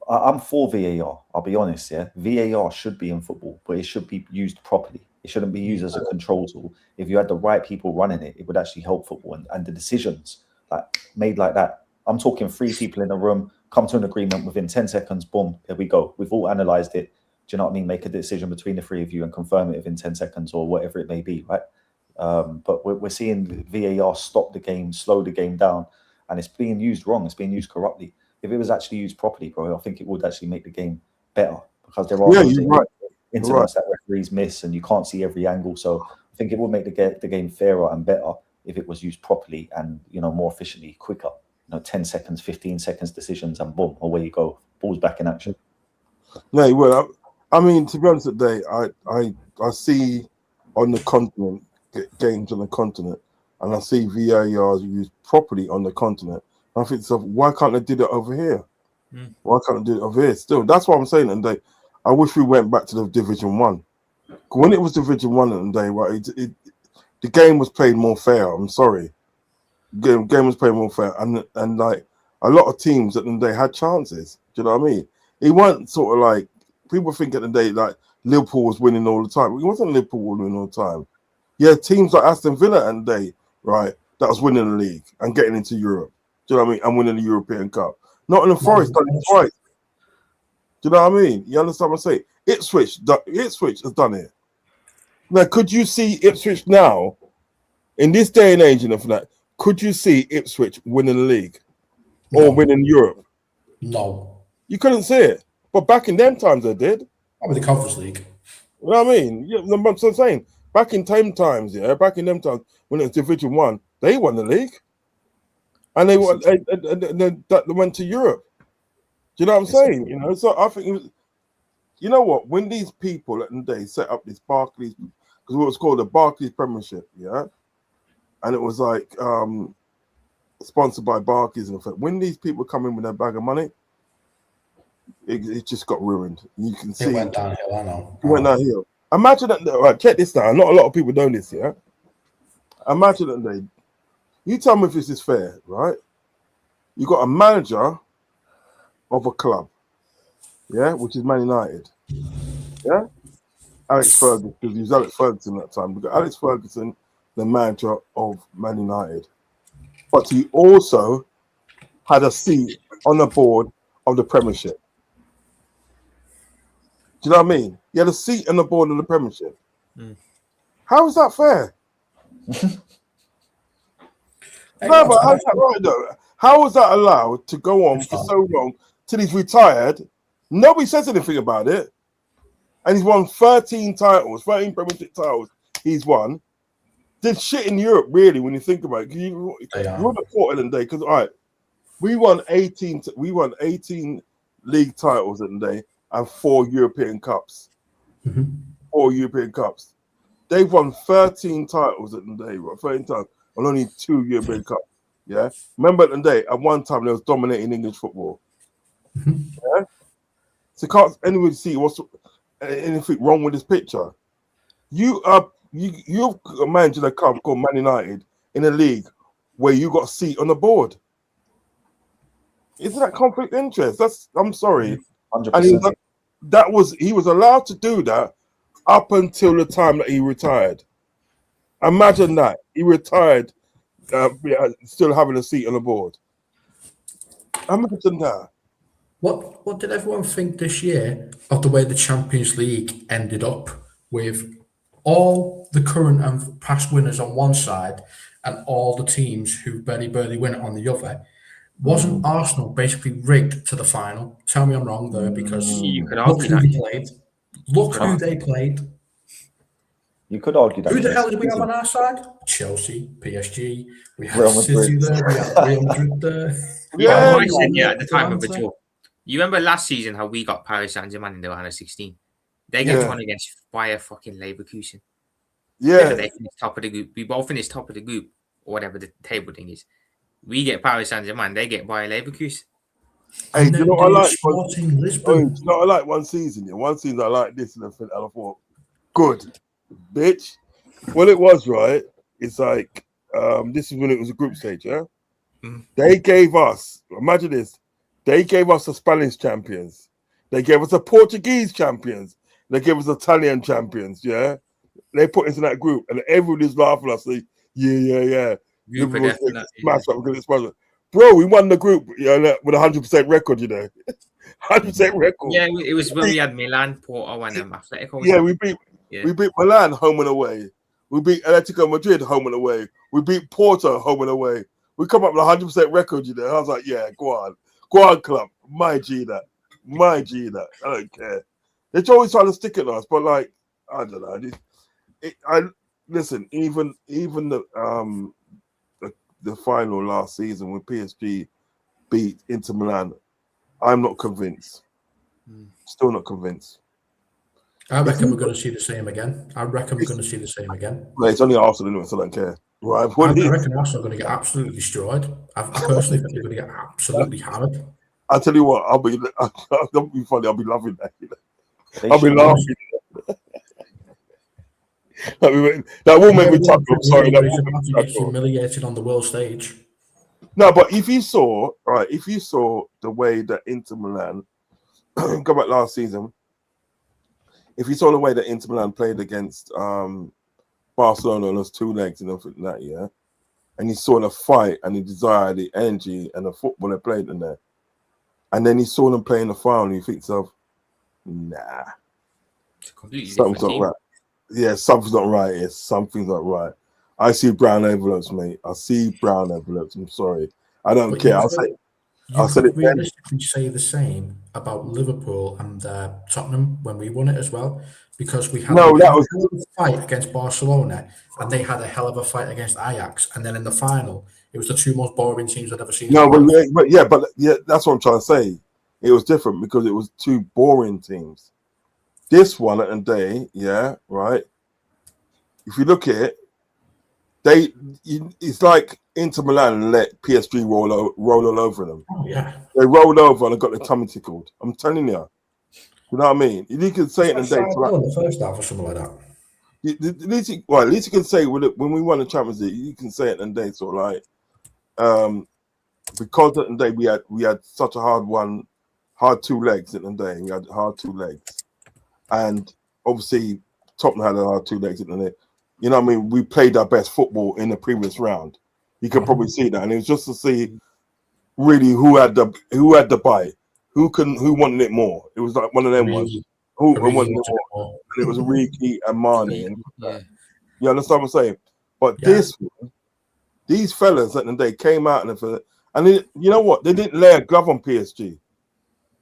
Speaker 4: I'm for VAR. I'll be honest. Yeah, VAR should be in football, but it should be used properly. It shouldn't be used as a control tool. If you had the right people running it, it would actually help football. And the decisions like made like that. I'm talking 3 people in a room, come to an agreement within 10 seconds. Boom, there we go. We've all analysed it. Do you know what I mean? Make a decision between the 3 of you and confirm it within 10 seconds or whatever it may be, right? But we're seeing VAR stop the game, slow the game down, and it's being used wrong. It's being used corruptly. If it was actually used properly, bro, I think it would actually make the game better because there are incidents that referees miss and you can't see every angle. So I think it would make the game fairer and better if it was used properly and more efficiently, quicker. 10 seconds, 15 seconds decisions, and boom, away you go. Ball's back in action.
Speaker 2: No, you will. I mean, to be honest, today I see on the continent games on the continent, and I see VAR used properly on the continent. And I think, so why can't they do that over here? Why can't they do it over here? Still, that's what I'm saying. And I wish we went back to the Division 1. When it was Division 1 at the day, right, the game was played more fair. I'm sorry, game was played more fair, and like a lot of teams at the day had chances. Do you know what I mean? It wasn't sort of like people think at the day like Liverpool was winning all the time. It wasn't Liverpool winning all the time. Yeah, teams like Aston Villa and they, right, that was winning the league and getting into Europe. Do you know what I mean? And winning the European Cup. Nottingham Forest done it twice. Do you know what I mean? You understand what I'm saying? Ipswich has done it. Now, could you see Ipswich now, in this day and age, could you see Ipswich winning the league or winning Europe?
Speaker 3: No.
Speaker 2: You couldn't see it. But back in them times, they did.
Speaker 3: Not with the Conference League.
Speaker 2: You know what I mean? Yeah, that's what I'm saying. back in them times, when it was Division 1, they won the league. And they went, and then they went to Europe. Do you know what I'm saying? You know, so I think it was, you know what? When these people at the day set up this Barclays, because what was called the Barclays Premiership, yeah, and it was like sponsored by Barclays and effect. When these people come in with their bag of money, it just got ruined. You can see
Speaker 3: it went downhill. I know.
Speaker 2: It went downhill. Imagine that. Right, check this out. Not a lot of people know this, yeah. Imagine that you tell me if this is fair, right? You got a manager of a club, yeah, which is Man United, yeah. Alex Ferguson, because he was Alex Ferguson at that time. We got Alex Ferguson, the manager of Man United, but he also had a seat on the board of the Premiership. Do you know what I mean? He had a seat on the board of the Premiership. How is that fair? No, but how's that right though? How was that allowed to go on for so long till he's retired? Nobody says anything about it. And he's won 13 titles, 13 Premiership titles he's won. Did shit in Europe, really, when you think about it. You would have thought in the day, because all right, we won 18 league titles in the day and 4 European Cups. 4 European Cups. They've won 13 titles in the day, right? 13 titles, and only 2 European Cups. Yeah. Remember at the day, at one time they was dominating English football. Yeah. So can't anybody see what's anything wrong with this picture? You've managed a club called Man United in a league where you got a seat on the board. Isn't that conflict of interest? I'm sorry.
Speaker 4: 100%.
Speaker 2: And he was allowed to do that up until the time that he retired. Imagine that. He retired still having a seat on the board. Imagine that.
Speaker 3: What did everyone think this year of the way the Champions League ended up, with all the current and past winners on one side and all the teams who barely win it on the other? Wasn't Arsenal basically rigged to the final? Tell me I'm wrong there, because
Speaker 5: You could
Speaker 3: look
Speaker 5: argue
Speaker 3: who
Speaker 5: that.
Speaker 3: they played. Look who they played.
Speaker 4: You could argue that.
Speaker 3: Who the hell did we have on our side? Chelsea, PSG. We had
Speaker 4: Real
Speaker 3: City
Speaker 4: Madrid.
Speaker 3: there. We had Real Madrid there.
Speaker 5: Yeah,
Speaker 2: Yeah,
Speaker 5: I said, at the time of the
Speaker 3: Atlanta.
Speaker 5: tour. You remember last season how we got Paris Saint-Germain in the round of 16? They get drawn against Bayer fucking Leverkusen.
Speaker 2: Yeah.
Speaker 5: They finished top of the group. We both finished top of the group, or whatever the table thing is. We get Paris Saint-Germain, they get Bayer Leverkusen.
Speaker 2: Hey,
Speaker 3: And
Speaker 2: do you
Speaker 3: then
Speaker 2: know what I
Speaker 3: they were
Speaker 2: like?
Speaker 3: Sporting
Speaker 2: Do
Speaker 3: Lisbon.
Speaker 2: you know what I like one season? Yeah, one season I like this and I thought, good, bitch. Well, it was right. It's like this is when it was a group stage, yeah. They gave us, imagine this, they gave us the Spanish champions, they gave us the Portuguese champions, they gave us the Italian champions, yeah. They put us in that group, and everybody's laughing at us, like, yeah.
Speaker 5: Group of death,
Speaker 2: Smash up against Spanish. Bro, we won the group, with 100% record, 100% record.
Speaker 5: Yeah, it was when we had Milan, Porto, and Atletico.
Speaker 2: Yeah, we beat Milan home and away. We beat Atletico Madrid home and away. We beat Porto home and away. We come up with 100% record, I was like, yeah, go on, club. My G that. I don't care. They're always trying to stick it on us, but like, I don't know. Listen. Even the final last season when PSG beat Inter Milan, I'm not convinced. Still not convinced.
Speaker 3: I reckon we're going to see the same again.
Speaker 2: Well, it's only Arsenal anyway, so I don't care. Right?
Speaker 3: I reckon Arsenal are going to get absolutely destroyed. I personally think they're going to get absolutely hammered.
Speaker 2: I'll tell you what, I'll be funny. I'll be loving that. I'll be laughing. That will make me chuckle. I'm sorry. That will make me chuckle.
Speaker 3: Humiliated on the world stage.
Speaker 2: No, but if you saw the way that Inter Milan go back last season, if you saw the way that Inter Milan played against Barcelona on those 2 legs and everything that year, and you saw the fight and the desire, the energy, and the football they played in there, and then you saw them play in the final, you think to yourself, nah,
Speaker 5: it's a completely
Speaker 2: something's not right. Yeah, something's not right. Yes, something's not right. I see brown envelopes, mate. I see brown envelopes. I'm sorry. I don't care. I'll say
Speaker 3: You
Speaker 2: I said it
Speaker 3: could
Speaker 2: then.
Speaker 3: realistically say the same about Liverpool and Tottenham when we won it as well, because we had
Speaker 2: No,
Speaker 3: a
Speaker 2: that was
Speaker 3: hell of a fight against Barcelona, and they had a hell of a fight against Ajax, and then in the final, it was the two most boring teams I'd ever seen in
Speaker 2: no,
Speaker 3: my life.
Speaker 2: but that's what I'm trying to say. It was different because it was two boring teams. This one at the day, yeah, right. If you look at it, it's like Inter Milan let PSG roll all over them.
Speaker 3: Oh yeah,
Speaker 2: They rolled over and got their tummy tickled. I'm telling you. You know what I mean? You can say it in the day.
Speaker 3: in the first half or something like that.
Speaker 2: At least you can say when we won the Champions League, you can say it in the day, sort of like, because at the day we had such a hard 2 legs at the day. We had hard 2 legs, and obviously Tottenham had a hard 2 legs at the day. You know what I mean? We played our best football in the previous round. You can probably see that, and it was just to see really who had the bite, who wanted it more. It was like one of them ones. Who wanted it more? And it was Origi and Mane. And
Speaker 5: Yeah.
Speaker 2: you understand what I'm saying? But these fellas at the day came out and you know what? They didn't lay a glove on PSG.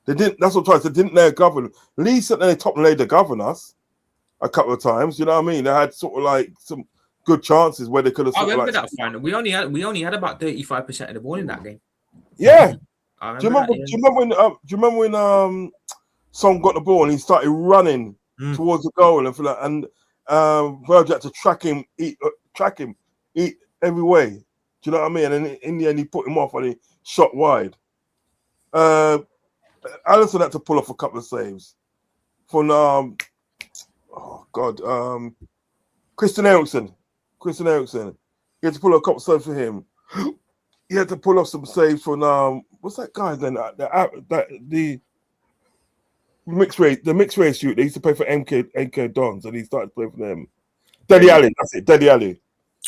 Speaker 2: They didn't. That's what I'm trying to say. They didn't lay a glove on. At least at the top laid the glove on us a couple of times. You know what I mean? They had sort of like some good chances where they could have.
Speaker 5: I remember that final. We only had about 35% of the ball in that game.
Speaker 2: Yeah.
Speaker 5: Do you
Speaker 2: remember when Son got the ball and he started running towards the goal and Virgil had to track him every way. Do you know what I mean? And in the end, he put him off and he shot wide. Alisson had to pull off a couple of saves from Christian Eriksen. He had to pull off a couple of saves for him. He had to pull off some saves from what's that guy's name? The mixed race shoot. They used to play for MK Dons, and he started playing for them. Dele Alli, that's it. Dele Alli.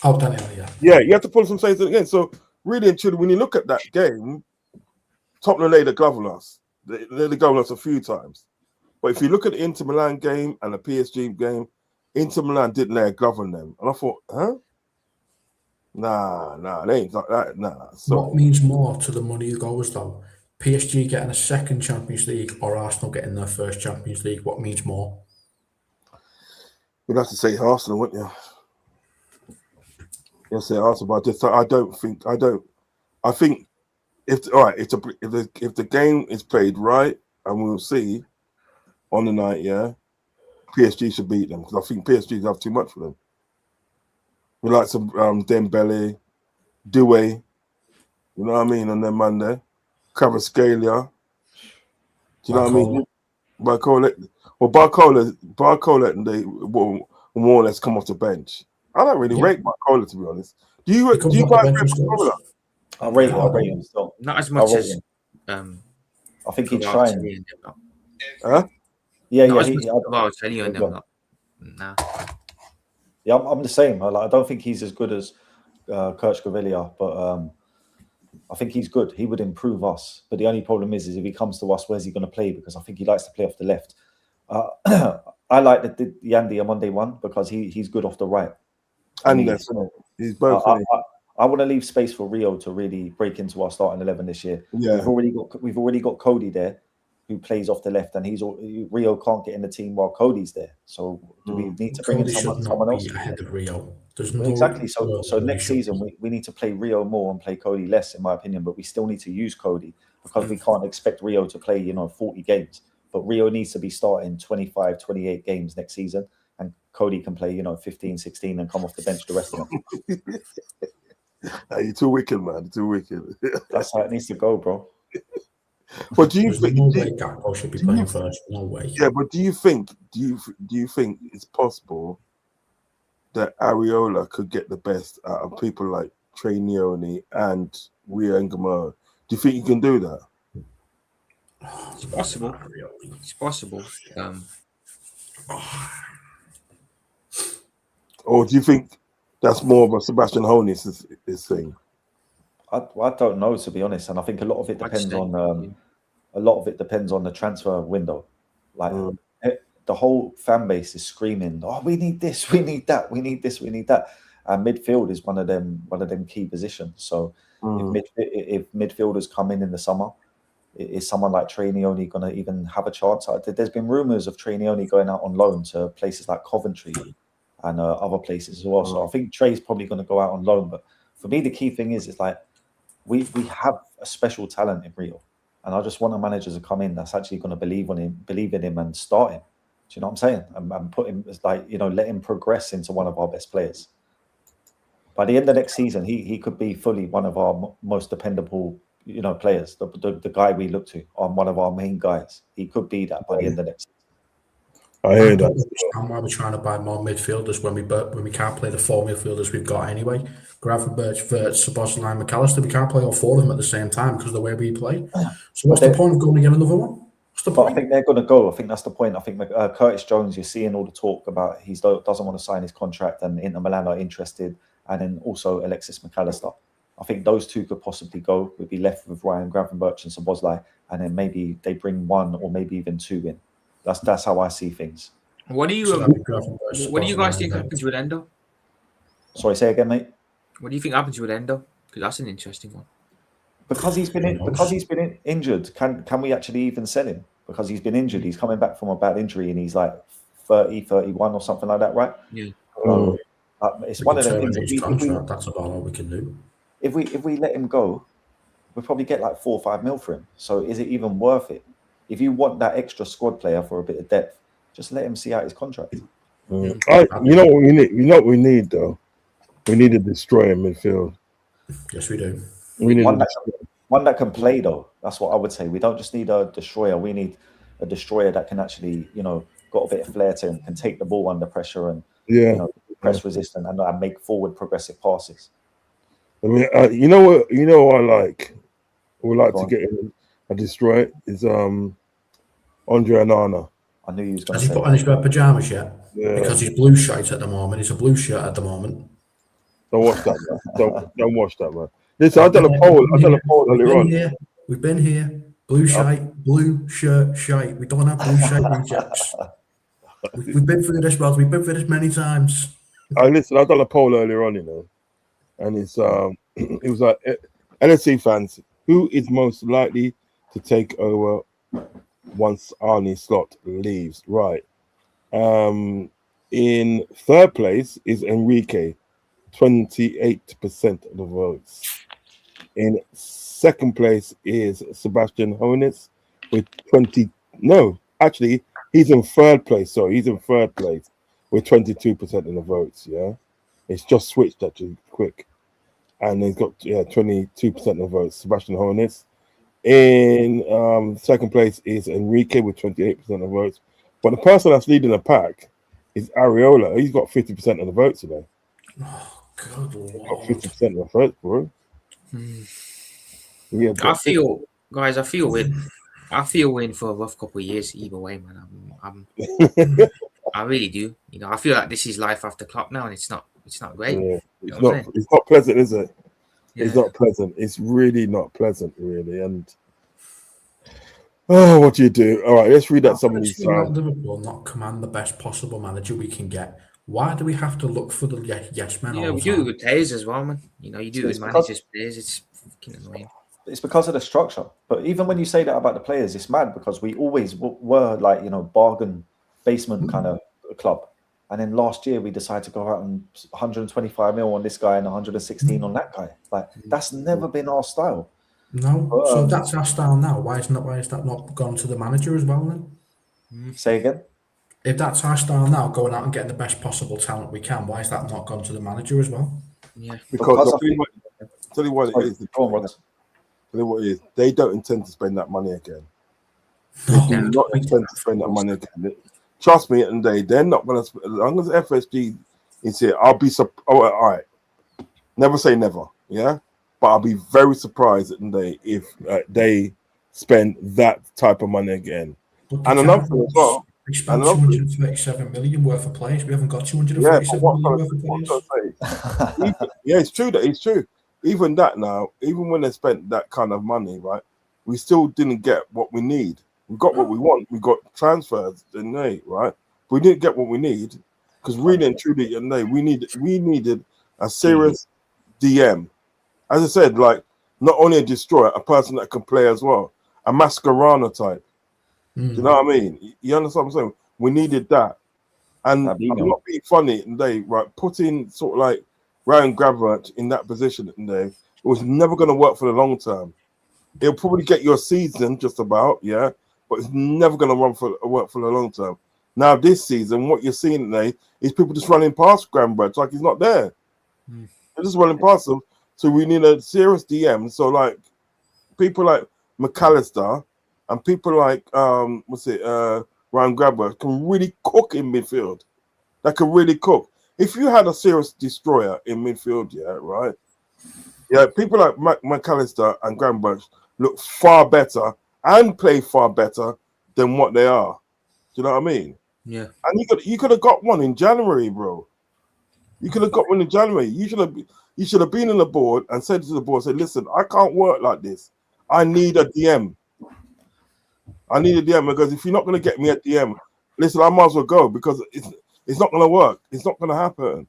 Speaker 3: Oh, Dele Alli, yeah.
Speaker 2: Yeah, you have to pull some saves again. So really and truly, when you look at that game, Tottenham laid a glove on us. They laid a glove on us a few times. But if you look at the Inter Milan game and the PSG game, Inter Milan didn't lay a glove on them. And I thought, huh? Nah, they ain't like that. Nah. So
Speaker 3: what means more to the money goers though? PSG getting a second Champions League or Arsenal getting their first Champions League? What means more?
Speaker 2: you'd have to say Arsenal, wouldn't you? You'll say Arsenal, but I think if the game is played right, and we'll see on the night, yeah, PSG should beat them because I think PSG have too much for them. We like some Dembele, Doué, you know what I mean, on their Monday. Kvaratskhelia. Do you know what I mean? Barcola, and they will more or less come off the bench. I don't really rate Barcola, to be honest. Do you guys rate Barcola?
Speaker 4: I rate him still.
Speaker 5: Not as much as
Speaker 4: I think he's trying.
Speaker 2: Huh?
Speaker 4: Yeah.
Speaker 5: I'll tell you and them not. Nah.
Speaker 4: Yeah, I'm the same. I don't think he's as good as Kvaratskhelia, but I think he's good. He would improve us. But the only problem is if he comes to us, where's he going to play? Because I think he likes to play off the left. I like the Yandy Monday one because he's good off the right.
Speaker 2: And he's both.
Speaker 4: I want to leave space for Rio to really break into our starting 11 this year.
Speaker 2: Yeah.
Speaker 4: We've already got Cody there, who plays off the left, and Rio can't get in the team while Cody's there. So do we need to bring in someone else
Speaker 3: ahead of Rio?
Speaker 4: Exactly. So next season we need to play Rio more and play Cody less, in my opinion. But we still need to use Cody because we can't expect Rio to play 40 games. But Rio needs to be starting 25, 28 games next season, and Cody can play 15, 16 and come off the bench the rest of them.
Speaker 2: You're too wicked, man. Too wicked.
Speaker 4: That's how it needs to go, bro.
Speaker 2: But do you think
Speaker 3: no way Gakpo should be playing first? No way.
Speaker 2: Yeah, but do you think it's possible that Areola could get the best out of people like Trey Neone and Rio Ngamo? Do you think you can do that?
Speaker 5: It's possible. It's possible.
Speaker 2: Or do you think that's more of a Sebastian Holness thing?
Speaker 4: I don't know, to be honest, and I think a lot of it depends on the transfer window. Like the whole fan base is screaming, "Oh, we need this, we need that, we need this, we need that." And midfield is one of them key positions. So If midfielders come in the summer, is someone like Trainioni going to even have a chance? There's been rumours of Trainioni going out on loan to places like Coventry and other places as well. So I think Trey's probably going to go out on loan. But for me, the key thing is like we have a special talent in Rio, and I just want a manager to come in that's actually going to believe in him, and start him. Do you know what I'm saying? And put him, like, let him progress into one of our best players. By the end of next season, he could be fully one of our most dependable, players. The guy we look to on one of our main guys. He could be that by the end of next season.
Speaker 2: I hear
Speaker 3: don't
Speaker 2: that.
Speaker 3: understand why we're trying to buy more midfielders when we can't play the 4 midfielders we've got anyway. Gravenberch, Wirtz, Szoboszlai, McAllister. We can't play all 4 of them at the same time because of the way we play. So what's the point of going to get another one? What's the point?
Speaker 4: I think they're going to go. I think that's the point. I think Curtis Jones, you're seeing all the talk about he doesn't want to sign his contract, and Inter Milan are interested, and then also Alexis McAllister. I think those two could possibly go. We'd be left with Ryan Gravenberch and Szoboszlai, and then maybe they bring 1 or maybe even 2 in. That's how I see things.
Speaker 5: What do you guys think happens with Endo?
Speaker 4: Sorry, say again, mate.
Speaker 5: What do you think happens with Endo? Because that's an interesting one.
Speaker 4: Because he's been injured, can we actually even sell him? Because he's been injured, he's coming back from a bad injury, and he's like 30, 31 or something like that, right?
Speaker 5: Yeah.
Speaker 4: It's one of the things.
Speaker 3: That's about all we can do.
Speaker 4: If we let him go, we'll probably get like 4 or 5 mil for him. So is it even worth it? If you want that extra squad player for a bit of depth, just let him see out his contract.
Speaker 2: You know what we need? You know what we need though? We need a destroyer in midfield.
Speaker 3: Yes, we do.
Speaker 2: We need
Speaker 4: one that can play though. That's what I would say. We don't just need a destroyer. We need a destroyer that can actually, got a bit of flair to him, can take the ball under pressure and press resistant and make forward progressive passes.
Speaker 2: I mean, you know what? You know what I like. Would like to get in a destroyer is Andre Onana.
Speaker 4: I knew he was going to
Speaker 3: say. Has he put on his red pajamas yet?
Speaker 2: Yeah.
Speaker 3: Because he's blue shite at the moment. He's a blue shirt at the moment.
Speaker 2: Don't watch that, man. Don't watch that, man. Listen, I've done a poll earlier on.
Speaker 3: We've been here. Blue shite, blue shirt, shite. We don't have blue shite rejects. We've been through this, Rod. We've been through this many times.
Speaker 2: Listen, I've done a poll earlier on, and it's it was like LSC fans, who is most likely to take over once Arne Slot leaves? Right. In 3rd place is Enrique, 28% of the votes. In 2nd place is Sebastian Hoeneß with 20. No, actually, he's in 3rd place. Sorry, he's in 3rd place with 22% of the votes. Yeah, it's just switched actually quick, and he's got 22% of the votes. Sebastian Hoeneß. In 2nd place is Enrique with 28% of the votes. But the person that's leading the pack is Areola. He's got 50% of the votes today.
Speaker 3: Oh, good Lord.
Speaker 2: He's got 50% of the votes, bro. Yeah,
Speaker 5: I feel we're in for a rough couple of years either way, man. I really do. I feel like this is life after Klopp now, and it's not great.
Speaker 2: Yeah. It's not pleasant, is it? Yeah. It's not pleasant. It's really not pleasant, really. And what do you do? All right, let's read out some of these.
Speaker 3: Liverpool not command the best possible manager we can get. Why do we have to look for the yes men?
Speaker 5: We do it with players as well, man. You do it with managers, players. It's fucking annoying.
Speaker 4: It's because of the structure. But even when you say that about the players, it's mad because we always were like, bargain basement kind of club. And then last year we decided to go out and 125 mil on this guy and 116 on that guy. Like, that's never been our style.
Speaker 3: No. So if that's our style now, why is that not gone to the manager as well then?
Speaker 4: Say again?
Speaker 3: If that's our style now, going out and getting the best possible talent we can, why is that not gone to the manager as well?
Speaker 5: Yeah.
Speaker 2: Because tell you what it is. Tell you what it is. They don't intend to spend that money again. They do not intend to spend that money again. Trust me, and they're not going to. As long as FSG is here, I'll be surprised. All right, never say never, yeah. But I'll be very surprised if they spend that type of money again. And another thing as well.
Speaker 3: We spent 237 million worth of players. We haven't got 237 million worth of players.
Speaker 2: Yeah, it's true. It's true. Even that now, even when they spent that kind of money, right, we still didn't get what we need. We got what we want. We got transfers, right? We didn't get what we need because really and truly, we needed a serious DM. As I said, like not only a destroyer, a person that can play as well, a Mascherano type. Do you know what I mean? You understand what I'm saying? We needed that. And I'm not being funny today, right? Putting sort of like Ryan Gravenberch in that position today, it was never going to work for the long term. It'll probably get your season just about, yeah, but it's never going to work for the long term. Now this season, what you're seeing today is people just running past Gravenberch like he's not there. They're just running past him. So we need a serious DM. So like people like McAllister and people like Ryan Gravenberch can really cook in midfield. That can really cook. If you had a serious destroyer in midfield, yeah, right? Yeah, people like McAllister and Gravenberch look far better and play far better than what they are. Do you know what I mean?
Speaker 5: Yeah.
Speaker 2: And you could have got one in January, bro. You could have got one in January. You should have been on the board and said to the board, say, listen, I can't work like this. I need a DM. I need a DM because if you're not going to get me a DM, listen, I might as well go because it's not going to work. It's not going to happen. You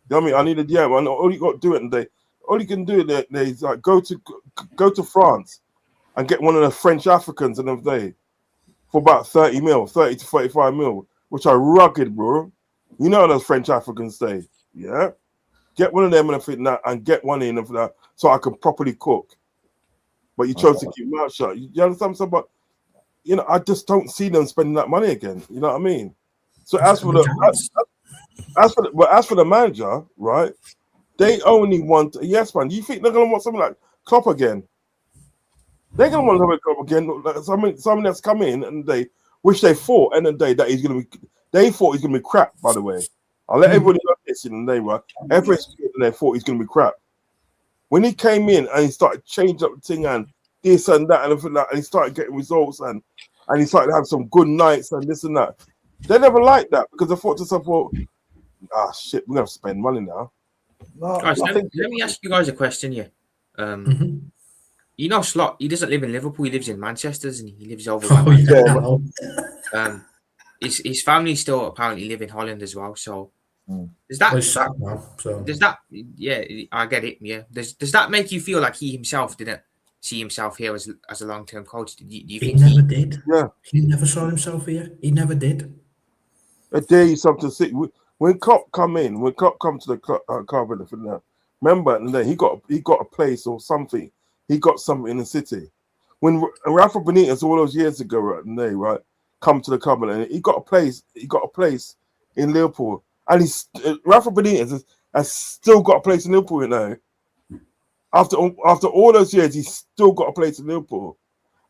Speaker 2: know what I mean? I need a DM. And all you got to do it today. All you can do there is like go to France and get one of the French Africans in the day for about 30 to 35 mil, which are rugged, bro. You know how those French Africans stay, yeah? Get one of them and get one in of that so I can properly cook. But you chose to keep mouth shut. You understand something? But you know, I just don't see them spending that money again. You know what I mean? So as for the manager, right? They only want yes, man. You think they're gonna want something like Klopp again? They're gonna want something like Klopp again. Like someone that's come in and which they thought end of the day that he's gonna be. They thought he's gonna be crap. By the way, I'll let everybody know this in the day, right? Everybody they thought he's gonna be crap. When he came in and he started changing up the thing and this and that and everything like that, and he started getting results and he started to have some good nights and this and that. They never liked that because they thought to themselves, well, shit, we're gonna spend money now.
Speaker 5: No, guys, let me ask you guys a question here. You know, Slot, he doesn't live in Liverpool. He lives in Manchester, and he lives over by Manchester. His family still apparently live in Holland as well. So does that? Yeah, I get it. Yeah, does that make you feel like he himself didn't see himself here as a long-term coach? Do you think
Speaker 3: he never did?
Speaker 2: Yeah,
Speaker 3: he never saw himself here. He never did.
Speaker 2: I dare you something to see. When Klopp come to the club, remember, and then he got a place or something. He got something in the city. When Rafa Benitez all those years ago, right, come to the club and he got a place. He got a place in Liverpool, and Rafa Benitez has still got a place in Liverpool. You know, after all those years, he's still got a place in Liverpool.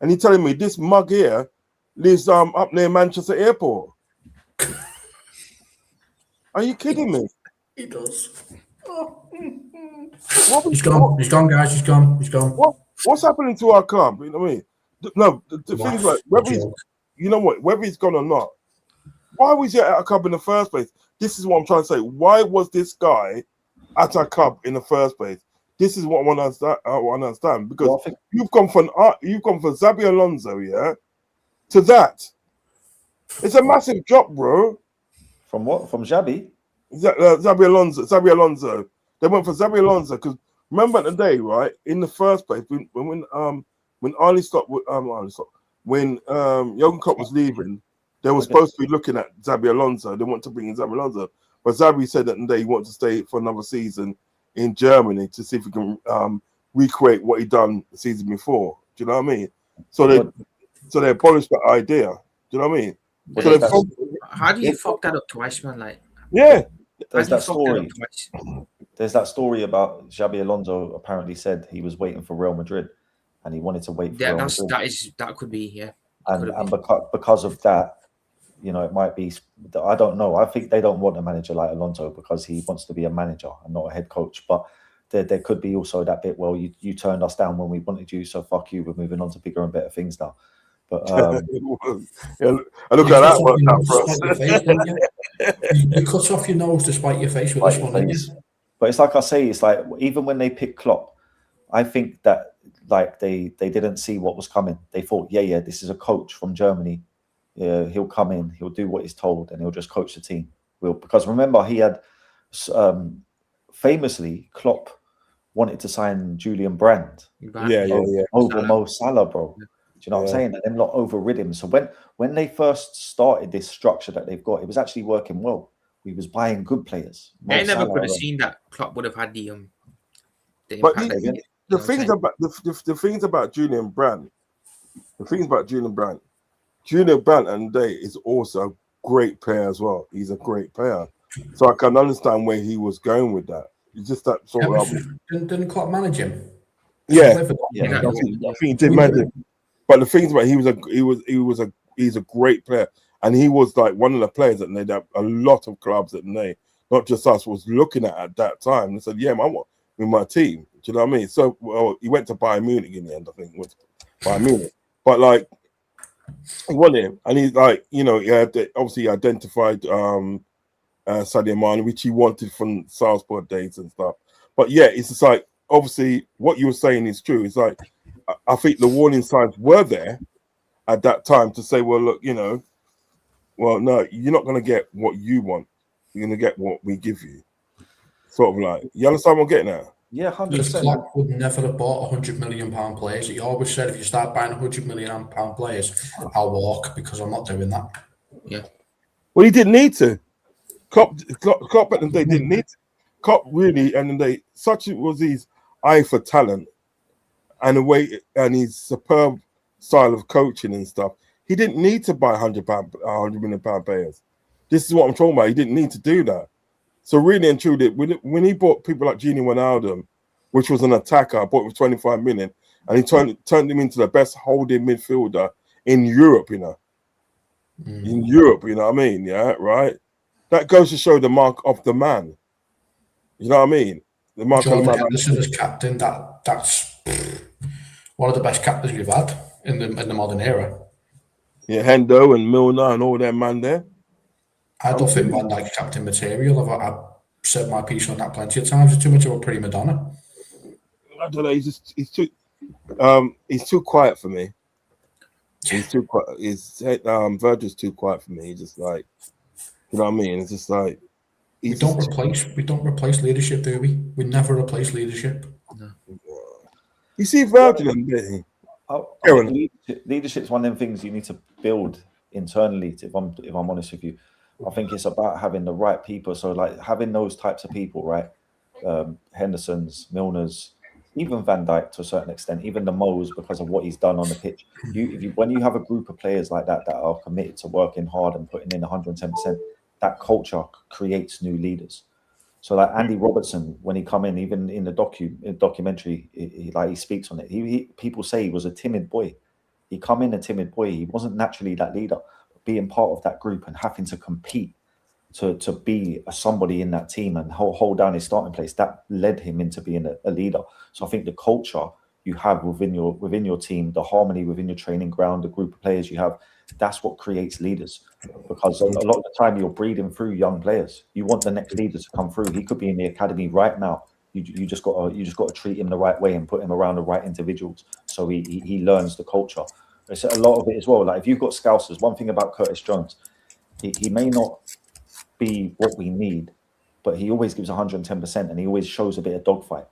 Speaker 2: And he's telling me this mug here lives up near Manchester Airport. Are you kidding me?
Speaker 3: He does. He's gone. He's gone, guys. He's gone. He's gone.
Speaker 2: What's happening to our club? You know what I mean? No, the thing's like whether he's gone or not. Why was he at our club in the first place? This is what I'm trying to say. Why was this guy at our club in the first place? This is what I want to understand because you've gone from Xabi Alonso, yeah, to that. It's a massive drop, bro.
Speaker 4: From what? From Xabi?
Speaker 2: Xabi Alonso. They went for Xabi Alonso because remember the day, right? In the first place, when Jurgen Klopp was leaving, they were supposed to be looking at Xabi Alonso. They want to bring in Xabi Alonso, but Xabi said that he wanted to stay for another season in Germany to see if he can recreate what he done the season before. Do you know what I mean? So they polished that idea. Do you know what I mean?
Speaker 5: How do you fuck that up twice, man? Like,
Speaker 2: yeah,
Speaker 4: there's that story. There's that story about Xabi Alonso apparently said he was waiting for Real Madrid, and he wanted to wait for Real Madrid. That could be, yeah. And because of that, you know, it might be. I don't know. I think they don't want a manager like Alonso because he wants to be a manager and not a head coach. But there could be also that bit. Well, you turned us down when we wanted you, so fuck you. We're moving on to bigger and better things now. But
Speaker 2: I look at that.
Speaker 3: You cut off your nose to spite your face with this one, didn't you?
Speaker 4: But it's like I say, it's like even when they pick Klopp, I think that like they didn't see what was coming. They thought, yeah, this is a coach from Germany. Yeah, he'll come in, he'll do what he's told, and he'll just coach the team. Because remember, he had famously Klopp wanted to sign Julian Brand
Speaker 2: Yeah.
Speaker 4: over
Speaker 5: Salah.
Speaker 4: Mo Salah, bro. Do you know what I'm saying? And them lot overrid him. So when they first started this structure that they've got, it was actually working well. We was buying good players. Mo
Speaker 5: They never
Speaker 4: Salah,
Speaker 5: could have seen that Klopp would have had the
Speaker 2: But
Speaker 5: impact. that he did, you
Speaker 2: the
Speaker 5: know what I'm
Speaker 2: things
Speaker 5: saying?
Speaker 2: about the things about Julian Brandt, Julian Brandt and Day is also a great player as well. He's a great player, so I can understand where he was going with that. It's just that sort of
Speaker 3: Didn't Klopp manage him?
Speaker 2: yeah.
Speaker 3: Play for
Speaker 4: Yeah.
Speaker 3: Tottenham.
Speaker 2: I think he did manage it. But the things about he's a great player, and he was like one of the players that made up a lot of clubs that not just us, was looking at that time. They said, "Yeah, man, I want with my team." Do you know what I mean? So, well, he went to Bayern Munich in the end. I think it was Bayern Munich, but like he wanted him, and he's like, he had obviously identified Sadio Mane, which he wanted from Salzburg days and stuff. But yeah, it's just like obviously what you were saying is true. It's like I think the warning signs were there at that time to say, well, look, well, no, you're not going to get what you want. You're going to get what we give you. Sort of like, you understand what I'm getting at?
Speaker 4: Yeah,
Speaker 3: Because
Speaker 4: 100%.
Speaker 3: Klopp would never have bought £100 million players. He always said, if you start buying £100 million players, I'll walk because I'm not doing that.
Speaker 5: Yeah.
Speaker 2: Well, he didn't need to. Klopp at the day didn't need to. Klopp really, and they such was his eye for talent and the way and his superb style of coaching and stuff. He didn't need to buy £100 million players. This is what I'm talking about. He didn't need to do that. So really and truly, when he bought people like Gini Wijnaldum, which was an attacker, bought with 25 million, and he turned him into the best holding midfielder in Europe. In Europe, you know what I mean? Yeah, right. That goes to show the mark of the man. You know what I mean? The mark of the man.
Speaker 3: Henderson as captain, that's one of the best captains we've had in the modern era.
Speaker 2: Yeah, Hendo and Milner and all them man there.
Speaker 3: I don't think Van Dijk's captain material. I've said my piece on that plenty of times. It's too much of a prima donna.
Speaker 2: I don't know. He's too quiet for me. He's too quiet. Virgil's too quiet for me. He's just like, you know what I mean? It's just like
Speaker 3: We don't replace leadership, do we? We never replace leadership.
Speaker 5: No.
Speaker 2: You see Virgil and me.
Speaker 4: Leadership is one of them things you need to build internally. If I'm honest with you, I think it's about having the right people. So like having those types of people, right? Henderson's, Milner's, even Van Dijk to a certain extent, even the Mo's because of what he's done on the pitch. When you have a group of players like that are committed to working hard and putting in 110%, that culture creates new leaders. So like Andy Robertson, when he come in, even in the documentary, he speaks on it. People say he was a timid boy. He come in a timid boy. He wasn't naturally that leader. Being part of that group and having to compete to be somebody in that team and hold down his starting place, that led him into being a leader. So I think the culture you have within your team, the harmony within your training ground, the group of players you have, that's what creates leaders. Because a lot of the time you're breeding through young players. You want the next leader to come through. He could be in the academy right now. You just got to treat him the right way and put him around the right individuals so he learns the culture. It's a lot of it as well. Like if you've got Scousers, one thing about Curtis Jones, he may not be what we need, but he always gives 110% and he always shows a bit of dogfight.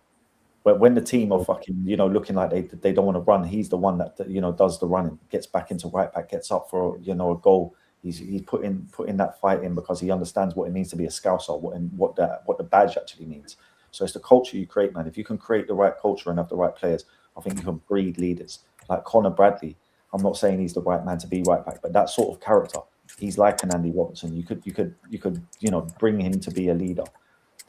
Speaker 4: But when the team are fucking, looking like they don't want to run, he's the one that does the running, gets back into right back, gets up for a goal. He's putting that fight in because he understands what it means to be a Scouser, what the badge actually means. So it's the culture you create, man. If you can create the right culture and have the right players, I think you can breed leaders. Like Conor Bradley, I'm not saying he's the right man to be right back, but that sort of character, he's like an Andy Robertson. You could bring him to be a leader.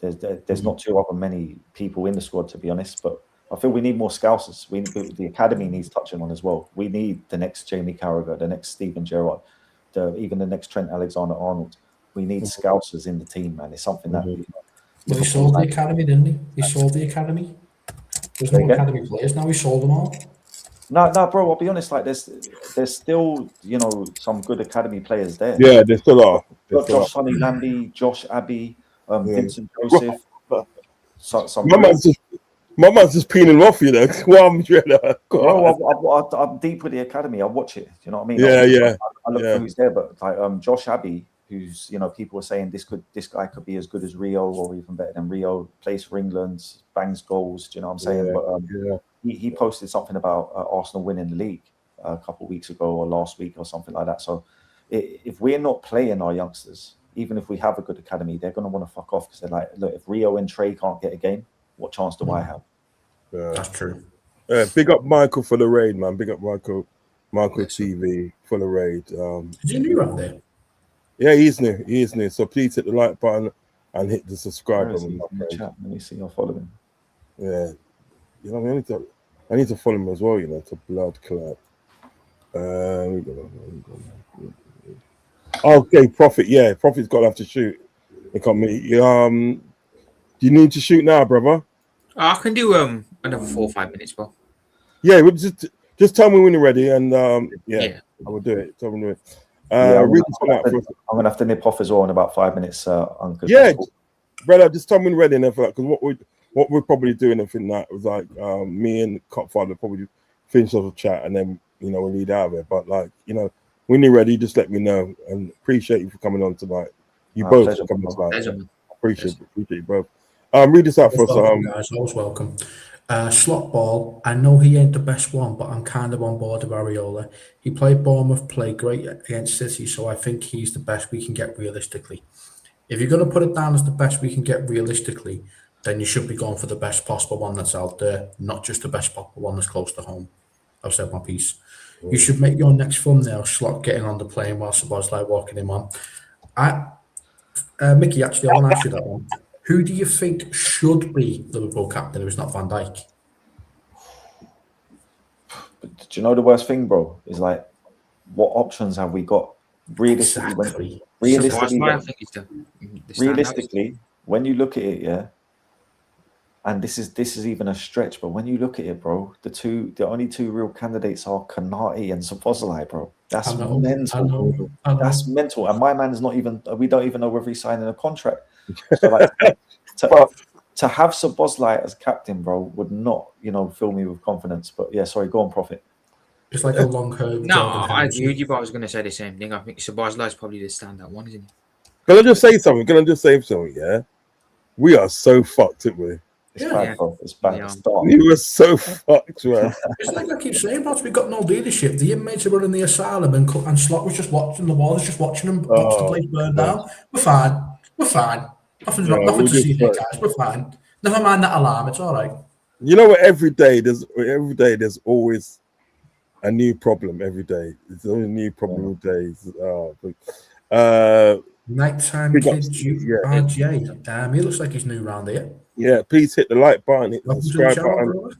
Speaker 4: There's not too many people in the squad, to be honest, but I feel we need more Scousers. The academy needs touching on as well. We need the next Jamie Carragher, the next Steven Gerrard, even the next Trent Alexander-Arnold. We need Scousers in the team, man. It's something that.
Speaker 3: Well, he sold the academy, didn't he? He sold the academy. There's no academy players now. He sold them all.
Speaker 4: No, bro. I'll be honest. Like, there's still some good academy players there.
Speaker 2: Yeah, there still are.
Speaker 4: Josh Sonny Lambie, Josh Abbey, Vincent Joseph.
Speaker 2: My man's just peeling off,
Speaker 4: I'm deep with the academy. I watch it. You know what I mean?
Speaker 2: Yeah.
Speaker 4: I look through who's there, but like Josh Abbey, who's, people are saying this guy could be as good as Rio or even better than Rio. Plays for England, bangs goals. Do you know what I'm saying?
Speaker 2: Yeah,
Speaker 4: But he posted something about Arsenal winning the league a couple of weeks ago or last week or something like that. So if we're not playing our youngsters, even if we have a good academy, they're going to want to fuck off because they're like, look, if Rio and Trey can't get a game, what chance do I have?
Speaker 3: That's true.
Speaker 2: Big up Michael for the raid, man. Big up Michael TV for the raid.
Speaker 3: Is he new around there?
Speaker 2: Yeah, he is new. So please hit the like button and hit the subscribe
Speaker 4: Where is
Speaker 2: button.
Speaker 4: he? In the chat. Let me see. I'll follow him.
Speaker 2: Yeah, I need to follow him as well. To Blood Club. Okay, Prophet. Yeah, Prophet's got to have to shoot. He can't meet. Do you need to shoot now, brother?
Speaker 5: I can do another 4 or 5 minutes, bro.
Speaker 2: Yeah, just tell me when you're ready, and
Speaker 5: Yeah.
Speaker 2: I will do it. Tell me when.
Speaker 4: I'm
Speaker 2: read this one out first.
Speaker 4: going to have to nip off as well in about 5 minutes, Uncle.
Speaker 2: Yeah, brother, just tell me when you're ready, and because what we're probably doing, I think that was like me and Copfather probably finish off the chat, and then we'll lead out of it. But when you're ready, just let me know, and appreciate you for coming on tonight. You both
Speaker 4: pleasure,
Speaker 2: for coming tonight.
Speaker 5: Pleasure.
Speaker 2: Appreciate you both. Read this out first.
Speaker 3: Guys, always welcome. Slot ball. I know he ain't the best one, but I'm kind of on board with Areola. He played Bournemouth, played great against City, so I think he's the best we can get realistically. If you're going to put it down as the best we can get realistically, then you should be going for the best possible one that's out there, not just the best possible one that's close to home. I've said my piece. You should make your next thumbnail Slot getting on the plane while Szoboszlai walking him on. Mickey, actually, I want to ask you that one. Who do you think should be Liverpool captain if it's not Van Dijk?
Speaker 4: But do you know the worst thing, bro? Is like, what options have we got? Realistically, when you look at it, yeah, and this is even a stretch, but when you look at it, bro, the only two real candidates are Konate and Szoboszlai, bro. That's mental. That's mental. And my man is not even. We don't even know whether he's signing a contract. So like, to have Szoboszlai as captain, bro, would not, fill me with confidence. But yeah, sorry, go on, Prophet.
Speaker 3: It's like a long curve.
Speaker 5: No, I agree with you, but I was going to say the same thing. I think Szoboszlai is probably the standout one, isn't he?
Speaker 2: Can I just say something? Yeah, we are so fucked, aren't we?
Speaker 4: It's bad, bro. It's bad.
Speaker 5: Yeah.
Speaker 2: We were so fucked, man.
Speaker 3: It's like I keep saying, but we got no leadership. The inmates are running the asylum, and Slot was just watching the wall. Just watching them watch the place burn down. We're fine. Nothing to see here, guys. We're fine. Never mind that alarm. It's all right.
Speaker 2: You know what? Every day there's always a new problem. Every day there's always a new problem with days.
Speaker 3: Nighttime kid RJ. He looks like he's new round here.
Speaker 2: Yeah, please hit the like button, hit the
Speaker 3: Welcome to the
Speaker 2: subscribe
Speaker 3: channel,
Speaker 2: button,
Speaker 3: brother.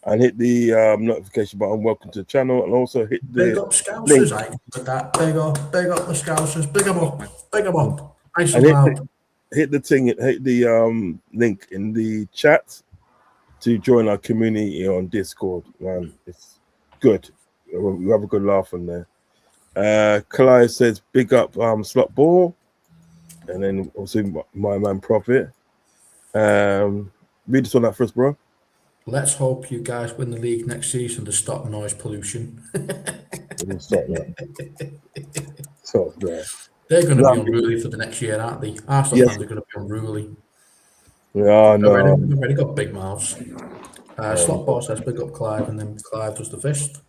Speaker 2: and hit the notification button. Welcome to the channel, and also hit the
Speaker 3: Big up Scousers, I with that. Big up the Scousers. Big them up. Nice and loud.
Speaker 2: Hit the link in the chat to join our community on Discord. Man, it's good. We have a good laugh on there. Clive says big up Slot Ball, and then also my man Prophet. Read this one out first, bro.
Speaker 3: Let's hope you guys win the league next season to stop noise pollution.
Speaker 2: Stop that.
Speaker 3: They're going to be unruly for the next year, aren't they? Arsenal fans are going to be unruly.
Speaker 2: Yeah, no.
Speaker 3: They've already got big mouths. Slot Ball says big up Clive, and then Clive does the fist.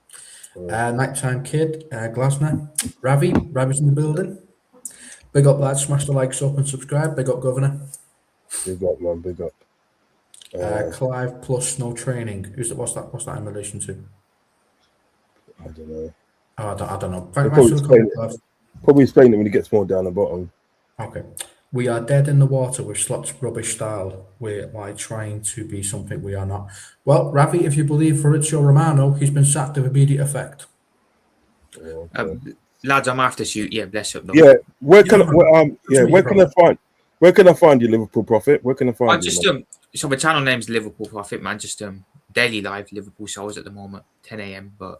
Speaker 3: Nighttime Kid, Glasner, Ravi's in the building. Big up, lads. Smash the likes up and subscribe. Big up, Governor.
Speaker 2: Big up, man. Big up.
Speaker 3: Clive plus no training. What's that in relation to?
Speaker 2: I don't know.
Speaker 3: Oh, I don't know.
Speaker 2: Probably explain it when he gets more down the bottom.
Speaker 3: Okay. We are dead in the water with Slot's rubbish style. We're like trying to be something we are not. Well, Ravi, if you believe Fabrizio Romano, he's been sacked with immediate effect.
Speaker 5: Lads, I'm after shoot. Yeah, bless up.
Speaker 2: Yeah, where can I find you, Liverpool Prophet? Where can I find you?
Speaker 5: So my channel name's Liverpool Prophet, man. Just daily live Liverpool shows at the moment, 10 a.m. But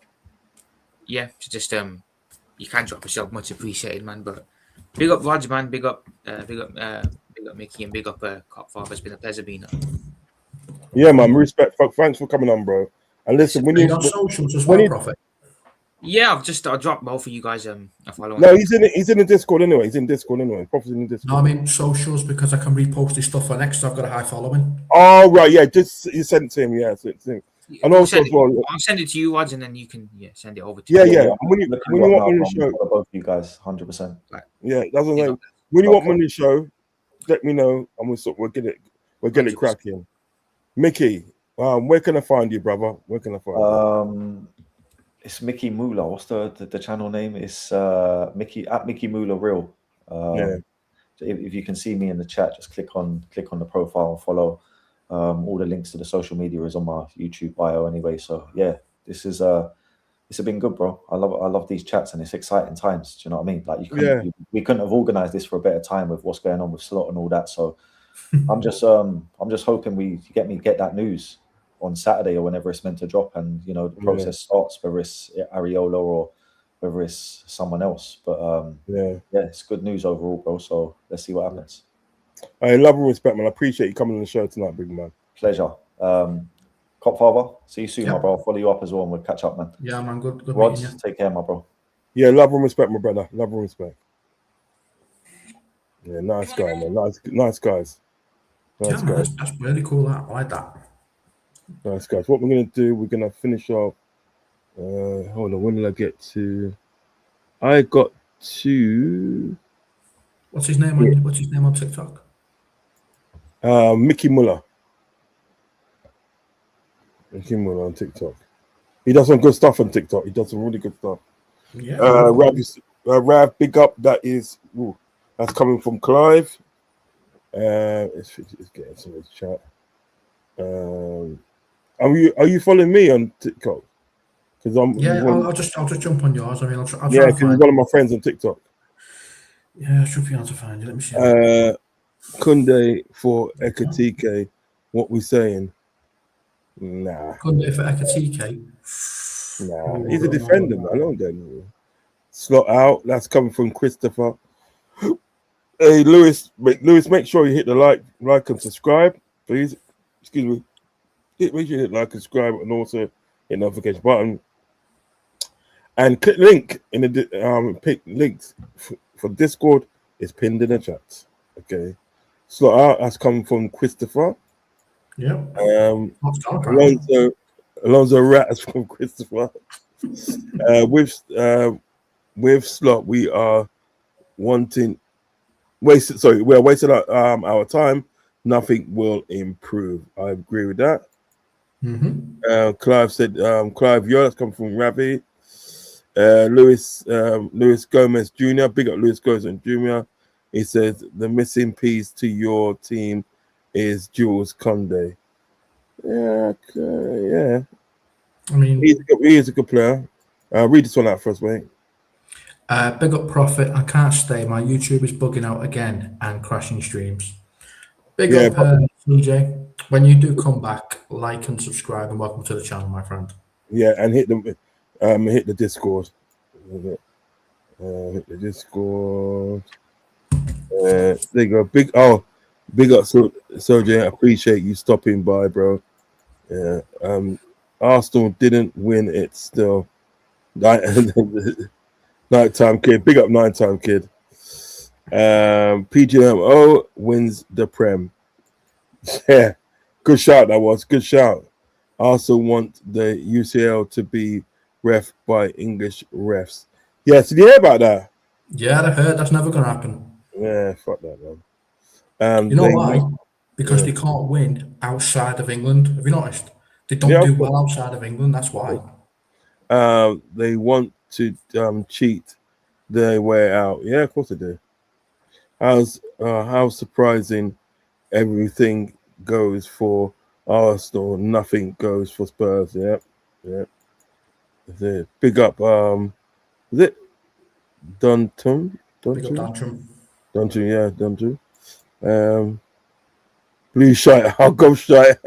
Speaker 5: yeah, just you can drop a sub, much appreciated, man. But big up Raj, man. Big up Mickey, and big up Copfather. It's been a pleasure being on.
Speaker 2: Yeah, man. Respect. Thanks for coming on, bro. And listen, when you
Speaker 3: on socials as well, Prophet.
Speaker 5: Yeah, I dropped both of you guys a follow.
Speaker 2: No, he's in the Discord anyway. He's in Discord anyway. Prophet's in the Discord.
Speaker 3: No, I mean socials because I can repost his stuff on X. I've got a high following.
Speaker 2: Oh right, yeah. Just you sent it to him. Yeah, sent it to him. And also as well.
Speaker 5: I'll send it to you, Wads, and then you can send it over to
Speaker 2: Yeah,
Speaker 5: me.
Speaker 2: yeah. When you want me on the show,
Speaker 4: both you guys, 100%.
Speaker 2: yeah, that's what I'm saying. When you want me on the show, let me know, and we'll get it cracking. Mickey, where can I find you, brother? Where can I find you?
Speaker 4: It's Mickey Moolah. What's the channel name? It's Mickey Moolah Real.
Speaker 2: Yeah.
Speaker 4: If you can see me in the chat, just click on the profile and follow. All the links to the social media is on my YouTube bio anyway. So yeah, this is it's been good, bro. I love these chats, and it's exciting times. Do you know what I mean? Like we couldn't have organized this for a better time with what's going on with Slot and all that. So I'm just hoping we get that news on Saturday or whenever it's meant to drop, and the process starts, whether it's Areola or whether it's someone else. But yeah, it's good news overall, bro. So let's see what happens.
Speaker 2: I love and respect, man. I appreciate you coming on the show tonight, big man.
Speaker 4: Pleasure. Copfather, see you soon, my bro. I'll follow you up as well, and we'll catch up, man.
Speaker 3: Yeah, man. Good
Speaker 4: Rods,
Speaker 3: meeting you.
Speaker 4: take care, my bro.
Speaker 2: Yeah, love and respect, my brother. Love and respect. Yeah, nice guy, man. Nice guys. Nice guys.
Speaker 3: Man, that's really cool. I like that.
Speaker 2: Nice guys. What we're gonna do? We're gonna finish off. Hold on. When did I get to? I got to.
Speaker 3: What's his name on TikTok?
Speaker 2: Mickey Muller. Mickey Muller on TikTok. He does some good stuff on TikTok. He does some really good stuff.
Speaker 3: Yeah.
Speaker 2: Rav, big up. That's coming from Clive. Let's get into this chat. Are you following me on TikTok? Because
Speaker 3: I'll just jump on yours. I mean, I'll try.
Speaker 2: Yeah, because you're one of my friends on TikTok.
Speaker 3: Yeah, I should be able to find you. Let me see.
Speaker 2: Kunde for Ekatike. What we saying? Nah.
Speaker 3: Kunde for Ekatike.
Speaker 2: Nah, he's a defender, man. I don't get it. Slot out. That's coming from Christopher. Hey, Lewis, make sure you hit the like and subscribe, please. Excuse me. Make sure you hit like and subscribe, and also hit the notification button. And click link in the pick links for Discord is pinned in the chat. Okay. Slot out has come from Christopher.
Speaker 3: Yeah.
Speaker 2: Alonso Rat is from Christopher. With Slot, we are wasting our time. Nothing will improve. I agree with that.
Speaker 3: Mm-hmm.
Speaker 2: Clive said, Clive, that's come from Ravi. Luis Gomez Jr. Big up Luis Gomez Jr. He says the missing piece to your team is Jules Conde. Yeah, okay, yeah.
Speaker 3: I mean,
Speaker 2: he is a good player. Read this one out first, mate.
Speaker 3: Big up Prophet. I can't stay. My YouTube is bugging out again and crashing streams. Big up CJ. When you do come back, like and subscribe, and welcome to the channel, my friend.
Speaker 2: Yeah, and hit the Discord. Hit the Discord. There you go. Big up, Soja. I appreciate you stopping by, bro. Yeah. Arsenal didn't win it still. Nighttime kid. Big up nighttime kid. PGMO wins the Prem. Yeah. Good shout that was. Good shout. I also want the UCL to be ref by English refs. Yeah, did you hear about that?
Speaker 3: Yeah, I heard that's never gonna happen.
Speaker 2: Yeah, fuck that, man.
Speaker 3: You know why? Because they can't win outside of England. Have you noticed? They don't do well outside of England. That's why.
Speaker 2: They want to cheat their way out. Yeah, of course they do. How surprising! Everything goes for Arsenal. Nothing goes for Spurs. Yeah. Big up. Is it Dunton? Dunton, yeah, Dunton. Blue shite. I'll go shite.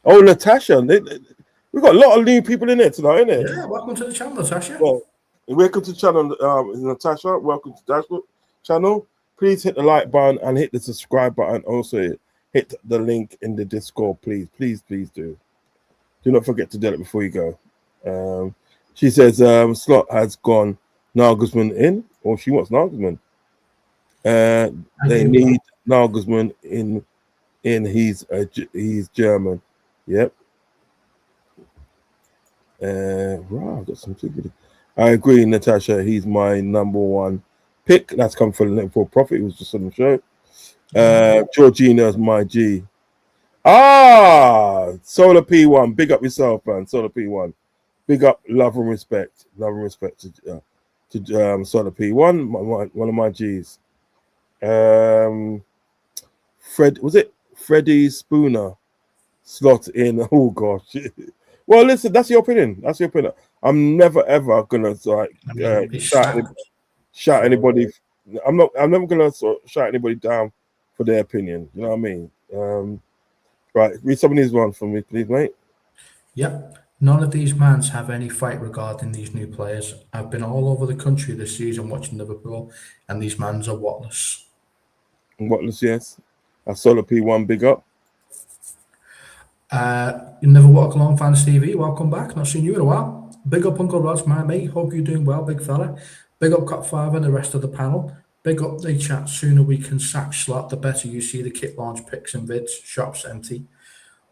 Speaker 2: Natasha. We've got a lot of new people in there tonight, innit?
Speaker 3: Yeah, welcome to the channel, Natasha.
Speaker 2: Well, welcome to the channel, Natasha. Welcome to the channel. Please hit the like button and hit the subscribe button. Also, hit the link in the Discord, please. Please do. Do not forget to do it before you go. She says Slot has gone Nagelsmann in, or she wants Nagelsmann. They need Nagelsmann in. He's German. Yep. Wow, I've got some tickets. I agree, Natasha. He's my number one pick. That's come from Liverpool Profit. He was just on the show. Georgina's my G. Solar P1. Big up yourself, man. Solar P1. Big up, love and respect. Love and respect to Solar P1, one of my G's. Freddie Spooner slot in. Oh gosh. Well, listen, that's your opinion. That's your opinion. I'm never ever gonna shout anybody. I'm never gonna shout anybody down for their opinion. You know what I mean? Right, read some of these ones for me, please, mate.
Speaker 3: Yep. None of these mans have any fight regarding these new players. I've been all over the country this season watching Liverpool, and these mans are whatless.
Speaker 2: Whatless, yes. I Solar P1, big up.
Speaker 3: You never walk along Fans TV. Welcome back. Not seen you in a while. Big up Uncle Rod's my mate. Hope you're doing well, big fella. Big up Cut 5 and the rest of the panel. Big up the chat. Sooner we can sack Slot, the better you see the kit launch pics and vids. Shops empty.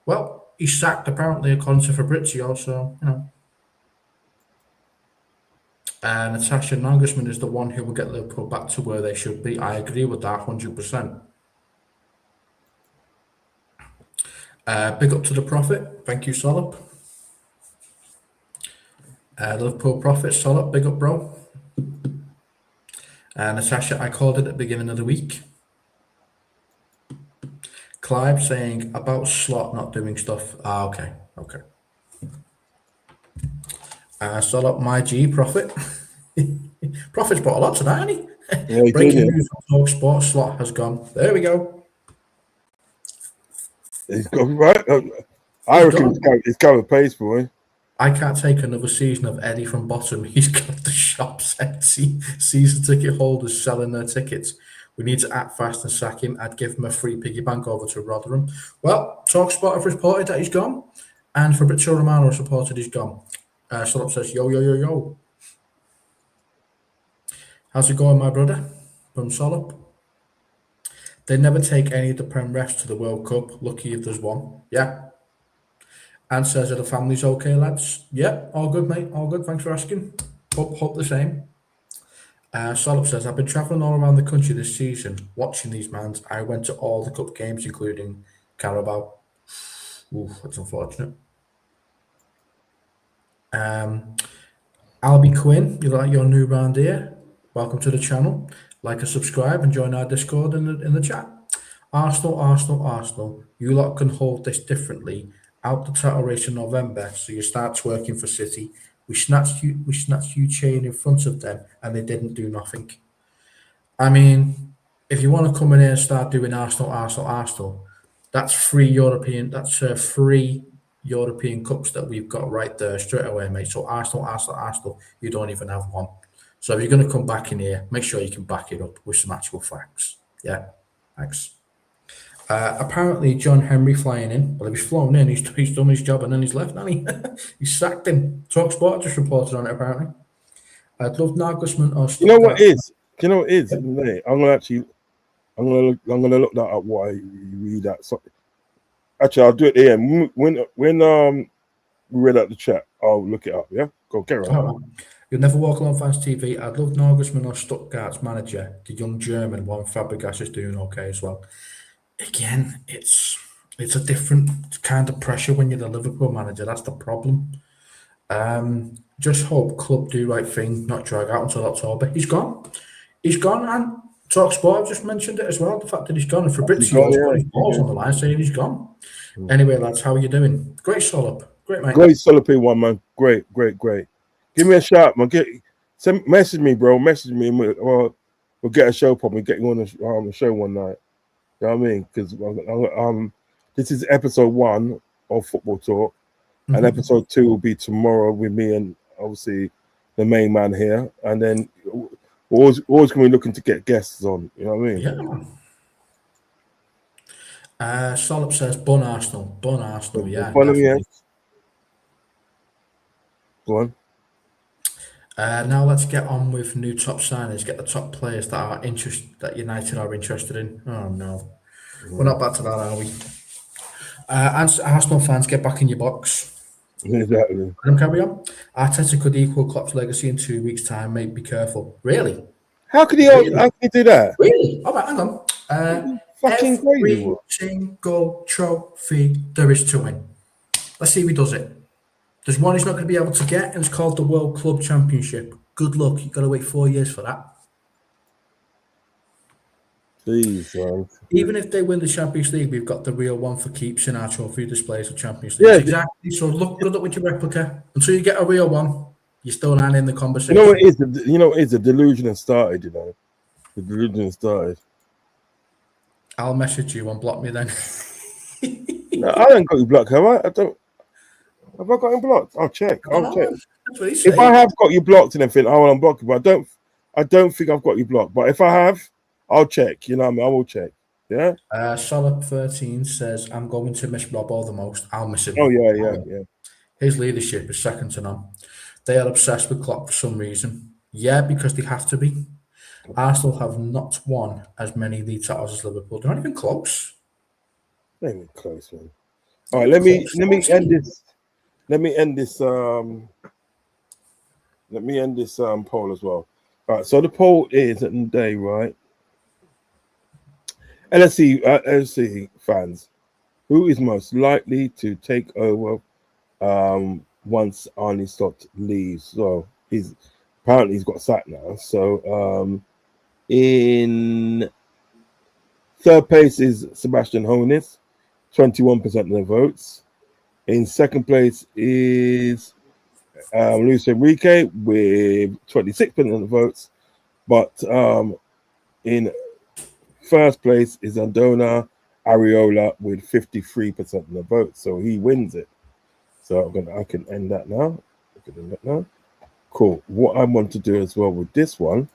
Speaker 3: Well, he's sacked apparently according to Fabrizio, so you know. Natasha Nagelsmann is the one who will get Liverpool back to where they should be. I agree with that 100%. Big up to the Prophet. Thank you, Solop. Liverpool Prophet, Solop, big up, bro. Natasha, I called it at the beginning of the week. Clive saying about Slot not doing stuff. Okay. Solop, my G, Prophet. Prophet's brought a lot tonight, hasn't he?
Speaker 2: Yeah, he
Speaker 3: Breaking
Speaker 2: did,
Speaker 3: news on Talk Sport, Slot has gone. There we go.
Speaker 2: He's got right. I reckon it's coming pace, boy.
Speaker 3: I can't take another season of Eddie from bottom. He's got the shops empty. Season ticket holders selling their tickets. We need to act fast and sack him. I'd give him a free piggy bank over to Rotherham. Well, TalkSport have reported that he's gone, and Fabrizio Romano has reported he's gone. Solop says, yo. How's it going, my brother? From Solop. They never take any of the Prem refs to the World Cup. Lucky if there's one. Yeah. And says, are the families okay, lads? Yeah, all good, mate. All good. Thanks for asking. Hope the same. Solop says, I've been travelling all around the country this season, watching these mans. I went to all the cup games, including Carabao. Oof, that's unfortunate. Albie Quinn, you like your new round here? Welcome to the channel. Like and subscribe and join our Discord in the chat. Arsenal. You lot can hold this differently. Out the title race in November, so you start twerking for City. We snatched you chain in front of them, and they didn't do nothing. I mean, if you want to come in here and start doing Arsenal, that's free European cups that we've got right there straight away, mate. So Arsenal, you don't even have one. So if you're going to come back in here, make sure you can back it up with some actual facts. Yeah, thanks. Apparently, John Henry flying in. Well, if he's flown in, he's done his job and then he's left, hasn't he? He's sacked him. TalkSport just reported on it, apparently. I'd love Nagelsmann or
Speaker 2: You know what is? Do you know what is? Yeah. I'm gonna look that up. Why you read that? So, actually, I'll do it here. When we read out the chat, I'll look it up. Yeah, go carry on.
Speaker 3: Oh, you'll never walk along Fans TV. I'd love Nagelsmann or Stuttgart's manager, the young German one. Fabregas is doing okay as well. Again, it's a different kind of pressure when you're the Liverpool manager. That's the problem. Just hope club do right thing, not drag out until October. He's gone, and TalkSport just mentioned it as well. The fact that he's gone, and Fabrizio's got his balls on the line saying he's gone. Anyway, lads, how are you doing? Great Solop, great mate.
Speaker 2: Great Solop P1, man. Great. Give me a shout, man. Message me, bro. Message me. We'll get a show probably. Get you on the show one night. You know what I mean? Because this is episode 1 of Football Talk, and episode 2 will be tomorrow with me and obviously the main man here. And then we're always going to be looking to get guests on. You know what I mean?
Speaker 3: Yeah. Solop says, "Bun Arsenal, yeah."
Speaker 2: Follow me, yeah. Go on.
Speaker 3: Now let's get on with new top signings. Get the top players that United are interested in. Oh no, we're not back to that, are we? Arsenal fans, get back in your box.
Speaker 2: Exactly.
Speaker 3: Let them carry on. Arteta could equal Klopp's legacy in 2 weeks' time. Mate, be careful. Really?
Speaker 2: How could he do that?
Speaker 3: Really? All right, hang on.
Speaker 2: Fucking crazy.
Speaker 3: Every single trophy there is to win. Let's see if he does it. There's one he's not going to be able to get, and it's called the World Club Championship. Good luck. You've got to wait 4 years for that.
Speaker 2: Jeez, man.
Speaker 3: Even if they win the Champions League, we've got the real one for keeps in our trophy displays of Champions League.
Speaker 2: Yeah.
Speaker 3: Exactly. So look good with your replica. Until you get a real one, you're still not in the conversation.
Speaker 2: You know what it is? You know what it is? The delusion has started, you know. The delusion has started.
Speaker 3: I'll message you and block me then.
Speaker 2: No, I haven't got you blocked, have I? I don't. Have I got you blocked? I'll check. I'll check.
Speaker 3: That's what he's saying.
Speaker 2: If I have got you blocked and everything, I will unblock you. But I don't think I've got you blocked. But if I have, I'll check. You know what I mean? I will check. Yeah.
Speaker 3: Solid 13 says, I'm going to miss Robbo the most. I'll miss him.
Speaker 2: Oh yeah.
Speaker 3: His leadership is second to none. They are obsessed with Klopp for some reason. Yeah, because they have to be. Arsenal have not won as many league titles as Liverpool. They're not even close.
Speaker 2: Not even close, man. All right, let me end this. Let me end this poll as well. All right, so the poll is at the day, right? LSC fans, who is most likely to take over once Arne Slot leaves? So he's got sacked now. So in third place is Sebastian Hoeneß, 21% of the votes. In second place is Luis Enrique with 26% of the votes. But in first place is Andona Areola with 53% of the votes. So he wins it. So I can end that now. Cool. What I want to do as well with this one,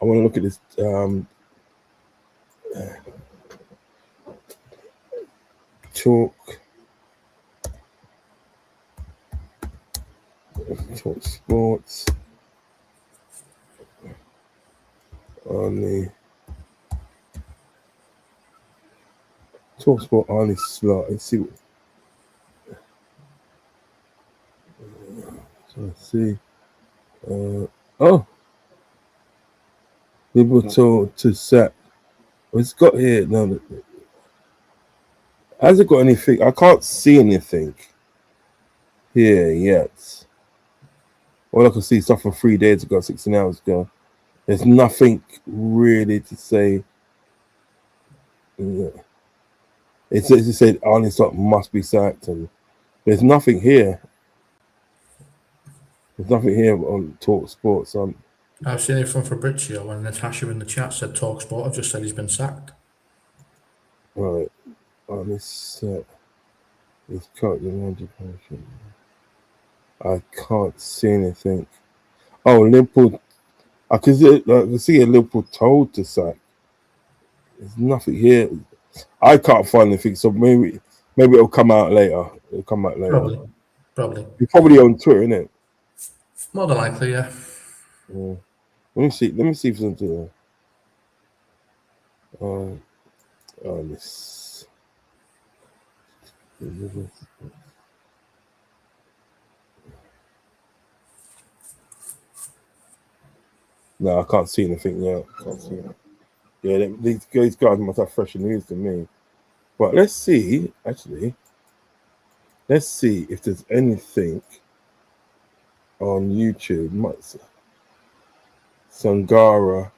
Speaker 2: I want to look at this talk sports on the talk sport on the slot and see let's see. Liverpool to set. It's got here. No, has it got anything? I can't see anything here yet. All I can see stuff from 3 days ago, 16 hours ago. There's nothing really to say. Yeah. It said Arne Slot must be sacked, and there's nothing here. There's nothing here on Talk Sports.
Speaker 3: I've seen it from Fabrizio when Natasha in the chat said Talk Sport. I've just said he's been sacked.
Speaker 2: Right. On this set, it's cut the magic potion. I can't see anything. Oh, Liverpool. I can see a Liverpool told to sack. There's nothing here. I can't find anything, so maybe it'll come out later.
Speaker 3: Probably.
Speaker 2: You're probably on Twitter, innit?
Speaker 3: More than likely, yeah.
Speaker 2: Yeah. Let me see if there's something there. This. No, I can't see anything yet. Can't see it. Yeah, these guys must have fresher news than me. But let's see, actually. Let's see if there's anything on YouTube. Sangara.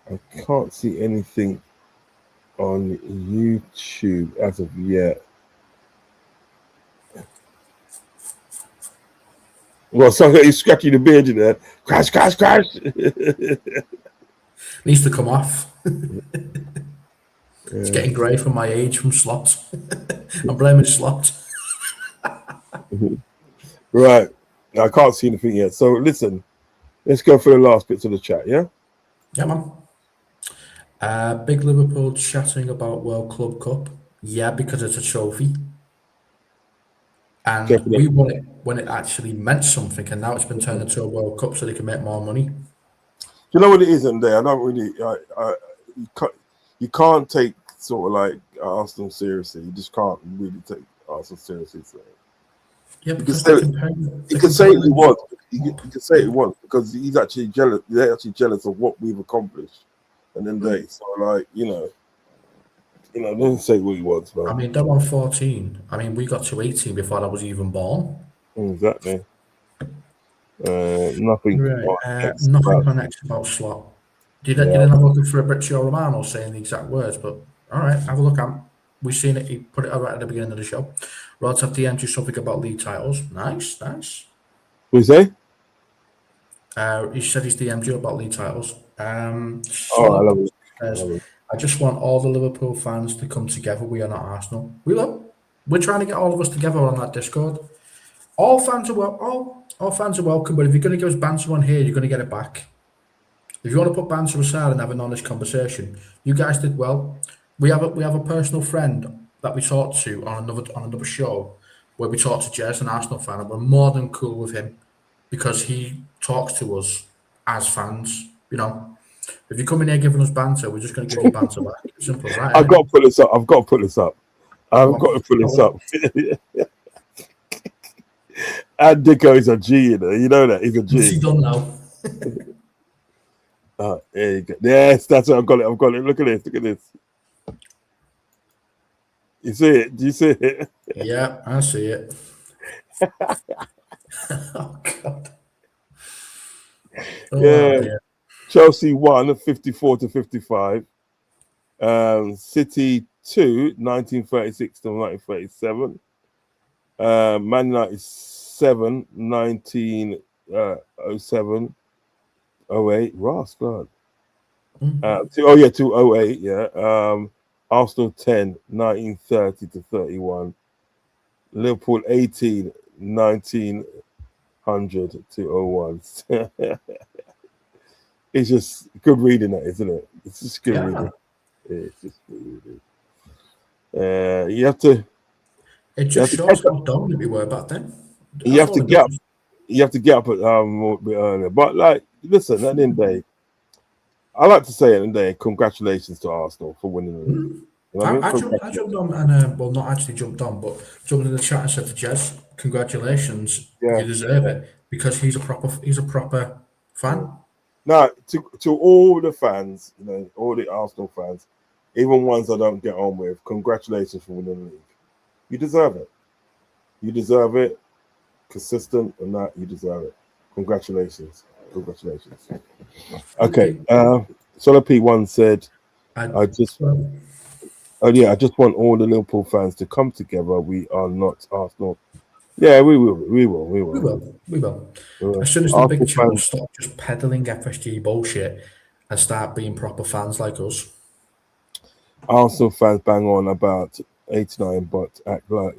Speaker 2: I can't see anything on YouTube as of yet. Well, he's scratching the beard in there. Crash.
Speaker 3: Needs to come off.
Speaker 2: Yeah.
Speaker 3: It's getting grey from my age from Slot. I'm blaming Slot.
Speaker 2: Right. I can't see anything yet. So listen, let's go for the last bits of the chat, yeah?
Speaker 3: Yeah, man. Big Liverpool chatting about World Club Cup. Yeah, because it's a trophy. And
Speaker 2: Definitely.
Speaker 3: we won it when it actually meant something, and now it's been turned into a World Cup so they can make more money.
Speaker 2: You know what it isn't there? I don't really. You can't take sort of like Arsenal seriously. You just can't really take Arsenal seriously. So.
Speaker 3: Yeah,
Speaker 2: You can
Speaker 3: because
Speaker 2: say,
Speaker 3: they can pay.
Speaker 2: you can say he was. You can say he was because he's actually jealous. They're actually jealous of what we've accomplished, and then they. So like don't say what he was, man.
Speaker 3: I mean, they're on 14. I mean, we got to 18 before I was even born.
Speaker 2: Exactly. Nothing.
Speaker 3: Right. Nothing on X about Slot. You didn't have a look for a Brizio Romano saying the exact words, but all right, have a look at. We've seen it. He put it right at the beginning of the show. Rods have DM'd you something about league titles. Nice.
Speaker 2: What you say?
Speaker 3: He said he's DM'd you about league titles.
Speaker 2: I love it.
Speaker 3: Says, I just want all the Liverpool fans to come together. We are not Arsenal. We will. We're trying to get all of us together on that Discord. All fans are all fans are welcome, but if you're going to give us banter on here, you're going to get it back. If you want to put banter aside and have an honest conversation, you guys did well. We have a personal friend that we talked to on another show where we talked to Jez, an Arsenal fan, and we're more than cool with him because he talks to us as fans. You know, if you come in here giving us banter, we're just going to give you banter back. Simple as that.
Speaker 2: I've got to put this up. I've got to put this up. And Dicko is a G, you know that he's a G.
Speaker 3: What's he done now?
Speaker 2: There you go. Yes, that's it. I've got it. Look at this. You see it? Do you see it?
Speaker 3: Yeah, I see it. Oh God.
Speaker 2: Dear. Chelsea won 54-55. City 2, 1936 to 1937. Man United 7, 1907. 08. Ross, God. 208. Yeah. Arsenal 10, 1930 to 31. Liverpool 18, 1900 to 01. It's just good reading, that, isn't it? It's just good reading. It's just good reading. You have to.
Speaker 3: It just shows how dominant we were back then.
Speaker 2: You have to get up. You have to get up a bit earlier. But like, listen, at the end of the day, I like to say at the end of the day, congratulations to Arsenal for winning the league. You know
Speaker 3: I jumped on and well, not actually jumped on, but jumped in the chat and said to Jez, "Congratulations, you deserve it," because he's a proper fan.
Speaker 2: Now, to all the fans, all the Arsenal fans, even ones I don't get on with, congratulations for winning the league. You deserve it. You deserve it. Consistent and that, you deserve it. Congratulations. Okay. Solar P1 said, I just want all the Liverpool fans to come together. We are not Arsenal. Yeah, we will. We will.
Speaker 3: As soon as the big chums stop just peddling FSG bullshit and start being proper fans like us.
Speaker 2: Arsenal fans bang on about 89, but act like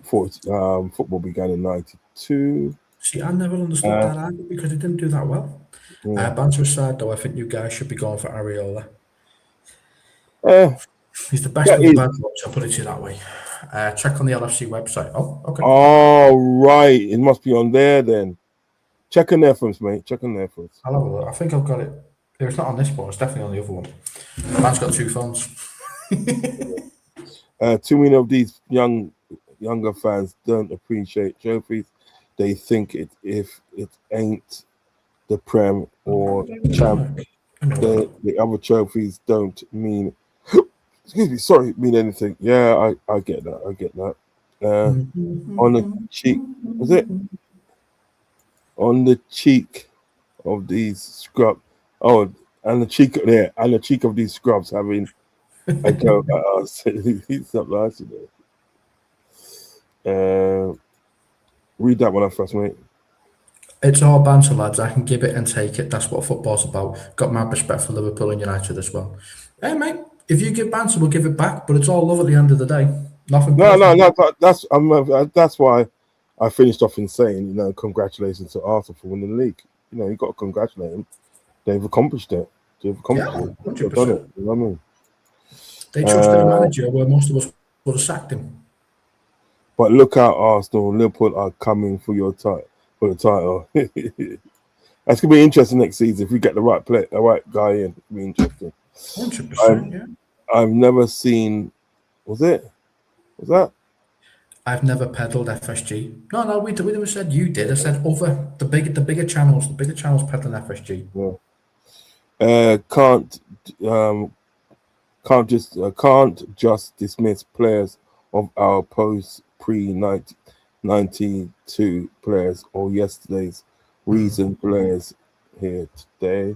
Speaker 2: football began in 92.
Speaker 3: See, I never understood that either because it didn't do that well. Banter aside, though, I think you guys should be going for Areola. He's the best of the bad boys, I'll put it to you that way. Check on the LFC website. Oh, okay.
Speaker 2: Oh, right. It must be on there then. Check on there for us, mate. Check on there for us.
Speaker 3: I'll have a look. I think I've got it. If it's not on this one, it's definitely on the other one. Man's got 2 phones.
Speaker 2: Too many of these younger fans don't appreciate trophies. They think if it ain't the Prem or Champ, the other trophies don't mean mean anything. Yeah, I get that. On the cheek, was it? On the cheek of these scrubs. Oh, and the cheek of these scrubs having a go at us. He's not last today. Read that one up first, mate.
Speaker 3: It's all banter, lads. I can give it and take it. That's what football's about. Got my respect for Liverpool and United as well. Hey, mate, if you give banter, we'll give it back. But it's all love at the end of the day. Nothing.
Speaker 2: No. That's why I finished off in saying, congratulations to Arsenal for winning the league. You got to congratulate them. They've accomplished it. They've done it. You know what I mean?
Speaker 3: They trusted a manager where most of us would have sacked him.
Speaker 2: But look out, Arsenal, Liverpool are coming for your title, for the title. That's gonna be interesting next season if we get the right guy in. It'll be interesting.
Speaker 3: 100%, yeah.
Speaker 2: I've never seen. Was that?
Speaker 3: I've never peddled FSG. No, we never said you did. I said over the bigger channels peddling FSG.
Speaker 2: Yeah. Can't just dismiss players of our post pre-92 players or yesterday's recent players here today.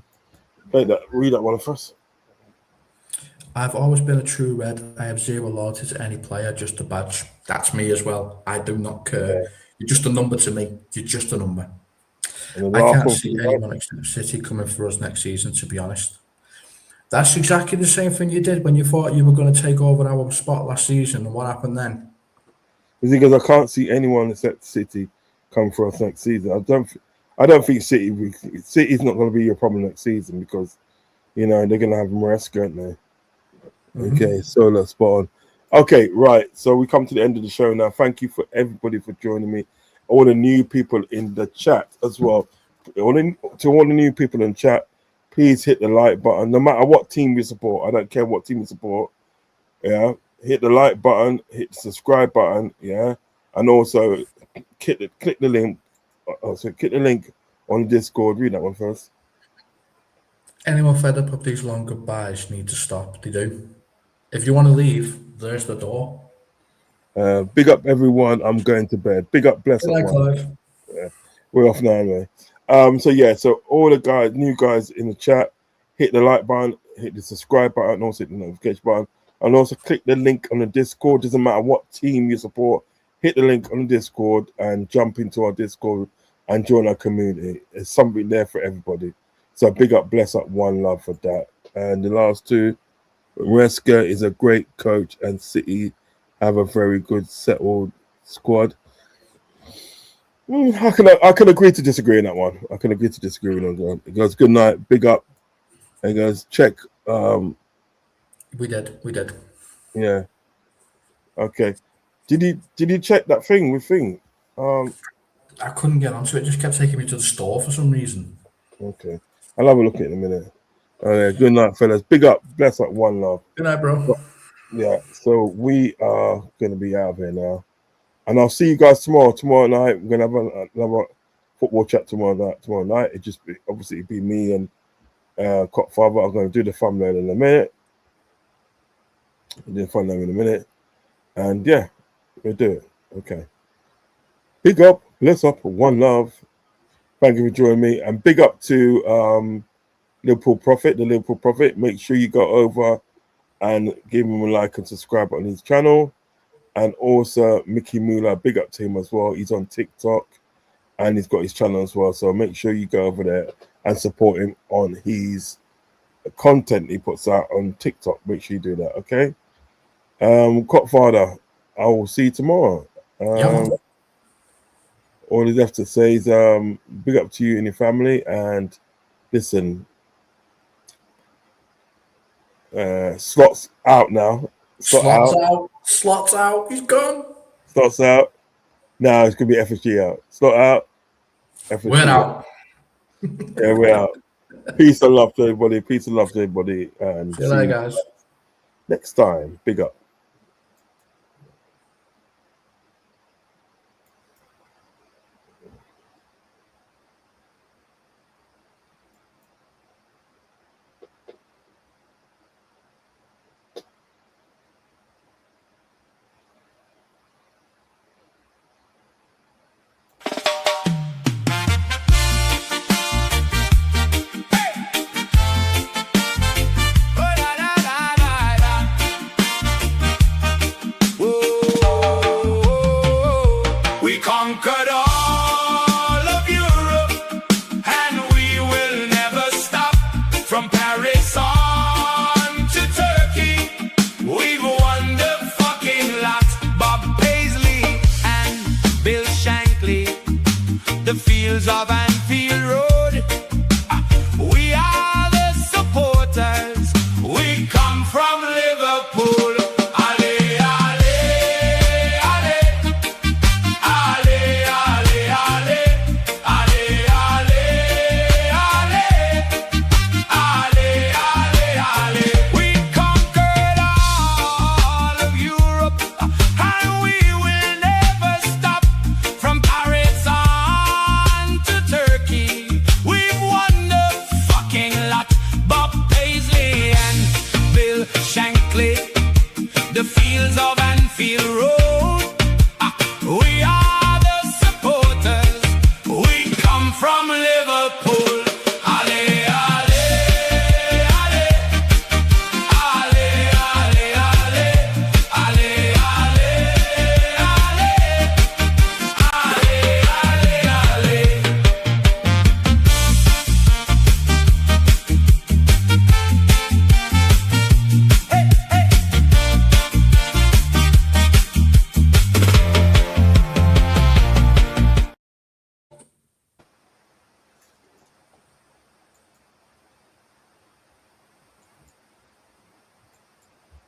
Speaker 2: Read that one first.
Speaker 3: I've always been a true red. I have zero loyalty to any player, just a badge. That's me as well. I do not care. You're just a number to me. You're just a number. I can't see anyone except City coming for us next season, to be honest. That's exactly the same thing you did when you thought you were going to take over our spot last season. And what happened then?
Speaker 2: Is it because I can't see anyone except City come for us next season? I don't think City's not going to be your problem next season because, they're going to have Maresca, aren't they? Okay, so let's spot on. Okay, right. So we come to the end of the show now. Thank you for everybody for joining me. All the new people in the chat as well. To all the new people in chat, please hit the like button. No matter what team you support, I don't care what team you support. Yeah, hit the like button, hit the subscribe button. Yeah, and also click the link. Also, click the link on Discord. Read that one first.
Speaker 3: Anyone fed up of these long goodbyes need to stop. They do. If you want to leave, there's the door.
Speaker 2: Big up everyone. I'm going to bed. Big up, bless up. Yeah, we're off now anyway. So all the new guys in the chat, hit the like button, hit the subscribe button, and also hit the notification button, and also click the link on the Discord. Doesn't matter what team you support, hit the link on the Discord and jump into our Discord and join our community. There's something there for everybody. So big up, bless up, one love for that. And the last two, Maresca is a great coach, and City have a very good settled squad. I can agree to disagree on that one. I can agree to disagree on that one. It goes, good night, big up. And guys, check.
Speaker 3: We did.
Speaker 2: Yeah. Okay. Did you check that thing with thing?
Speaker 3: I couldn't get onto it. It just kept taking me to the store for some reason.
Speaker 2: Okay. I'll have a look at it in a minute. Good night, fellas. Big up. Bless up. One love.
Speaker 3: Good night, bro.
Speaker 2: Yeah. So we are going to be out of here now. And I'll see you guys tomorrow. Tomorrow night, we're going to have another football chat tomorrow night. It just obviously be me and Copfather. I'm going to do the thumbnail in a minute. And yeah, we'll do it. Okay. Big up. Bless up. One love. Thank you for joining me. And big up to Liverpool Prophet, the Liverpool Prophet. Make sure you go over and give him a like and subscribe on his channel. And also Mickey Moolah, big up to him as well. He's on TikTok and he's got his channel as well. So make sure you go over there and support him on his content he puts out on TikTok. Make sure you do that, okay? Copfather, I will see you tomorrow. All he's left to say is big up to you and your family. And listen, slots out now.
Speaker 3: Slots out. He's gone.
Speaker 2: Slots out. No, it's going to be FSG out. Slot out. FSG
Speaker 3: we're out.
Speaker 2: Yeah, we're out. Peace and love to everybody. And
Speaker 3: see you later, guys.
Speaker 2: Next time, big up.